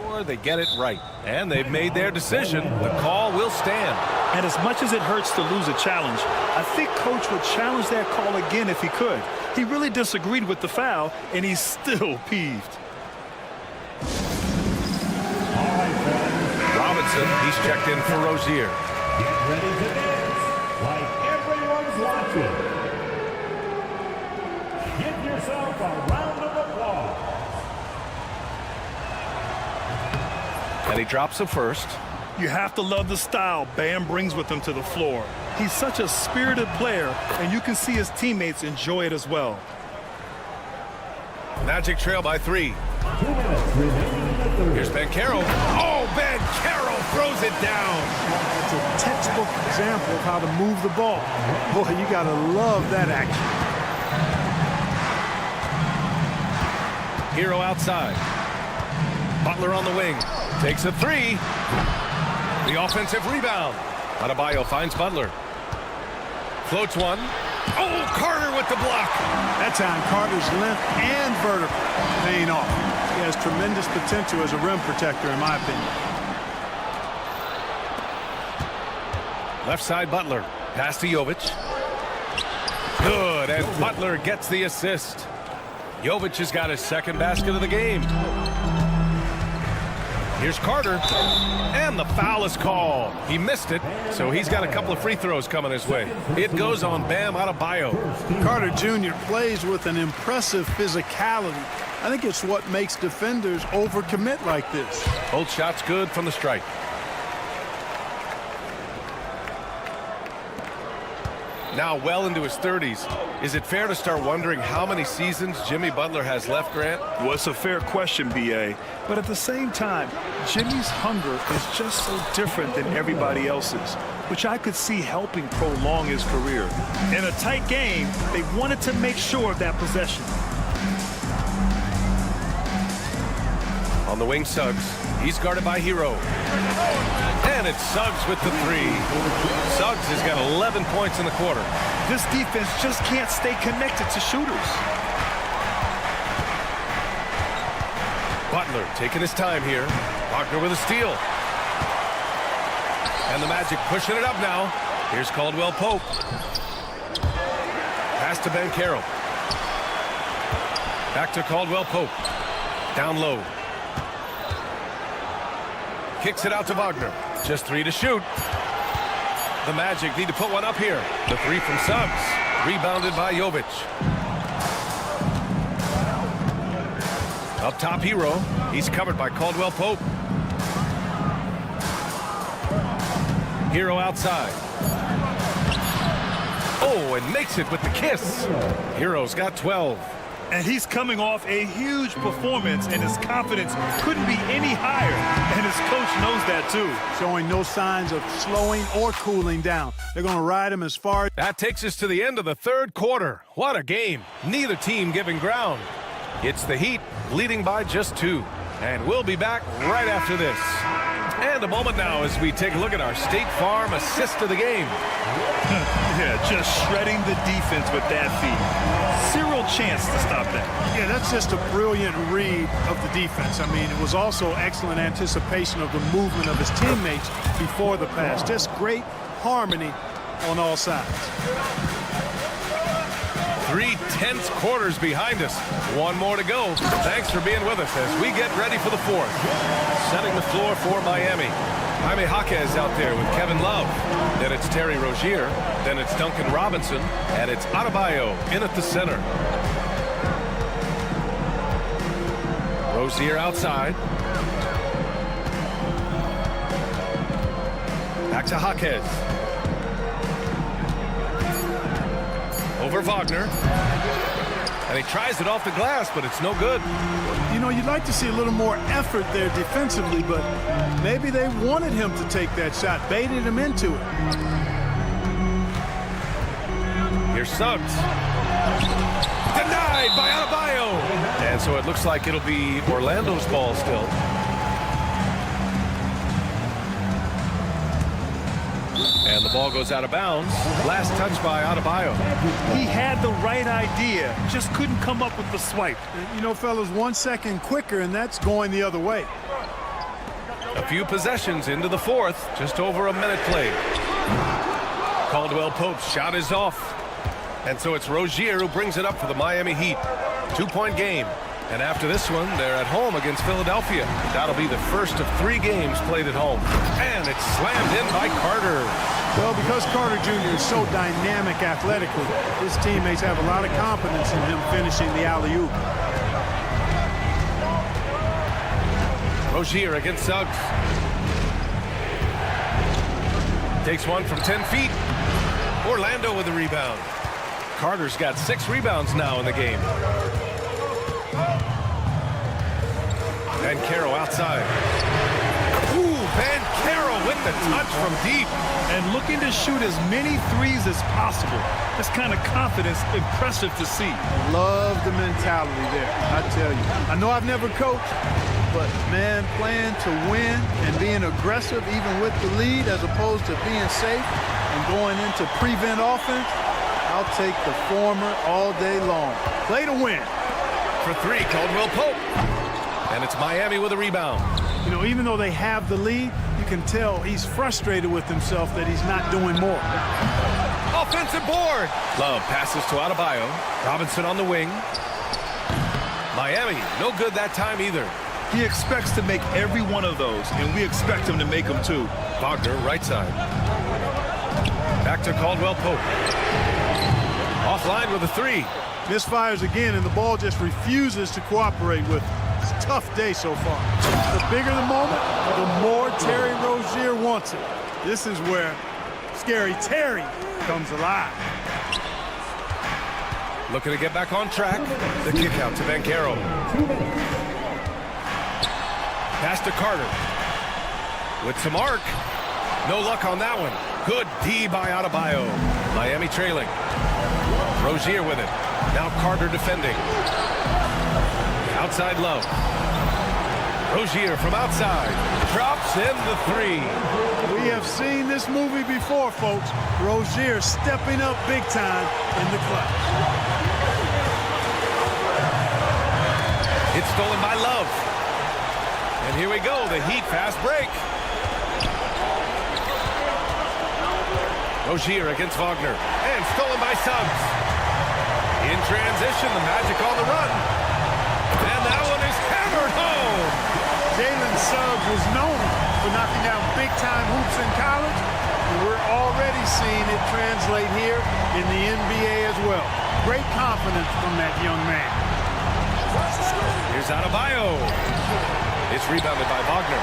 Or they get it right. And they've made their decision. The call will stand. And as much as it hurts to lose a challenge, I think Coach would challenge that call again if he could. He really disagreed with the foul, and he's still peeved. Robinson, he's checked in for Rozier. Get ready to dance like everyone's watching. Give yourself a round of applause. And he drops the first. You have to love the style Bam brings with him to the floor. He's such a spirited player, and you can see his teammates enjoy it as well. Magic trail by 3. 2 minutes remaining in the third. Here's Banchero. Oh, Banchero throws it down. It's a textbook example of how to move the ball. Boy, you got to love that action. Hero outside. Butler on the wing. Takes a 3. The offensive rebound. Adebayo finds Butler. Floats one. Oh, Carter with the block. That time, Carter's length and vertical paying off. He has tremendous potential as a rim protector, in my opinion. Left side, Butler. Pass to Jovic. Good, and Butler gets the assist. Jovic has got his second basket of the game. Here's Carter, and the foul is called. He missed it, so he's got a couple of free throws coming his way. It goes on Bam Adebayo. Carter Jr. plays with an impressive physicality. I think it's what makes defenders overcommit like this. Both shots good from the stripe. Now well into his 30s. Is it fair to start wondering how many seasons Jimmy Butler has left, Grant? Well, it's a fair question, B.A. But at the same time, Jimmy's hunger is just so different than everybody else's, which I could see helping prolong his career. In a tight game, they wanted to make sure of that possession. On the wing, Suggs. He's guarded by Hero. And it's Suggs with the three. Suggs has got 11 points in the quarter. This defense just can't stay connected to shooters. Butler taking his time here. Wagner with a steal. And the Magic pushing it up now. Here's Caldwell Pope. Pass to Banchero. Back to Caldwell Pope. Down low. Kicks it out to Wagner. Just 3 to shoot. The Magic need to put one up here. The 3 from Suggs. Rebounded by Jovic. Up top, Hero. He's covered by Caldwell Pope. Hero outside. Oh, and makes it with the kiss. Hero's got 12. And he's coming off a huge performance, and his confidence couldn't be any higher. And his coach knows that, too. Showing no signs of slowing or cooling down. They're going to ride him as far. That takes us to the end of the third quarter. What a game. Neither team giving ground. It's the Heat leading by just 2. And we'll be back right after this. And a moment now as we take a look at our State Farm assist of the game. Yeah, just shredding the defense with that feed. Zero chance to stop that. Yeah, that's just a brilliant read of the defense. I mean, it was also excellent anticipation of the movement of his teammates before the pass. Just great harmony on all sides. 3 tense quarters behind us. One more to go. Thanks for being with us as we get ready for the fourth. Setting the floor for Miami. Jaime Jaquez out there with Kevin Love. Then it's Terry Rozier. Then it's Duncan Robinson. And it's Adebayo in at the center. Rozier outside. Back to Jaquez. Over Wagner. And he tries it off the glass, but it's no good. You know, you'd like to see a little more effort there defensively, but maybe they wanted him to take that shot, baited him into it. Here's Suggs. Denied by Adebayo. And so it looks like it'll be Orlando's ball still. And the ball goes out of bounds. Last touch by Adebayo. He had the right idea, just couldn't come up with the swipe. You know, fellas, 1 second quicker, and that's going the other way. A few possessions into the fourth, just over a minute played. Caldwell Pope's shot is off. And so it's Rozier who brings it up for the Miami Heat. 2-point game. And after this one, they're at home against Philadelphia. That'll be the first of 3 games played at home. And it's slammed in by Carter. Well, because Carter Jr. is so dynamic athletically, his teammates have a lot of confidence in him finishing the alley-oop. Rozier against Suggs. Takes one from 10 feet. Orlando with the rebound. Carter's got 6 rebounds now in the game. Banchero outside. Ooh, Banchero with the touch from deep. And looking to shoot as many threes as possible. This kind of confidence, impressive to see. Love the mentality there, I tell you. I know I've never coached, but, man, playing to win and being aggressive even with the lead as opposed to being safe and going into prevent offense, I'll take the former all day long. Play to win. For 3, Caldwell Pope. And it's Miami with a rebound. You know, even though they have the lead, you can tell he's frustrated with himself that he's not doing more. Offensive board. Love passes to Adebayo. Robinson on the wing. Miami, no good that time either. He expects to make every one of those, and we expect him to make them too. Wagner, right side. Back to Caldwell Pope. Offline with a three. Misfires again, and the ball just refuses to cooperate with him. It's a tough day so far. The bigger the moment, the more Terry Rozier wants it. This is where Scary Terry comes alive. Looking to get back on track. The kick out to Banchero. Pass to Carter. With some arc. No luck on that one. Good D by Adebayo. Miami trailing. Rozier with it. Now Carter defending. Outside Love. Rozier from outside. Drops in the three. We have seen this movie before, folks. Rozier stepping up big time in the clutch. It's stolen by Love. And here we go, the Heat fast break. Rozier against Wagner. And stolen by Suggs. In transition, the Magic on the run. And that one is hammered home. Jalen Suggs was known for knocking down big-time hoops in college. And we're already seeing it translate here in the NBA as well. Great confidence from that young man. Here's Adebayo. It's rebounded by Wagner.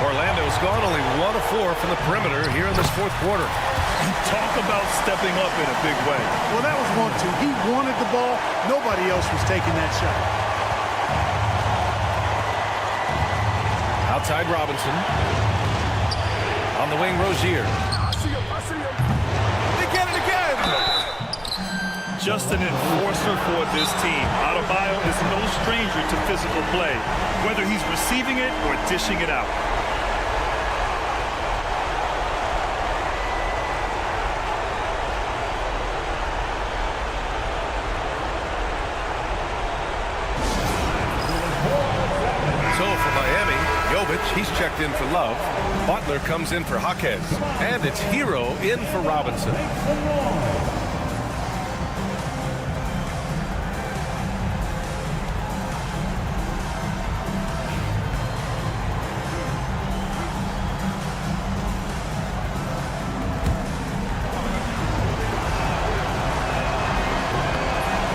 Orlando's gone only 1 of 4 from the perimeter here in this fourth quarter. Talk about stepping up in a big way. Well, that was 1-2. He wanted the ball. Nobody else was taking that shot. Outside Robinson. On the wing, Rozier. They get it again. Just an enforcer for this team. Adebayo is no stranger to physical play, whether he's receiving it or dishing it out. He's checked in for Love. Butler comes in for Jaquez. And it's Hero in for Robinson.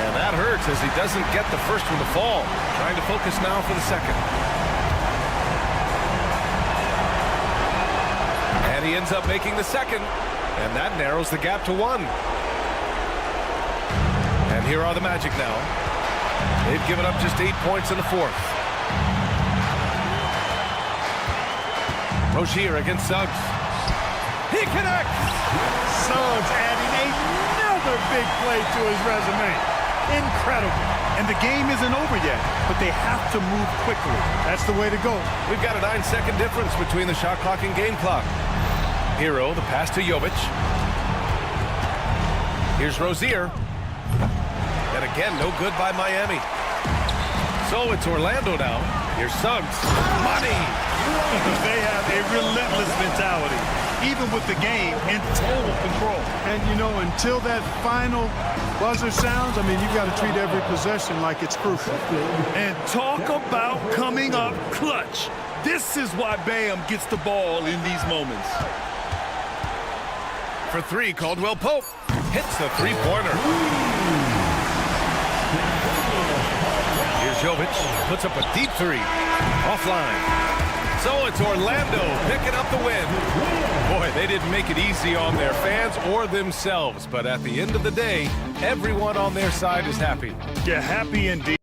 And that hurts as he doesn't get the first one to fall. Trying to focus now for the second. He ends up making the second, and that narrows the gap to 1. And here are the Magic now. They've given up just 8 points in the fourth. Rozier against Suggs. He connects! Suggs adding another big play to his resume. Incredible. And the game isn't over yet, but they have to move quickly. That's the way to go. We've got a 9-second difference between the shot clock and game clock. Hero, the pass to Jovic. Here's Rozier. And again, no good by Miami. So it's Orlando now. Here's Suggs. Money! They have a relentless mentality, even with the game in total control. And, you know, until that final buzzer sounds, I mean, you've got to treat every possession like it's crucial. And talk about coming up clutch. This is why Bam gets the ball in these moments. For three, Caldwell Pope hits the three-pointer. Here's Jovic, puts up a deep three. Offline. So it's Orlando picking up the win. Boy, they didn't make it easy on their fans or themselves, but at the end of the day, everyone on their side is happy. Yeah, happy indeed.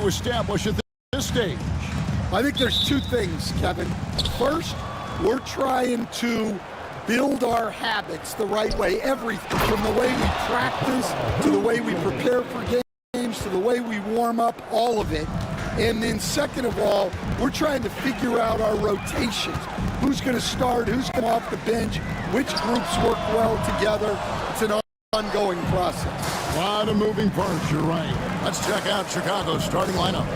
to establish at this stage? I think there's two things, Kevin. First, we're trying to build our habits the right way. Everything from the way we practice to the way we prepare for games to the way we warm up, all of it. And then second of all, we're trying to figure out our rotations. Who's going to start, who's going off the bench, which groups work well together. It's an ongoing process. A lot of moving parts, you're right. Let's check out Chicago's starting lineup.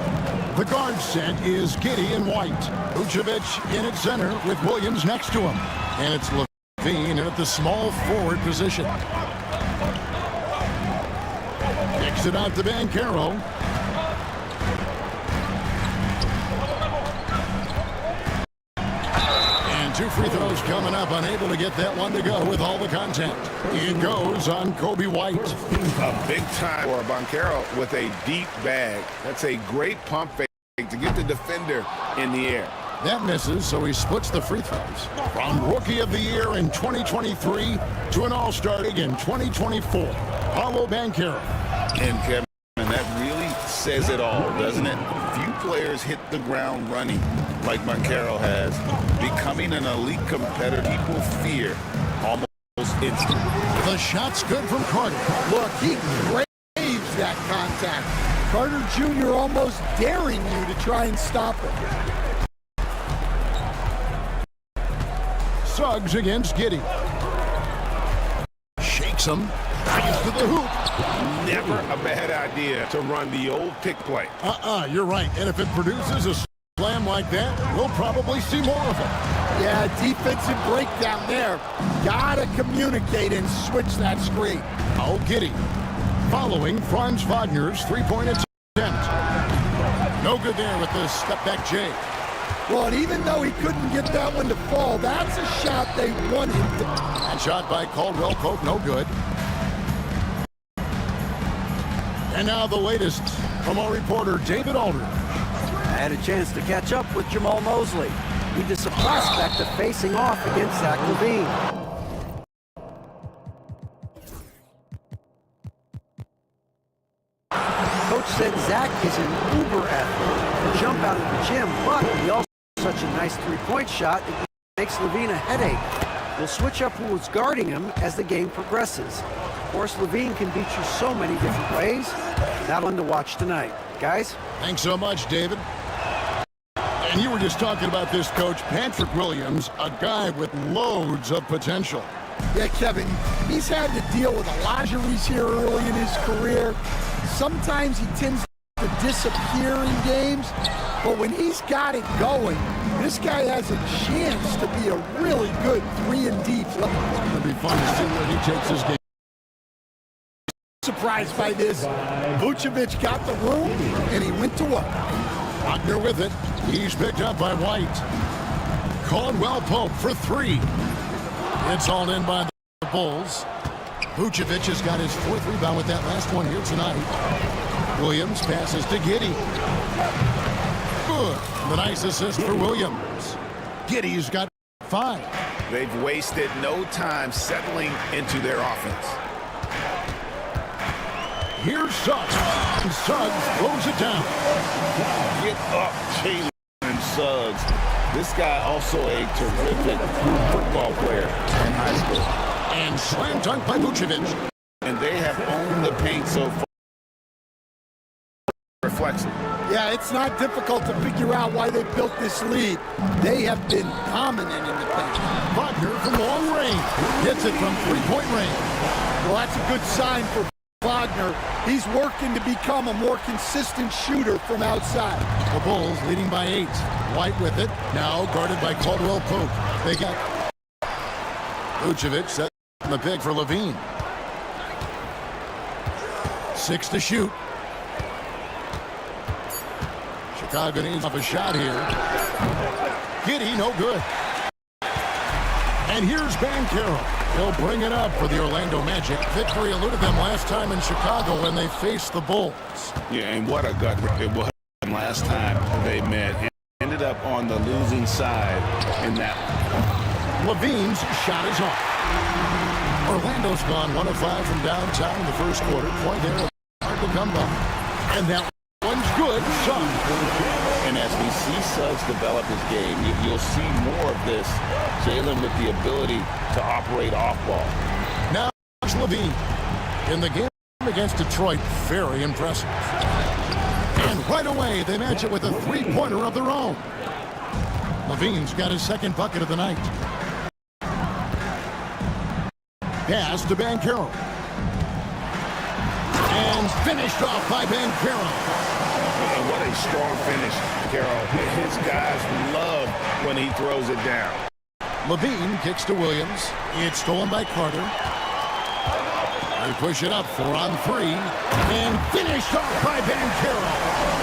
The guard set is Giddey in white. Vucevic in at center with Williams next to him. And it's Levine at the small forward position. Kicks it out to Banchero. And two free throws coming up. Unable to get that one to go with all the contact. It goes on Kobe White. A big time for Banchero with a deep bag. That's a great pump fake to get the defender in the air. That misses, so he splits the free throws. From Rookie of the Year in 2023 to an All-Star in 2024, Paolo Banchero. And Kevin, that really says it all, doesn't it? Few players hit the ground running like Banchero has. Becoming an elite competitor, people fear almost instantly. The shot's good from Carter. Look, he craves that contact. Carter Jr. almost daring you to try and stop him. Suggs against Giddey. Shakes him. Gets to the hoop. Never a bad idea to run the old pick play. You're right. And if it produces a slam like that, we'll probably see more of it. Yeah, defensive breakdown there. Gotta communicate and switch that screen. Oh, Giddey. Following Franz Wagner's three-point attempt. No good there with the step-back J. Well, and even though he couldn't get that one to fall, that's a shot they wanted. That shot by Caldwell Pope, no good. And now the latest from our reporter, David Aldridge. I had a chance to catch up with Jamal Mosley. He is a prospect of facing off against Zach LaVine. Coach said Zach is an uber athlete, can jump out of the gym, but he also has such a nice three-point shot it makes LaVine a headache. We'll switch up who is guarding him as the game progresses. Of course, LaVine can beat you so many different ways. Not one to watch tonight. Guys? Thanks so much, David. And you were just talking about this coach, Patrick Williams, a guy with loads of potential. Yeah, Kevin, he's had to deal with a lot of injuries here early in his career. Sometimes he tends to disappear in games, but when he's got it going, this guy has a chance to be a really good 3-and-D player. It's going to be fun to see where he takes his game. Surprised by this. Vucevic got the room, and he went to work. Wagner with it. He's picked up by White. Caldwell Pope for three. It's all in by the Bulls. Vucevic has got his fourth rebound with that last one here tonight. Williams passes to Giddey. Good. The nice assist for Williams. Giddey's got 5. They've wasted no time settling into their offense. Here's Suggs. And Suggs throws it down. Get up, Jalen Suggs. This guy also a terrific football player in high school. And slam dunk by Vucevic. And they have owned the paint so far. Reflection. Yeah, it's not difficult to figure out why they built this lead. They have been dominant in the paint. Wagner from long range. Gets it from three-point range. Well, that's a good sign for Wagner. He's working to become a more consistent shooter from outside. The Bulls leading by 8. White with it. Now guarded by Caldwell Pope. They got Vucevic set the pick for Levine. 6 to shoot. Chicago needs off a shot here. Giddey, no good. And here's Banchero. He'll bring it up for the Orlando Magic. Victory eluded them last time in Chicago when they faced the Bulls. Yeah, and what a gut it was last time they met. It ended up on the losing side in that. Levine's shot is off. Orlando's gone 1 of 5 from downtown in the first quarter. Point there, hard to come by. And that one Williams, good. Suggs. And as we see Suggs develop his game, you'll see more of this. Jalen with the ability to operate off ball. Now it's Levine. In the game against Detroit, very impressive. And right away, they match it with a three-pointer of their own. Levine's got his second bucket of the night. Pass to Banchero. And finished off by Banchero. And what a strong finish, Carroll. His guys love when he throws it down. Levine kicks to Williams. It's stolen by Carter. They push it up 4-on-3. And finished off by Banchero.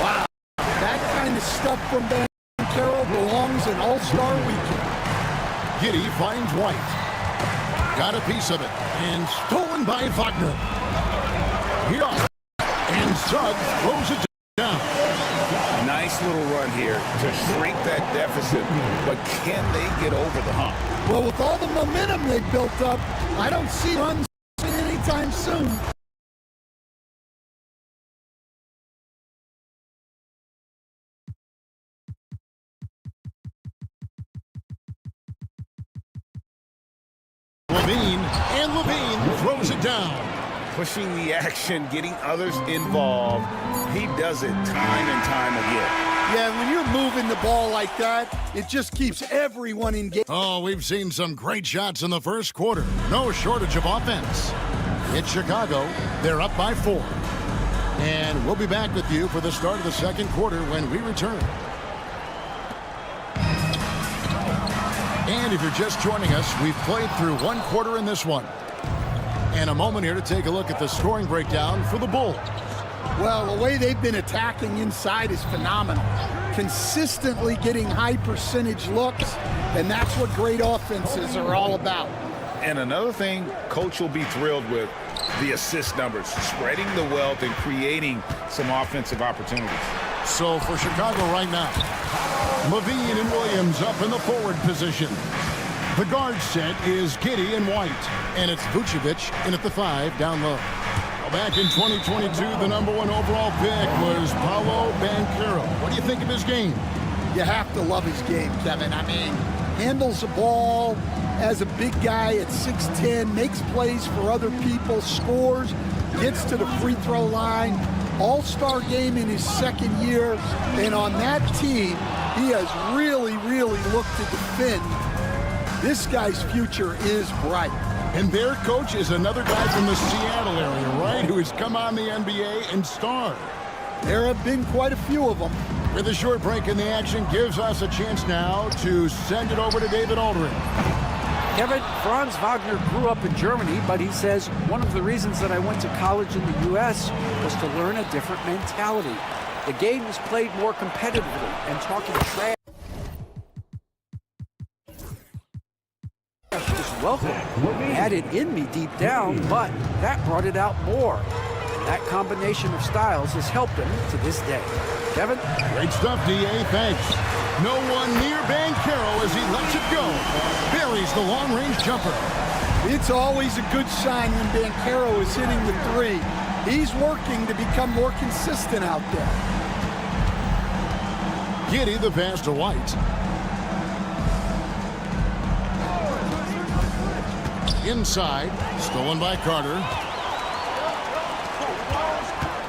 Wow. That kind of stuff from Banchero belongs in All-Star Weekend. Giddey finds White. Got a piece of it. And stolen by Wagner. Here. And Suggs throws it down. Nice little run here to shrink that deficit, but can they get over the hump? Well, with all the momentum they built up, I don't see runs anytime soon. Levine throws it down. Pushing the action, getting others involved. He does it time and time again. Yeah, when you're moving the ball like that, it just keeps everyone engaged. Oh, we've seen some great shots in the first quarter. No shortage of offense. It's Chicago. They're up by 4. And we'll be back with you for the start of the second quarter when we return. And if you're just joining us, we've played through one quarter in this one. And a moment here to take a look at the scoring breakdown for the Bulls. Well, the way they've been attacking inside is phenomenal. Consistently getting high percentage looks, and that's what great offenses are all about. And another thing Coach will be thrilled with, the assist numbers, spreading the wealth and creating some offensive opportunities. So for Chicago right now, Levine and Williams up in the forward position. The guard set is Giddey and White, and it's Vucevic in at the 5 down low. Back in 2022, the #1 overall pick was Paolo Banchero. What do you think of his game? You have to love his game, Kevin. I mean, handles the ball as a big guy at 6'10", makes plays for other people, scores, gets to the free throw line. All-star game in his second year, and on that team, he has really looked to defend. This guy's future is bright. And their coach is another guy from the Seattle area, right, who has come on the NBA and starred. There have been quite a few of them. With a short break in the action, gives us a chance now to send it over to David Aldridge. Kevin, Franz Wagner grew up in Germany, but he says one of the reasons that I went to college in the U.S. was to learn a different mentality. The game is played more competitively, and talking trash is welcome. I had it in me deep down, but that brought it out more. And that combination of styles has helped him to this day. Kevin? Great stuff, D.A. Thanks. No one near Banchero as he lets it go. Buries the long-range jumper. It's always a good sign when Banchero is hitting the 3. He's working to become more consistent out there. Giddey the pass to White. Inside, stolen by Carter.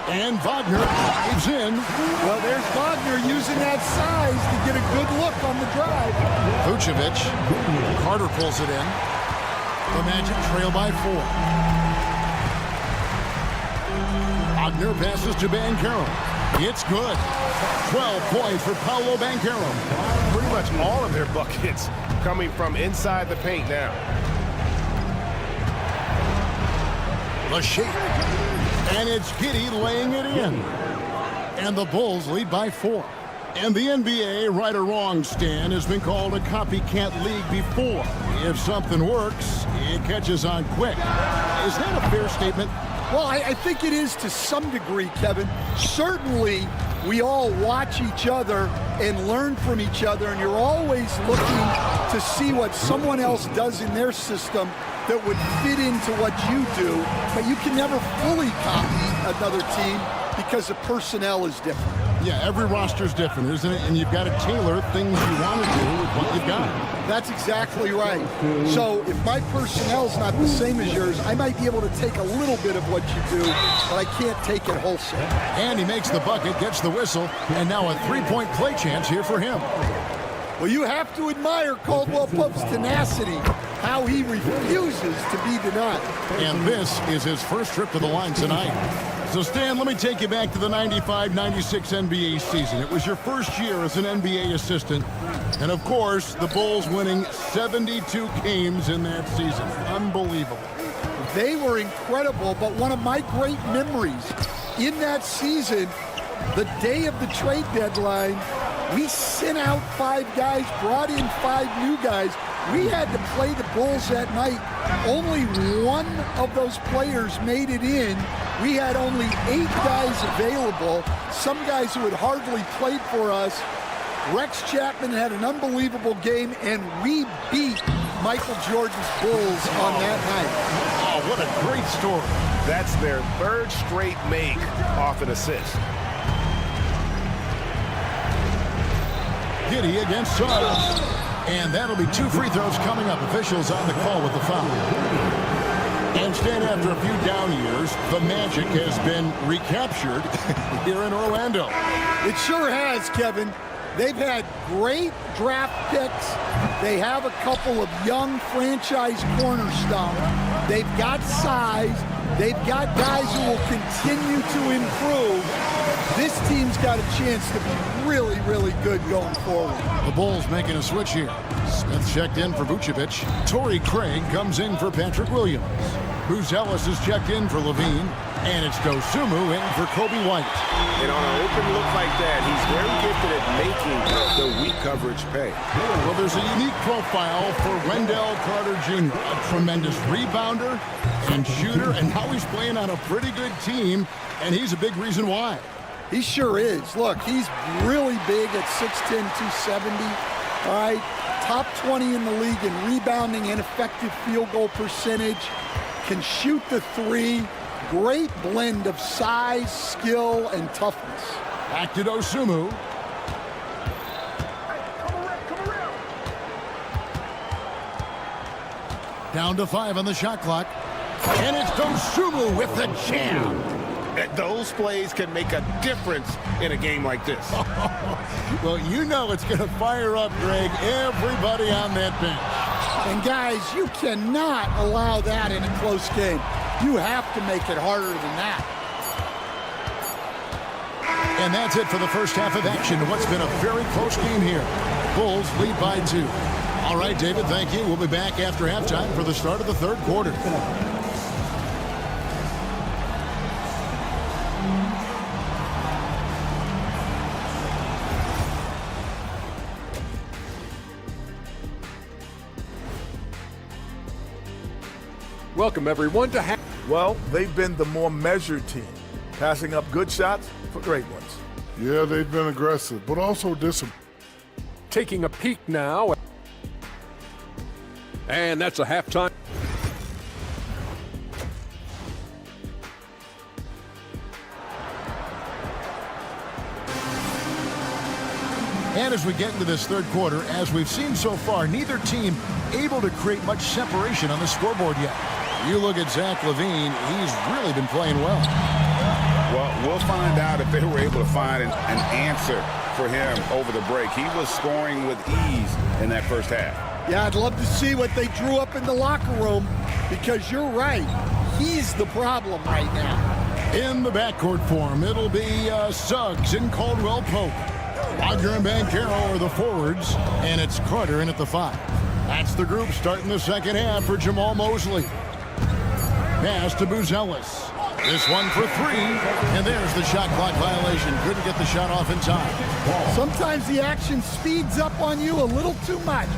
And Wagner dives in. Well, there's Wagner using that size to get a good look on the drive. Vucevic. Carter pulls it in. The Magic trail by 4. Wagner passes to Banchero. It's good. 12 points for Paolo Banchero. Pretty much all of their buckets coming from inside the paint now. The shake. And it's Giddey laying it in. And the Bulls lead by 4. And the NBA, right or wrong, Stan, has been called a copycat league before. If something works, it catches on quick. Is that a fair statement? Well, I think it is to some degree, Kevin. Certainly, we all watch each other and learn from each other, and you're always looking to see what someone else does in their system that would fit into what you do, but you can never fully copy another team because the personnel is different. Yeah, every roster's different, isn't it? And you've got to tailor things you want to do with what you've got. That's exactly right. So if my personnel's not the same as yours, I might be able to take a little bit of what you do, but I can't take it wholesale. And he makes the bucket, gets the whistle, and now a three-point play chance here for him. Well, you have to admire Caldwell Pope's tenacity, how he refuses to be denied. And this is his first trip to the line tonight. So, Stan, let me take you back to the 95-96 NBA season. It was your first year as an NBA assistant. And, of course, the Bulls winning 72 games in that season. Unbelievable. They were incredible, but one of my great memories in that season, the day of the trade deadline, we sent out 5 guys, brought in 5 new guys. We had to play the Bulls that night. Only one of those players made it in. We had only 8 guys available, some guys who had hardly played for us. Rex Chapman had an unbelievable game, and we beat Michael Jordan's Bulls on that night. Oh, what a great story. That's their 3rd straight make off an assist. Giddey against Suggs. And that'll be 2 free throws coming up. Officials on the call with the foul. And Stan, after a few down years, the Magic has been recaptured here in Orlando. It sure has, Kevin. They've had great draft picks. They have a couple of young franchise cornerstones. They've got size. They've got guys who will continue to improve. This team's got a chance to be really, really good going forward. The Bulls making a switch here. Smith checked in for Vucevic. Torrey Craig comes in for Patrick Williams. Buzelis is checked in for Levine. And it's Dosunmu in for Kobe White. And on an open look like that, he's very gifted at making the weak coverage pay. Well, there's a unique profile for Wendell Carter Jr. A tremendous rebounder and shooter, and now he's playing on a pretty good team, and he's a big reason why. He sure is. Look, he's really big at 6'10", 270. All right, top 20 in the league in rebounding and effective field goal percentage. Can shoot the 3. Great blend of size, skill, and toughness. Back to Dosunmu. Down to 5 on the shot clock. And it's Dosunmu with the jam. Those plays can make a difference in a game like this. Well, you know it's going to fire up, Greg, everybody on that bench. And guys, you cannot allow that in a close game. You have to make it harder than that. And that's it for the first half of action. What's been a very close game here. Bulls lead by 2. All right, David, thank you. We'll be back after halftime for the start of the 3rd quarter. Welcome, everyone, to Well, they've been the more measured team, passing up good shots for great ones. Yeah, they've been aggressive, but also disciplined. taking a peek now. And that's a halftime. And as we get into this 3rd quarter, as we've seen so far, neither team able to create much separation on the scoreboard yet. You look at Zach LaVine, he's really been playing well. Well, we'll find out if they were able to find an answer for him over the break. He was scoring with ease in that first half. Yeah, I'd love to see what they drew up in the locker room, because you're right. He's the problem right now. In the backcourt for him, it'll be Suggs and Caldwell Pope. Wagner and Banchero are the forwards, and it's Carter in at the 5. That's the group starting the second half for Jamal Mosley. Pass to Buzelis. This one for 3, and there's the shot clock violation. Couldn't get the shot off in time. Sometimes the action speeds up on you a little too much.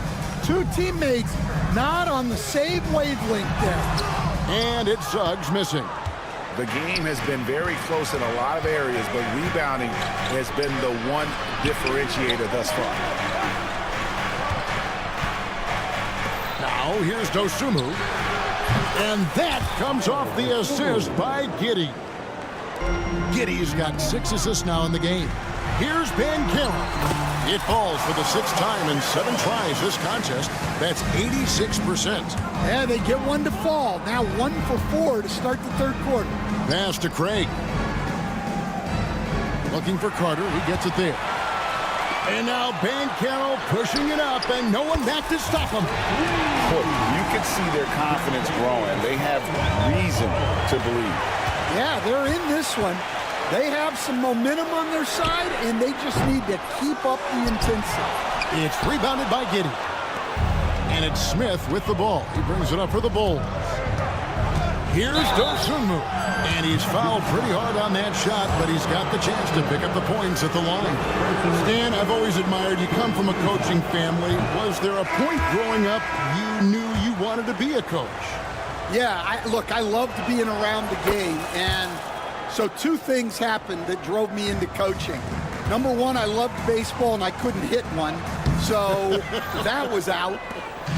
Two teammates not on the same wavelength there. And it's Suggs missing. The game has been very close in a lot of areas, but rebounding has been the one differentiator thus far. Now here's Dosunmu. And that comes off the assist by Giddey. Giddey's got 6 assists now in the game. Here's Banchero. It falls for the 6th time in 7 tries this contest. That's 86%. Yeah, they get one to fall. Now 1 for 4 to start the 3rd quarter. Pass to Craig. Looking for Carter. He gets it there. And now Banchero pushing it up, and no one back to stop him. Look, you can see their confidence growing. They have reason to believe. Yeah, they're in this one. They have some momentum on their side, and they just need to keep up the intensity. It's rebounded by Giddey. And it's Smith with the ball. He brings it up for the Bulls. Here's Dosunmu. And he's fouled pretty hard on that shot, but he's got the chance to pick up the points at the line. Stan, I've always admired you. Come from a coaching family. Was there a point growing up you knew you wanted to be a coach? Yeah, look, I loved being around the game, and so 2 things happened that drove me into coaching. Number 1, I loved baseball, and I couldn't hit one, so that was out.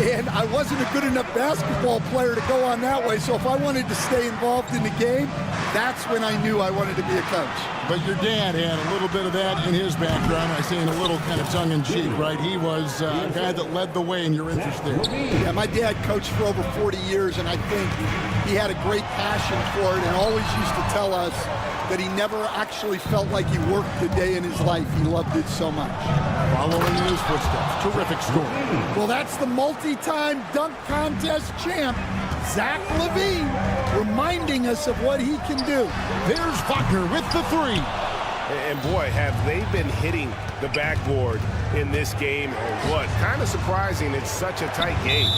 And I wasn't a good enough basketball player to go on that way, so if I wanted to stay involved in the game, that's when I knew I wanted to be a coach. But your dad had a little bit of that in his background. I say in a little kind of tongue-in-cheek, right? He was a guy that led the way in your interest there. Yeah, my dad coached for over 40 years, and I think he had a great passion for it and always used to tell us that he never actually felt like he worked a day in his life. He loved it so much. Following in his footsteps, terrific score. Well, that's the multi-time dunk contest champ, Zach LaVine, reminding us of what he can do. There's Wagner with the 3. And boy, have they been hitting the backboard in this game or what? Kind of surprising. It's such a tight game.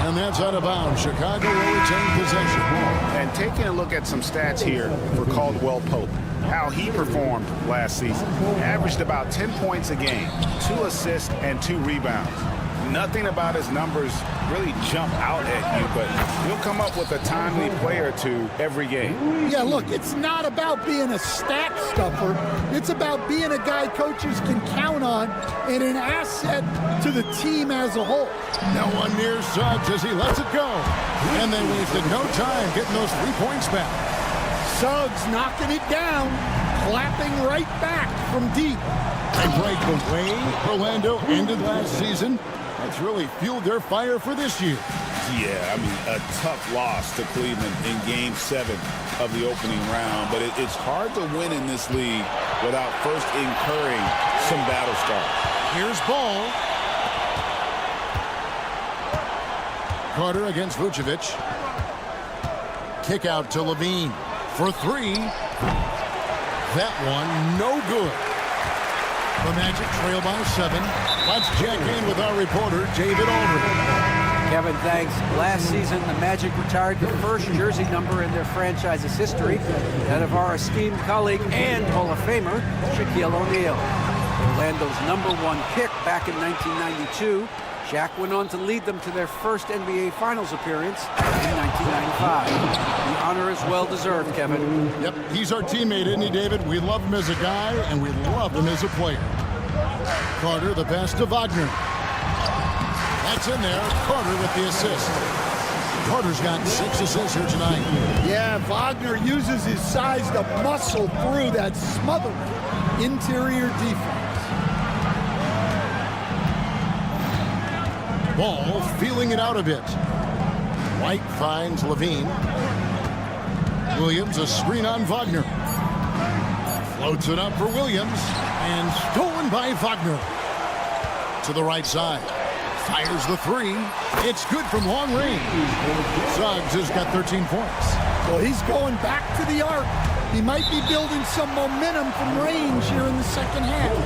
And that's out of bounds. Chicago will retain possession. And taking a look at some stats here for Caldwell Pope, how he performed last season. Averaged about 10 points a game, 2 assists and 2 rebounds. Nothing about his numbers really jump out at you, but he'll come up with a timely play or 2 every game. Yeah, look, it's not about being a stat stuffer. It's about being a guy coaches can count on and an asset to the team as a whole. No one near Suggs as he lets it go. And they wasted no time getting those 3 points back. Suggs knocking it down, clapping right back from deep. They break the way Orlando ended last season. That's really fueled their fire for this year. Yeah, I mean, a tough loss to Cleveland in Game 7 of the opening round. But it's hard to win in this league without first incurring some battle scars. Here's Ball. Carter against Vucevic. Kick out to LaVine for 3. That one, no good. The Magic trail by 7. Let's check in with our reporter, David Aldridge. Kevin, thanks. Last season, the Magic retired the first jersey number in their franchise's history, that of our esteemed colleague and Hall of Famer, Shaquille O'Neal. Orlando's #1 pick back in 1992, Shaq went on to lead them to their first NBA Finals appearance in 1995. The honor is well-deserved, Kevin. Yep, he's our teammate, isn't he, David? We love him as a guy, and we love him as a player. Carter, the pass to Wagner. That's in there. Carter with the assist. Carter's got 6 assists here tonight. Yeah, Wagner uses his size to muscle through that smothering interior defense. Ball feeling it out a bit. White finds LaVine. Williams, a screen on Wagner. Floats it up for Williams. And stolen by Wagner. To the right side. Fires the 3. It's good from long range. Suggs has got 13 points. Well, he's going back to the arc. He might be building some momentum from range here in the second half.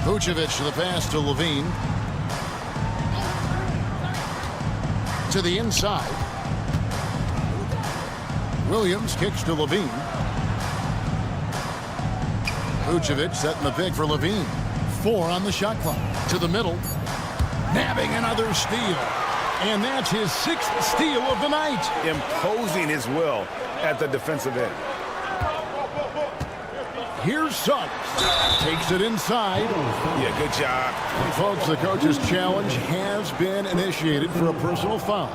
Vucevic to the pass to LaVine. To the inside. Williams kicks to LaVine. Vucevic setting the pick for LaVine. 4 on the shot clock. To the middle. Nabbing another steal. And that's his 6th steal of the night. Imposing his will at the defensive end. Here's Suggs. Takes it inside. Yeah, good job. And folks, the coach's challenge has been initiated for a personal foul.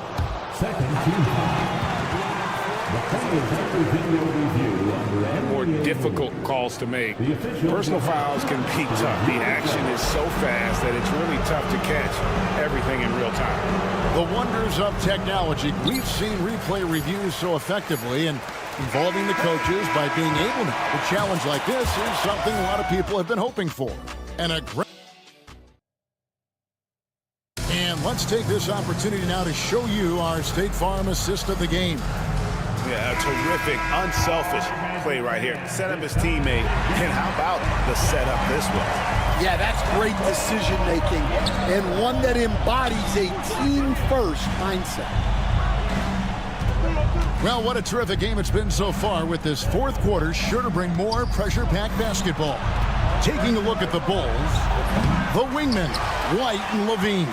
More difficult calls to make. Personal fouls can be tough. The action is so fast that it's really tough to catch everything in real time. The wonders of technology. We've seen replay reviews so effectively, and involving the coaches by being able to. A challenge like this is something a lot of people have been hoping for. And let's take this opportunity now to show you our State Farm assist of the game. Yeah, a terrific, unselfish play right here. Set up his teammate, and how about the setup this was? Yeah, that's great decision making, and one that embodies a team-first mindset. Well, what a terrific game it's been so far, with this fourth quarter sure to bring more pressure-packed basketball. Taking a look at the Bulls, the wingmen, White and Levine.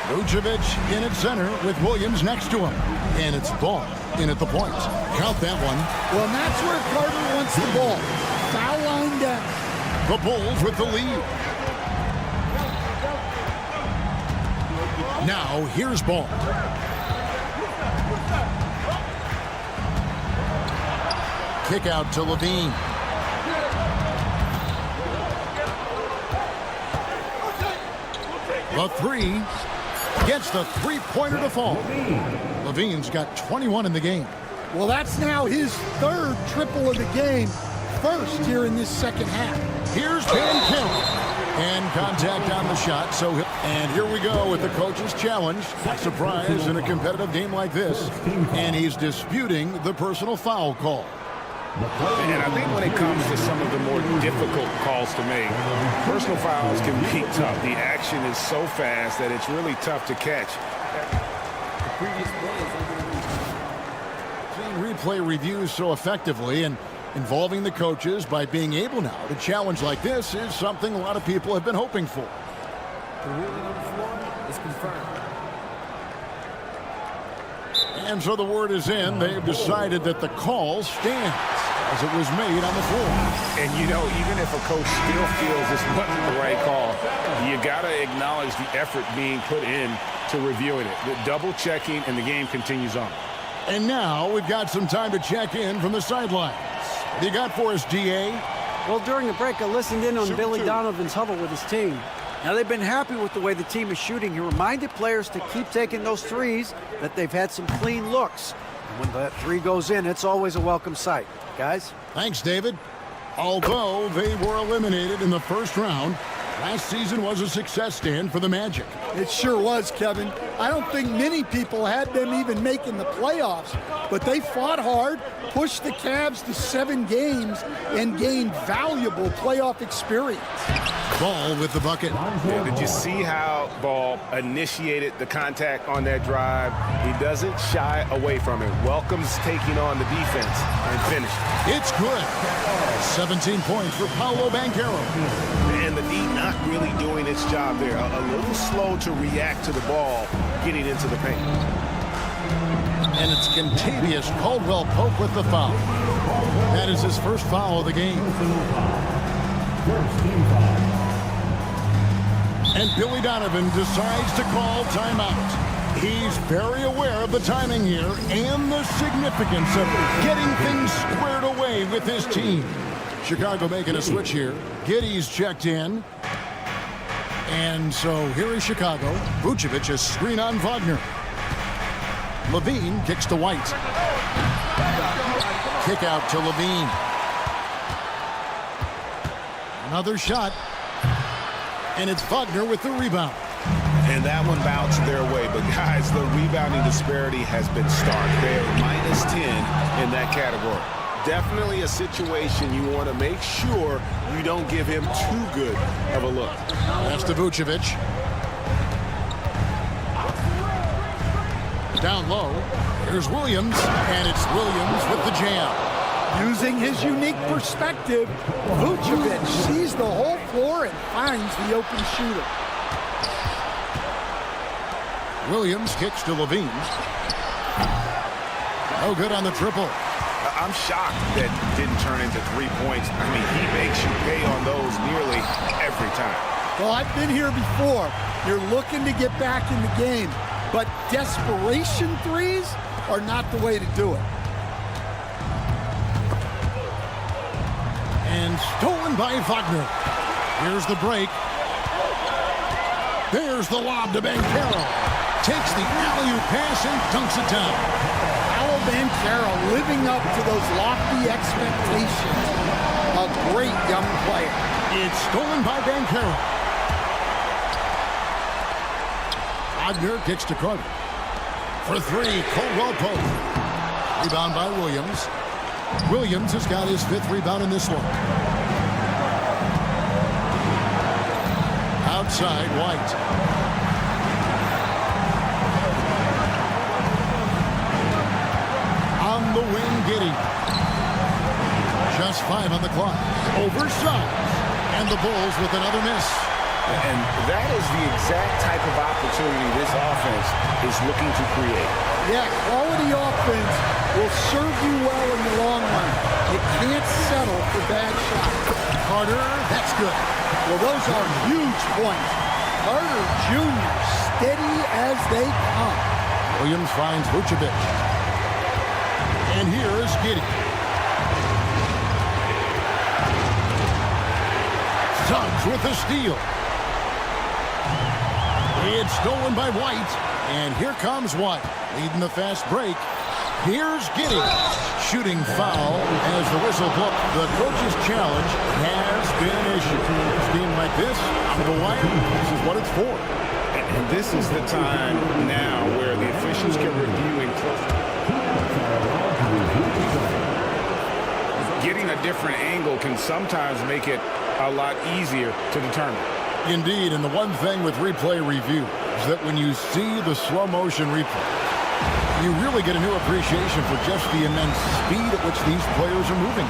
Vucevic in at center with Williams next to him. And it's Ball in at the point. Count that one. Well, and that's where Carter wants the ball. Foul line down. The Bulls with the lead. Now, here's Ball. Kick out to Levine. The three. Gets the three-pointer to fall. Levine's got 21 in the game. Well, that's now his third triple of the game. First here in this second half. Here's Banchero. And contact on the shot. And here we go with the coach's challenge. A surprise in a competitive game like this. And he's disputing the personal foul call. And I think when it comes to some of the more difficult calls to make, personal fouls can be tough. The action is so fast that it's really tough to catch. Seeing replay reviews so effectively and involving the coaches by being able now to challenge like this is something a lot of people have been hoping for. The ruling on the floor is confirmed. And so the word is in. They've decided that the call stands as it was made on the floor. And you know, even if a coach still feels this wasn't the right call, you got to acknowledge the effort being put in to reviewing it. The double checking, and the game continues on. And now we've got some time to check in from the sidelines. What do you got for us, DA? Well, during the break, I listened in on Billy Donovan's huddle with his team. Now, they've been happy with the way the team is shooting. He reminded players to keep taking those threes, that they've had some clean looks. And when that three goes in, it's always a welcome sight. Guys? Thanks, David. Although they were eliminated in the first round, last season was a success stand for the Magic. It sure was, Kevin. I don't think many people had them even making the playoffs, but they fought hard, pushed the Cavs to 7 games, and gained valuable playoff experience. Ball with the bucket. Yeah, did you see how Ball initiated the contact on that drive? He doesn't shy away from it. Welcomes taking on the defense and finish. It's good. 17 points for Paolo Banchero. And the D not really doing its job there. A little slow to react to the ball getting into the paint. And it's Contavious Caldwell-Pope with the foul. That is his first foul of the game. And Billy Donovan decides to call timeout. He's very aware of the timing here and the significance of getting things squared away with his team. Chicago making a switch here. Giddey's checked in. And so here is Chicago. Vucevic is screen on Wagner. Levine kicks to White. Kick out to Levine. Another shot. And it's Wagner with the rebound. And that one bounced their way. But, guys, the rebounding disparity has been stark. They're -10 in that category. Definitely a situation you want to make sure you don't give him too good of a look. That's to Vucevic. Down low. Here's Williams. And it's Williams with the jam. Using his unique perspective, Vucevic sees the whole floor and finds the open shooter. Williams kicks to Levine. No good on the triple. I'm shocked that didn't turn into 3 points. I mean, he makes you pay on those nearly every time. Well, I've been here before. You're looking to get back in the game, but desperation threes are not the way to do it. And stolen by Wagner. Here's the break. There's the lob to Banchero. Takes the alley-oop pass and dunks it down. Paolo Banchero living up to those lofty expectations. A great young player. It's stolen by Banchero. Wagner kicks to Carter. For three, Caldwell Pope. Rebound by Williams. Williams has got his 5th rebound in this one. Outside, White. On the wing, Giddey. Just 5 on the clock. Oversized. And the Bulls with another miss. And that is the exact type of opportunity this offense is looking to create. Yeah, quality offense will serve you well in the long run. You can't settle for bad shots. Carter, that's good. Well, those are huge points. Carter Jr., steady as they come. Williams finds Vucevic. And here's Giddey. Suggs with the steal. It's stolen by White. And here comes White, leading the fast break. Here's Giddey. Shooting foul as the whistle blows. The coach's challenge has been issued. A game like this, on the line, this is what it's for. And this is the time now where the officials can review and close. Getting a different angle can sometimes make it a lot easier to determine. Indeed, and the one thing with replay review is that when you see the slow motion replay, you really get a new appreciation for just the immense speed at which these players are moving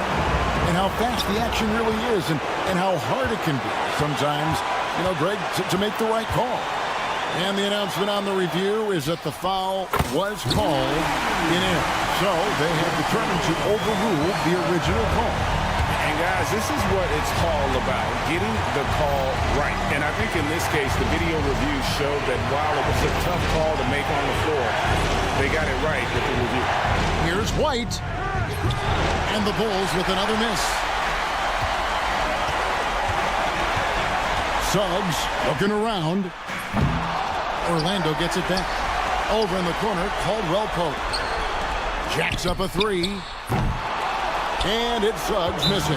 and how fast the action really is and how hard it can be sometimes, you know, Greg, to make the right call. And the announcement on the review is that the foul was called in air. So they have determined to overrule the original call. And guys, this is what it's all about, getting the call right. And I think in this case, the video review showed that while it was a tough call to make on the floor, they got it right with the review. Here's White. And the Bulls with another miss. Suggs looking around. Orlando gets it back. Over in the corner, Caldwell Pope. Jacks up a three. And it's Suggs missing.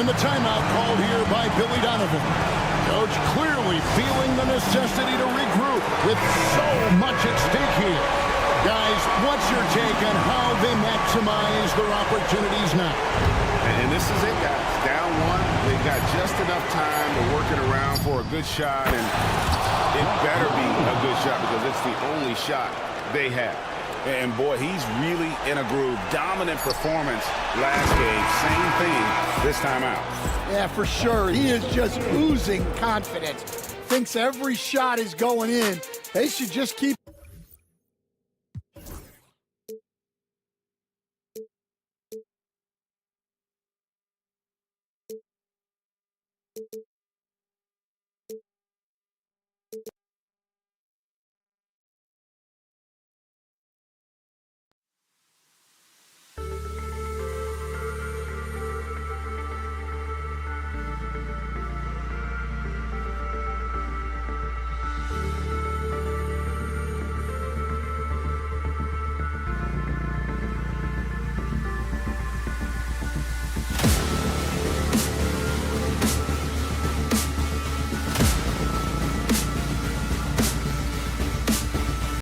And the timeout called here by Billy Donovan. Coach clearly feeling the necessity to regroup with so much at stake here. Guys, what's your take on how they maximize their opportunities now? And this is it, guys. Down one, they've got just enough time to work it around for a good shot, and it better be a good shot because it's the only shot they have. And boy, he's really in a groove. Dominant performance last game. Same thing this time out. Yeah, for sure. He is just oozing confidence. Thinks every shot is going in. They should just keep